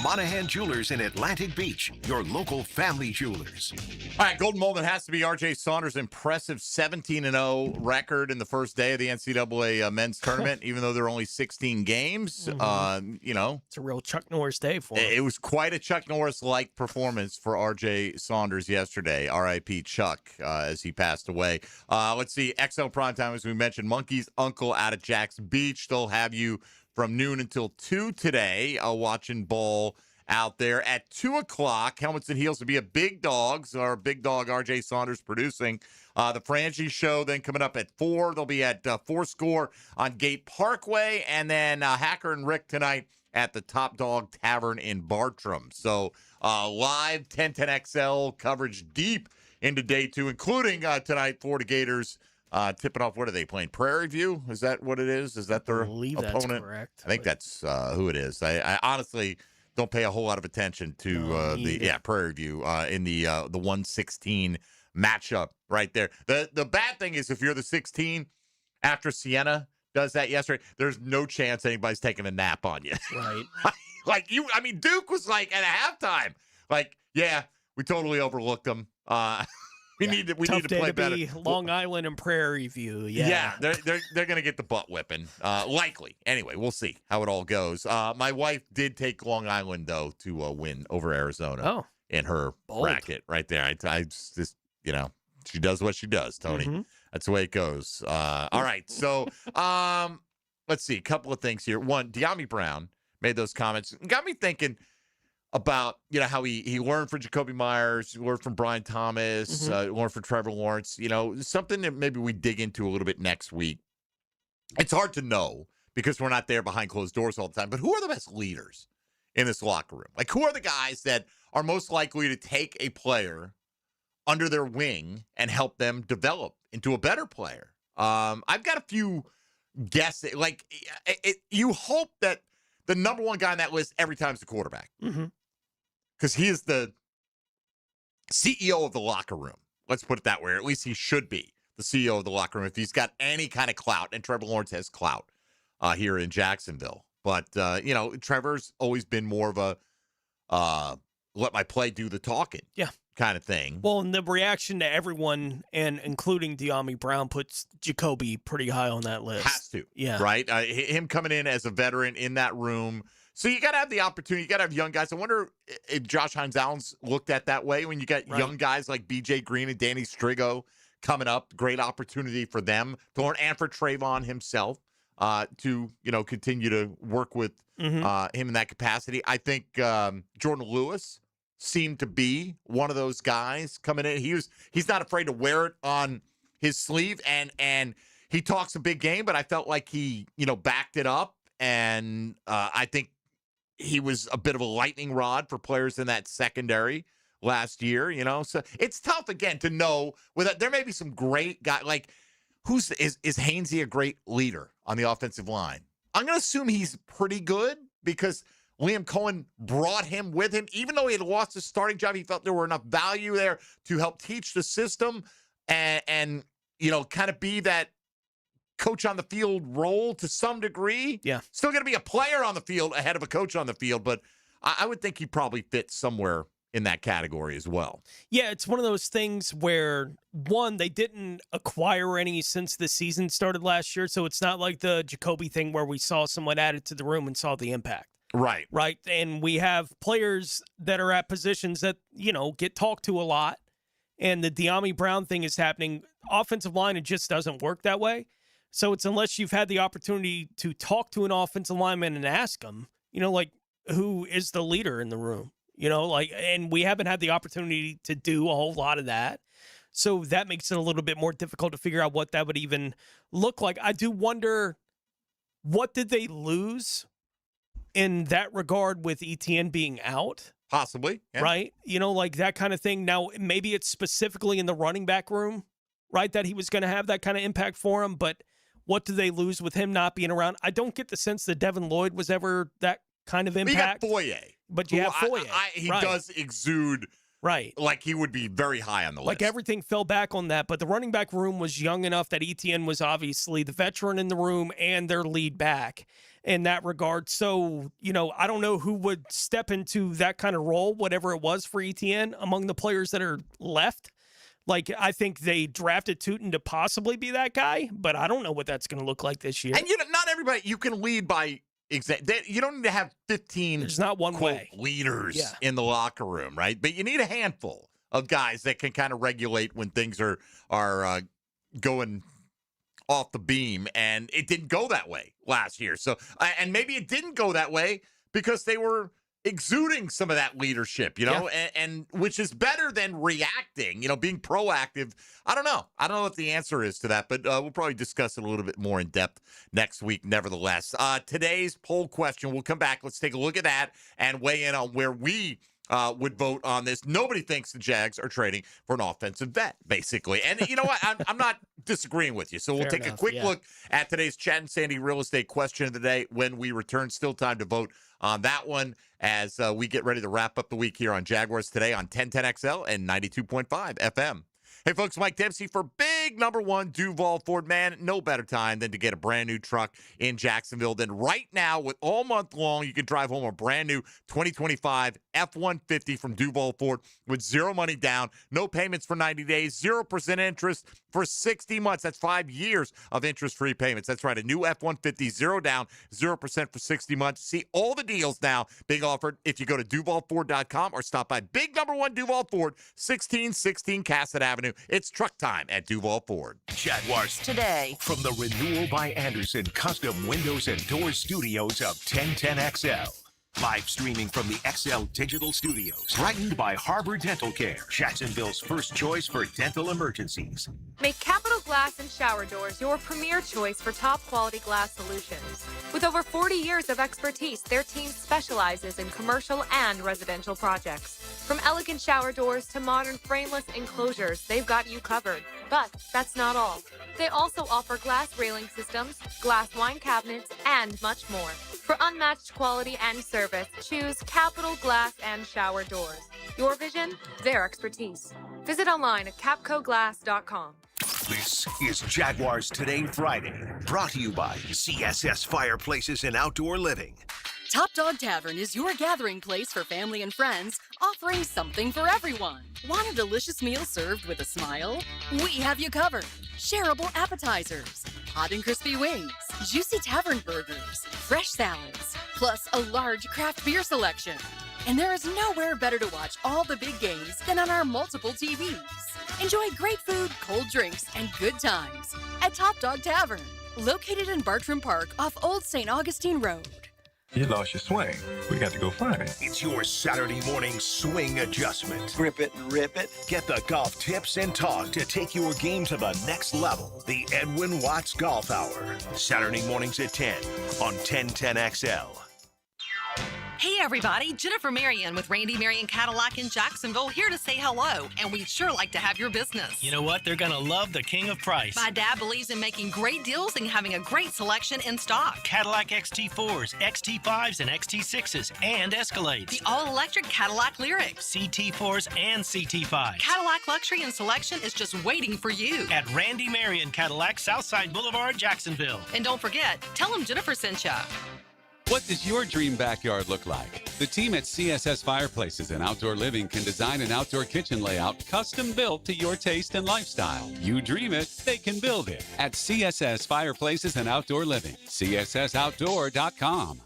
Speaker 4: Monahan Jewelers in Atlantic Beach, your local family jewelers.
Speaker 9: All right, golden moment has to be R.J. Saunders' impressive 17-0 record in the first day of the NCAA men's tournament, even though there are only 16 games. You know,
Speaker 10: it's a real Chuck Norris day for him.
Speaker 9: It was quite a Chuck Norris-like performance for R.J. Saunders yesterday. R.I.P. Chuck, as he passed away. Let's see, XL Primetime, as we mentioned, Monkey's Uncle out at Jack's Beach. They'll have you from noon until 2 today, watching ball out there. At 2 o'clock, Helmets and Heels will be at Big Dogs. Our big dog, R.J. Saunders, producing. The Frangie Show then coming up at 4. They'll be at 4 Score on Gate Parkway. And then Hacker and Rick tonight at the Top Dog Tavern in Bartram. So live 1010XL coverage deep into day 2, including tonight, Florida Gators tipping off. What are they playing? Prairie View? Is that what it is? Is that their opponent?
Speaker 10: That's correct.
Speaker 9: I think that's who it is. I honestly don't pay a whole lot of attention to Prairie View in the 116 matchup right there. The bad thing is if you're the 16 after Siena does that yesterday, there's no chance anybody's taking a nap on you.
Speaker 10: Right.
Speaker 9: Duke was like at a halftime, like, yeah, we totally overlooked them. We need to play better.
Speaker 10: Long Island and Prairie View. Yeah.
Speaker 9: They're gonna get the butt whipping. Likely. Anyway, we'll see how it all goes. My wife did take Long Island though to win over Arizona in her bracket right there. I just she does what she does, Tony.
Speaker 10: Mm-hmm.
Speaker 9: That's the way it goes. All right. So let's see. A couple of things here. One, De'Ami Brown made those comments. It got me thinking about, how he learned from Jacoby Myers, learned from Brian Thomas, learned from Trevor Lawrence. Something that maybe we dig into a little bit next week. It's hard to know because we're not there behind closed doors all the time, but who are the best leaders in this locker room? Like, who are the guys that are most likely to take a player under their wing and help them develop into a better player? I've got a few guesses. Like, you hope that the number one guy on that list every time is the quarterback. Because he is the CEO of the locker room. Let's put it that way. Or at least he should be the CEO of the locker room if he's got any kind of clout. And Trevor Lawrence has clout here in Jacksonville. But, Trevor's always been more of a let my play do the talking kind of thing.
Speaker 10: Well, and the reaction to everyone, and including De'Ami Brown, puts Jacoby pretty high on that list.
Speaker 9: Has to.
Speaker 10: Yeah.
Speaker 9: Right? Him coming in as a veteran in that room. So you got to have the opportunity. You got to have young guys. I wonder if Josh Hines-Allen's looked at that way when you got young guys like B.J. Green and Danny Strigo coming up. Great opportunity for them to learn, and for Trayvon himself to, continue to work with him in that capacity. I think Jordan Lewis seemed to be one of those guys coming in. He's not afraid to wear it on his sleeve, and he talks a big game, but I felt like he, backed it up, and I think he was a bit of a lightning rod for players in that secondary last year, So it's tough again to know whether there may be some great guy like is Hainsey a great leader on the offensive line? I'm going to assume he's pretty good because Liam Cohen brought him with him. Even though he had lost his starting job, he felt there were enough value there to help teach the system and kind of be that coach on the field role to some degree.
Speaker 10: Yeah.
Speaker 9: Still going to be a player on the field ahead of a coach on the field, but I would think he probably fits somewhere in that category as well.
Speaker 10: Yeah, it's one of those things where, one, they didn't acquire any since the season started last year, so it's not like the Jacoby thing where we saw someone added to the room and saw the impact.
Speaker 9: Right.
Speaker 10: Right. And we have players that are at positions that, get talked to a lot. And the De'Ami Brown thing is happening. Offensive line, it just doesn't work that way. So it's unless you've had the opportunity to talk to an offensive lineman and ask them, who is the leader in the room? And we haven't had the opportunity to do a whole lot of that. So that makes it a little bit more difficult to figure out what that would even look like. I do wonder, what did they lose in that regard with ETN being out?
Speaker 9: Possibly. Yeah.
Speaker 10: Right? That kind of thing. Now, maybe it's specifically in the running back room, right, that he was going to have that kind of impact for him. But what do they lose with him not being around? I don't get the sense that Devin Lloyd was ever that kind of impact.
Speaker 9: You got Foye.
Speaker 10: But you have Foye.
Speaker 9: He does exude like he would be very high on the list.
Speaker 10: Like everything fell back on that. But the running back room was young enough that ETN was obviously the veteran in the room and their lead back in that regard. So, I don't know who would step into that kind of role, whatever it was for ETN among the players that are left. Like, I think they drafted Tootin to possibly be that guy, but I don't know what that's going to look like this year.
Speaker 9: And not everybody, you can lead by example. You don't need to have 15
Speaker 10: There's not one way
Speaker 9: leaders in the locker room, right? But you need a handful of guys that can kind of regulate when things are going off the beam, and it didn't go that way last year. So, and maybe it didn't go that way because they were exuding some of that leadership, and which is better than reacting, being proactive. I don't know what the answer is to that, but we'll probably discuss it a little bit more in depth next week, nevertheless. Today's poll question, we'll come back. Let's take a look at that and weigh in on where we would vote on this. Nobody thinks the Jags are trading for an offensive vet, basically. And you know what? I'm not disagreeing with you. So we'll take a quick look at today's Chad and Sandy real estate question of the day when we return. Still time to vote on that one as we get ready to wrap up the week here on Jaguars Today on 1010XL and 92.5 FM. Hey, folks, Mike Dempsey for big number one Duval Ford. Man, no better time than to get a brand new truck in Jacksonville. Then right now, with all month long, you can drive home a brand new 2025 F-150 from Duval Ford with zero money down, no payments for 90 days, 0% interest for 60 months. That's 5 years of interest-free payments. That's right, a new F-150, zero down, 0% for 60 months. See all the deals now being offered if you go to DuvalFord.com or stop by big number one Duval Ford, 1616 Cassett Avenue. It's truck time at Duval Ford.
Speaker 4: Jaguars
Speaker 11: Today.
Speaker 4: From the Renewal by Anderson Custom Windows and Doors Studios of 1010XL. Live streaming from the XL Digital Studios. Brightened by Harbor Dental Care, Jacksonville's first choice for dental emergencies.
Speaker 1: Make Capital Glass and Shower Doors your premier choice for top quality glass solutions. With over 40 years of expertise, their team specializes in commercial and residential projects. From elegant shower doors to modern frameless enclosures, they've got you covered. But that's not all. They also offer glass railing systems, glass wine cabinets, and much more. For unmatched quality and service, choose Capital Glass and Shower Doors. Your vision, their expertise. Visit online at capcoglass.com.
Speaker 4: This is Jaguars Today Friday, brought to you by CSS Fireplaces and Outdoor Living.
Speaker 2: Top Dog Tavern is your gathering place for family and friends, offering something for everyone. Want a delicious meal served with a smile? We have you covered. Shareable appetizers, hot and crispy wings, juicy tavern burgers, fresh salads, plus a large craft beer selection. And there is nowhere better to watch all the big games than on our multiple TVs. Enjoy great food, cold drinks, and good times at Top Dog Tavern, located in Bartram Park off Old St. Augustine Road.
Speaker 3: You lost your swing. We got to go find it.
Speaker 4: It's your Saturday morning swing adjustment. Grip it and rip it. Get the golf tips and talk to take your game to the next level. The Edwin Watts Golf Hour. Saturday mornings at 10 on 1010XL.
Speaker 6: Hey everybody, Jennifer Marion with Randy Marion Cadillac in Jacksonville here to say hello, and we'd sure like to have your business.
Speaker 7: You know what? They're going to love the king of price.
Speaker 6: My dad believes in making great deals and having a great selection in stock.
Speaker 7: Cadillac XT4s, XT5s, and XT6s, and Escalades.
Speaker 6: The all-electric Cadillac Lyric.
Speaker 7: CT4s and CT5s.
Speaker 6: Cadillac luxury and selection is just waiting for you.
Speaker 7: At Randy Marion Cadillac, Southside Boulevard, Jacksonville.
Speaker 6: And don't forget, tell them Jennifer sent ya.
Speaker 12: What does your dream backyard look like? The team at CSS Fireplaces and Outdoor Living can design an outdoor kitchen layout custom built to your taste and lifestyle. You dream it, they can build it. At CSS Fireplaces and Outdoor Living, CSSOutdoor.com.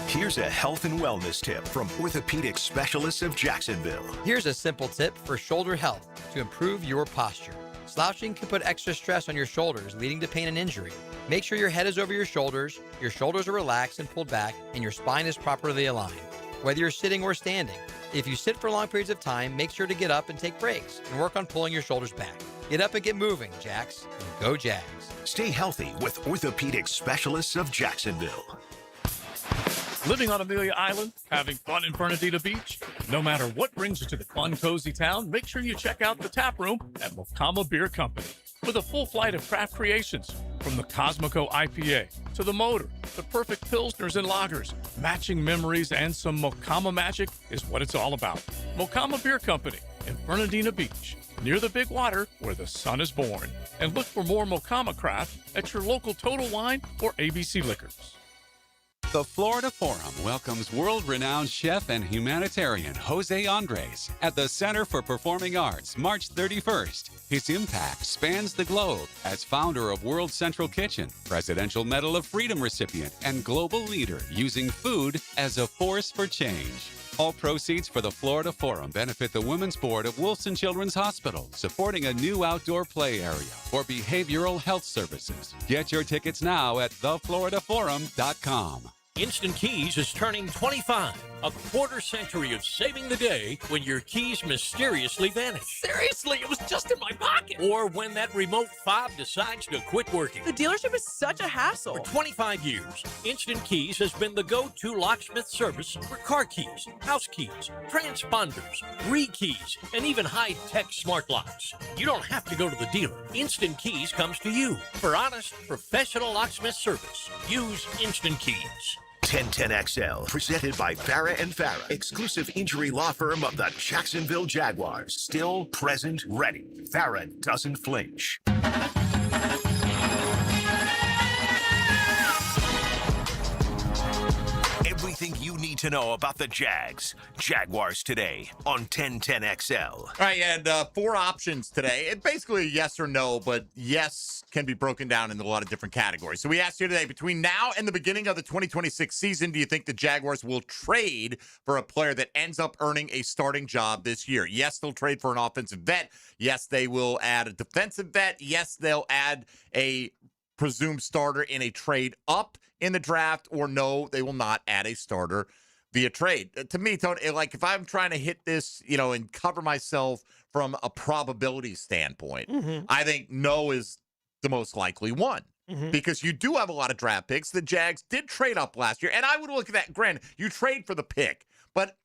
Speaker 4: Here's a health and wellness tip from orthopedic specialists of Jacksonville.
Speaker 21: Here's a simple tip for shoulder health to improve your posture. Slouching can put extra stress on your shoulders, leading to pain and injury. Make sure your head is over your shoulders are relaxed and pulled back, and your spine is properly aligned, whether you're sitting or standing. If you sit for long periods of time, make sure to get up and take breaks, and work on pulling your shoulders back. Get up and get moving, Jacks, and go Jags.
Speaker 4: Stay healthy with orthopedic specialists of Jacksonville.
Speaker 26: Living on Amelia Island, having fun in Fernandina Beach? No matter what brings you to the fun, cozy town, make sure you check out the tap room at Mocama Beer Company. With a full flight of craft creations, from the Cosmico IPA to the Motor, the perfect Pilsners and Lagers, matching memories and some Mocama magic is what it's all about. Mocama Beer Company in Fernandina Beach, near the big water where the sun is born. And look for more Mocama craft at your local Total Wine or ABC Liquors.
Speaker 12: The Florida Forum welcomes world-renowned chef and humanitarian Jose Andres at the Center for Performing Arts March 31st. His impact spans the globe as founder of World Central Kitchen, Presidential Medal of Freedom recipient, and global leader using food as a force for change. All proceeds for the Florida Forum benefit the Women's Board of Wilson Children's Hospital, supporting a new outdoor play area for behavioral health services. Get your tickets now at thefloridaforum.com.
Speaker 5: Instant Keys is turning 25. A quarter century of saving the day when your keys mysteriously vanish.
Speaker 8: Seriously, it was just in my pocket.
Speaker 5: Or when that remote fob decides to quit working.
Speaker 8: The dealership is such a hassle.
Speaker 5: For 25 years, Instant Keys has been the go-to locksmith service for car keys, house keys, transponders, re-keys, and even high-tech smart locks. You don't have to go to the dealer. Instant Keys comes to you. For honest, professional locksmith service, use Instant Keys.
Speaker 4: 1010XL, presented by Farah and Farah, exclusive injury law firm of the Jacksonville Jaguars. Still present, ready. Farah doesn't flinch. Everything you need to know about the Jaguars today on 1010XL.
Speaker 9: All right, and 4 options today. It's basically a yes or no, but yes can be broken down into a lot of different categories. So we asked you today, between now and the beginning of the 2026 season, do you think the Jaguars will trade for a player that ends up earning a starting job this year? Yes, they'll trade for an offensive vet. Yes, they will add a defensive vet. Yes, they'll add a presumed starter in a trade up in the draft, or no, they will not add a starter via trade. To me, Tony, like if I'm trying to hit this, and cover myself from a probability standpoint, I think no is the most likely one. Because you do have a lot of draft picks. The Jags did trade up last year, and I would look at that. Granted, you trade for the pick, but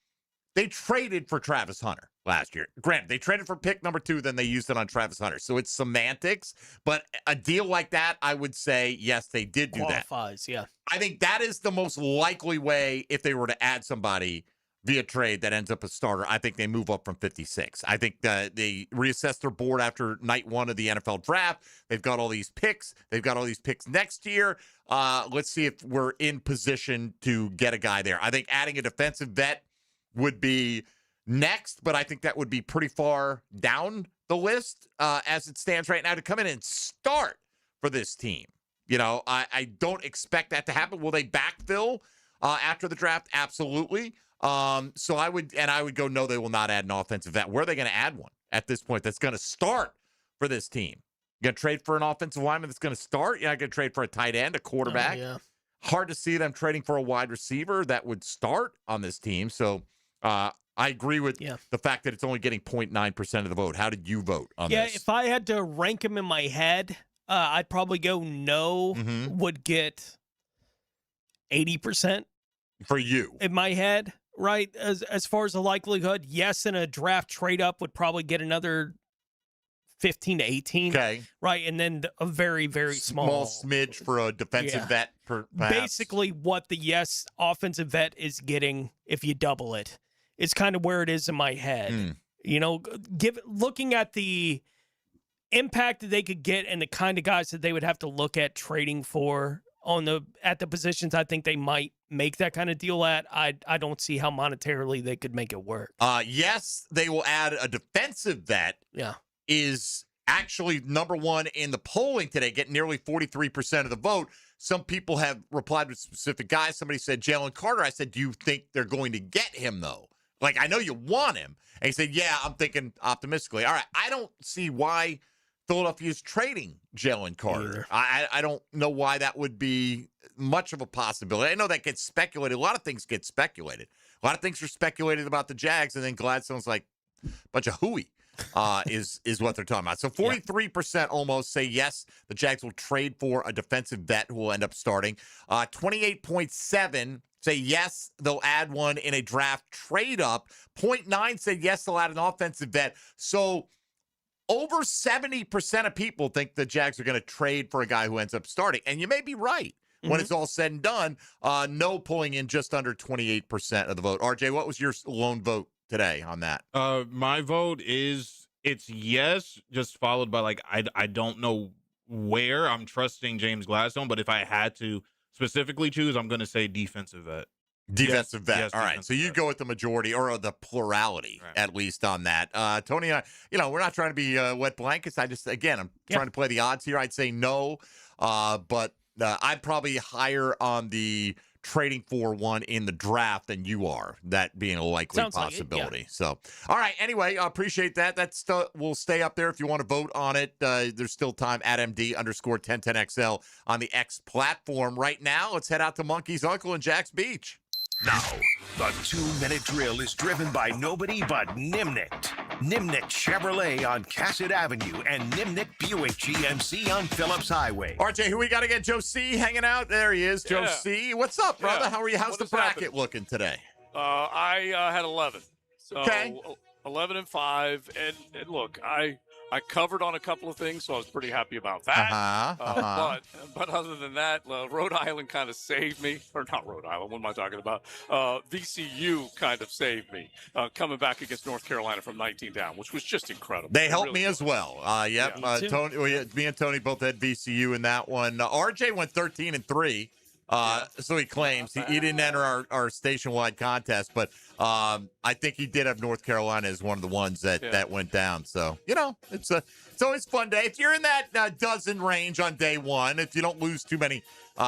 Speaker 9: they traded for Travis Hunter last year. Granted, they traded for pick number 2, then they used it on Travis Hunter. So it's semantics, but a deal like that, I would say, yes, they did do that.
Speaker 10: Qualifies, yeah.
Speaker 9: I think that is the most likely way if they were to add somebody via trade that ends up a starter. I think they move up from 56. I think they reassess their board after night 1 of the NFL draft. They've got all these picks. They've got all these picks next year. Let's see if we're in position to get a guy there. I think adding a defensive vet would be next, but I think that would be pretty far down the list as it stands right now to come in and start for this team. I don't expect that to happen. Will they backfill after the draft? Absolutely. So I would go, no, they will not add an offensive vet. Where are they going to add one at this point that's going to start for this team? You're going to trade for an offensive lineman that's going to start? You're not going to trade for a tight end, a quarterback?
Speaker 10: Yeah.
Speaker 9: Hard to see them trading for a wide receiver that would start on this team. So I agree with the fact that it's only getting 0.9% of the vote. How did you vote on this?
Speaker 10: Yeah, if I had to rank them in my head, I'd probably go no, would get 80%
Speaker 9: for you
Speaker 10: in my head, right? As far as the likelihood, yes, in a draft trade up would probably get another 15 to 18.
Speaker 9: Okay.
Speaker 10: Right, and then a very, very small
Speaker 9: smidge for a defensive vet, perhaps.
Speaker 10: Basically what the yes offensive vet is getting if you double it. It's kind of where it is in my head. Looking at the impact that they could get and the kind of guys that they would have to look at trading for at the positions I think they might make that kind of deal at, I don't see how monetarily they could make it work.
Speaker 9: Yes, they will add a defensive vet.
Speaker 10: Yeah.
Speaker 9: Is actually number 1 in the polling today, getting nearly 43% of the vote. Some people have replied with specific guys. Somebody said Jalen Carter. I said, do you think they're going to get him, though? Like, I know you want him. And he said, yeah, I'm thinking optimistically. All right, I don't see why Philadelphia is trading Jalen Carter. I don't know why that would be much of a possibility. I know that gets speculated. A lot of things get speculated. A lot of things are speculated about the Jags, and then Gladstone's like a bunch of hooey. Is what they're talking about. So 43% almost say yes, the Jags will trade for a defensive vet who will end up starting. 28.7 say yes, they'll add one in a draft trade up. 0.9 said yes, they'll add an offensive vet. So over 70% of people think the Jags are going to trade for a guy who ends up starting. And you may be right. When it's all said and done, no pulling in just under 28% of the vote. RJ, what was your lone vote today on that?
Speaker 13: My vote it's yes, just followed by I don't know where I'm trusting James Gladstone, but if I had to specifically choose, I'm going to say defensive vet.
Speaker 9: Defensive vet.
Speaker 13: Yes,
Speaker 9: all right. So you go with the majority or the plurality, at least on that. Tony, we're not trying to be wet blankets. I'm trying to play the odds here. I'd say no, but I'd probably higher on the trading for one in the draft than you are, that being a likely
Speaker 10: Sounds like it,
Speaker 9: possibility.
Speaker 10: yeah.
Speaker 9: So, all right. Anyway, I appreciate that. That's will stay up there if you want to vote on it. There's still time at MD_1010XL on the X platform. Right now, let's head out to Monkey's Uncle in Jack's Beach.
Speaker 4: Now, the 2-minute drill is driven by nobody but Nimnik. Nimnik Chevrolet on Cassett Avenue and Nimnik Buick GMC on Phillips Highway.
Speaker 9: RJ, who we got again? Joe C. hanging out. There he is, Joe C. What's up, brother? How are you? How's the bracket looking today?
Speaker 14: I had 11. So
Speaker 9: okay.
Speaker 14: 11 and 5. And look, I covered on a couple of things, so I was pretty happy about that. But other than that, Rhode Island kind of saved me. Or not Rhode Island, what am I talking about? VCU kind of saved me, coming back against North Carolina from 19 down, which was just incredible.
Speaker 9: They helped me as well. Tony, me and Tony both had VCU in that one. RJ went 13 and 3. So he claims he didn't enter our station-wide contest, but I think he did have North Carolina as one of the ones that went down. So, it's always a fun day. If you're in that dozen range on day one, if you don't lose too many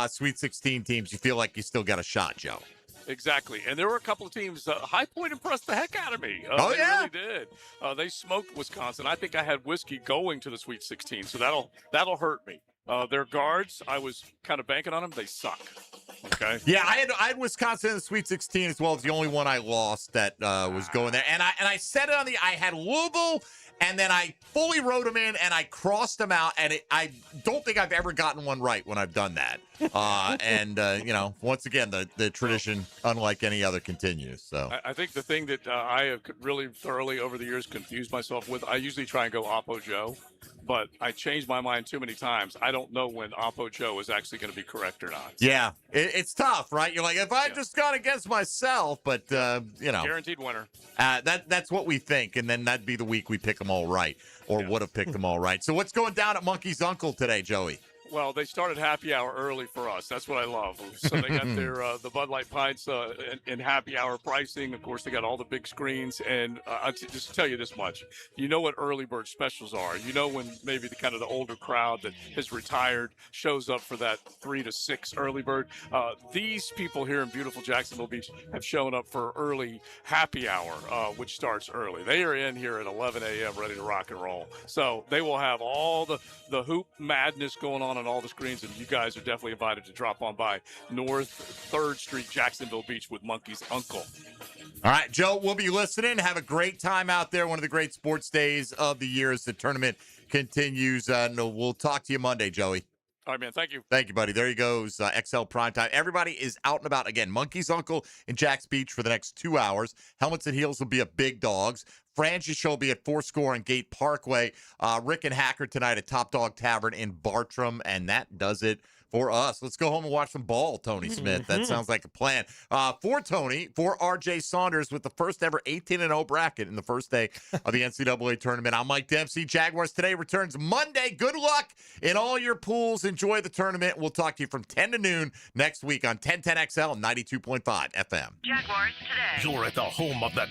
Speaker 9: Sweet 16 teams, you feel like you still got a shot, Joe.
Speaker 14: Exactly. And there were a couple of teams. High Point impressed the heck out of me. They really did. They smoked Wisconsin. I think I had Whiskey going to the Sweet 16, so that'll hurt me. Their guards, I was kind of banking on them. They suck. Okay.
Speaker 9: Yeah, I had Wisconsin in the Sweet 16 as well as the only one I lost that was going there. And I said it I had Louisville, and then I fully wrote them in, and I crossed them out. And I don't think I've ever gotten one right when I've done that. Once again, the tradition, unlike any other, continues. So
Speaker 14: I think the thing that I have really thoroughly over the years confused myself with, I usually try and go Oppo Joe. But I changed my mind too many times. I don't know when Oppo Joe is actually going to be correct or not.
Speaker 9: Yeah, it's tough, right? You're like, if I just gone against myself, but
Speaker 14: guaranteed winner.
Speaker 9: That's what we think, and then that'd be the week we pick them all right, or would have picked them all right. So what's going down at Monkey's Uncle today, Joey?
Speaker 14: Well, they started happy hour early for us. That's what I love. So they got their the Bud Light Pints in happy hour pricing. Of course, they got all the big screens. And I'll just tell you this much. You know what early bird specials are. You know when maybe the older crowd that has retired shows up for that 3 to 6 early bird. These people here in beautiful Jacksonville Beach have shown up for early happy hour, which starts early. They are in here at 11 a.m. ready to rock and roll. So they will have all the hoop madness going on all the screens, and you guys are definitely invited to drop on by North 3rd Street, Jacksonville Beach with Monkey's Uncle.
Speaker 9: All right, Joe, we'll be listening. Have a great time out there. One of the great sports days of the year as the tournament continues. We'll talk to you Monday, Joey.
Speaker 14: All right, man. Thank you.
Speaker 9: Thank you, buddy. There he goes. XL Primetime. Everybody is out and about. Again, Monkey's Uncle in Jack's Beach for the next 2 hours. Helmets and Heels will be at Big Dogs. Franchi's show will be at Fourscore and Gate Parkway. Rick and Hacker tonight at Top Dog Tavern in Bartram. And that does it for us. Let's go home and watch some ball, Tony Smith. That sounds like a plan. For Tony, for RJ Saunders with the first ever 18-0 bracket in the first day of the NCAA tournament. I'm Mike Dempsey. Jaguars Today returns Monday. Good luck in all your pools. Enjoy the tournament. We'll talk to you from 10 to noon next week on 1010XL 92.5 FM.
Speaker 23: Jaguars Today.
Speaker 4: You're at the home of the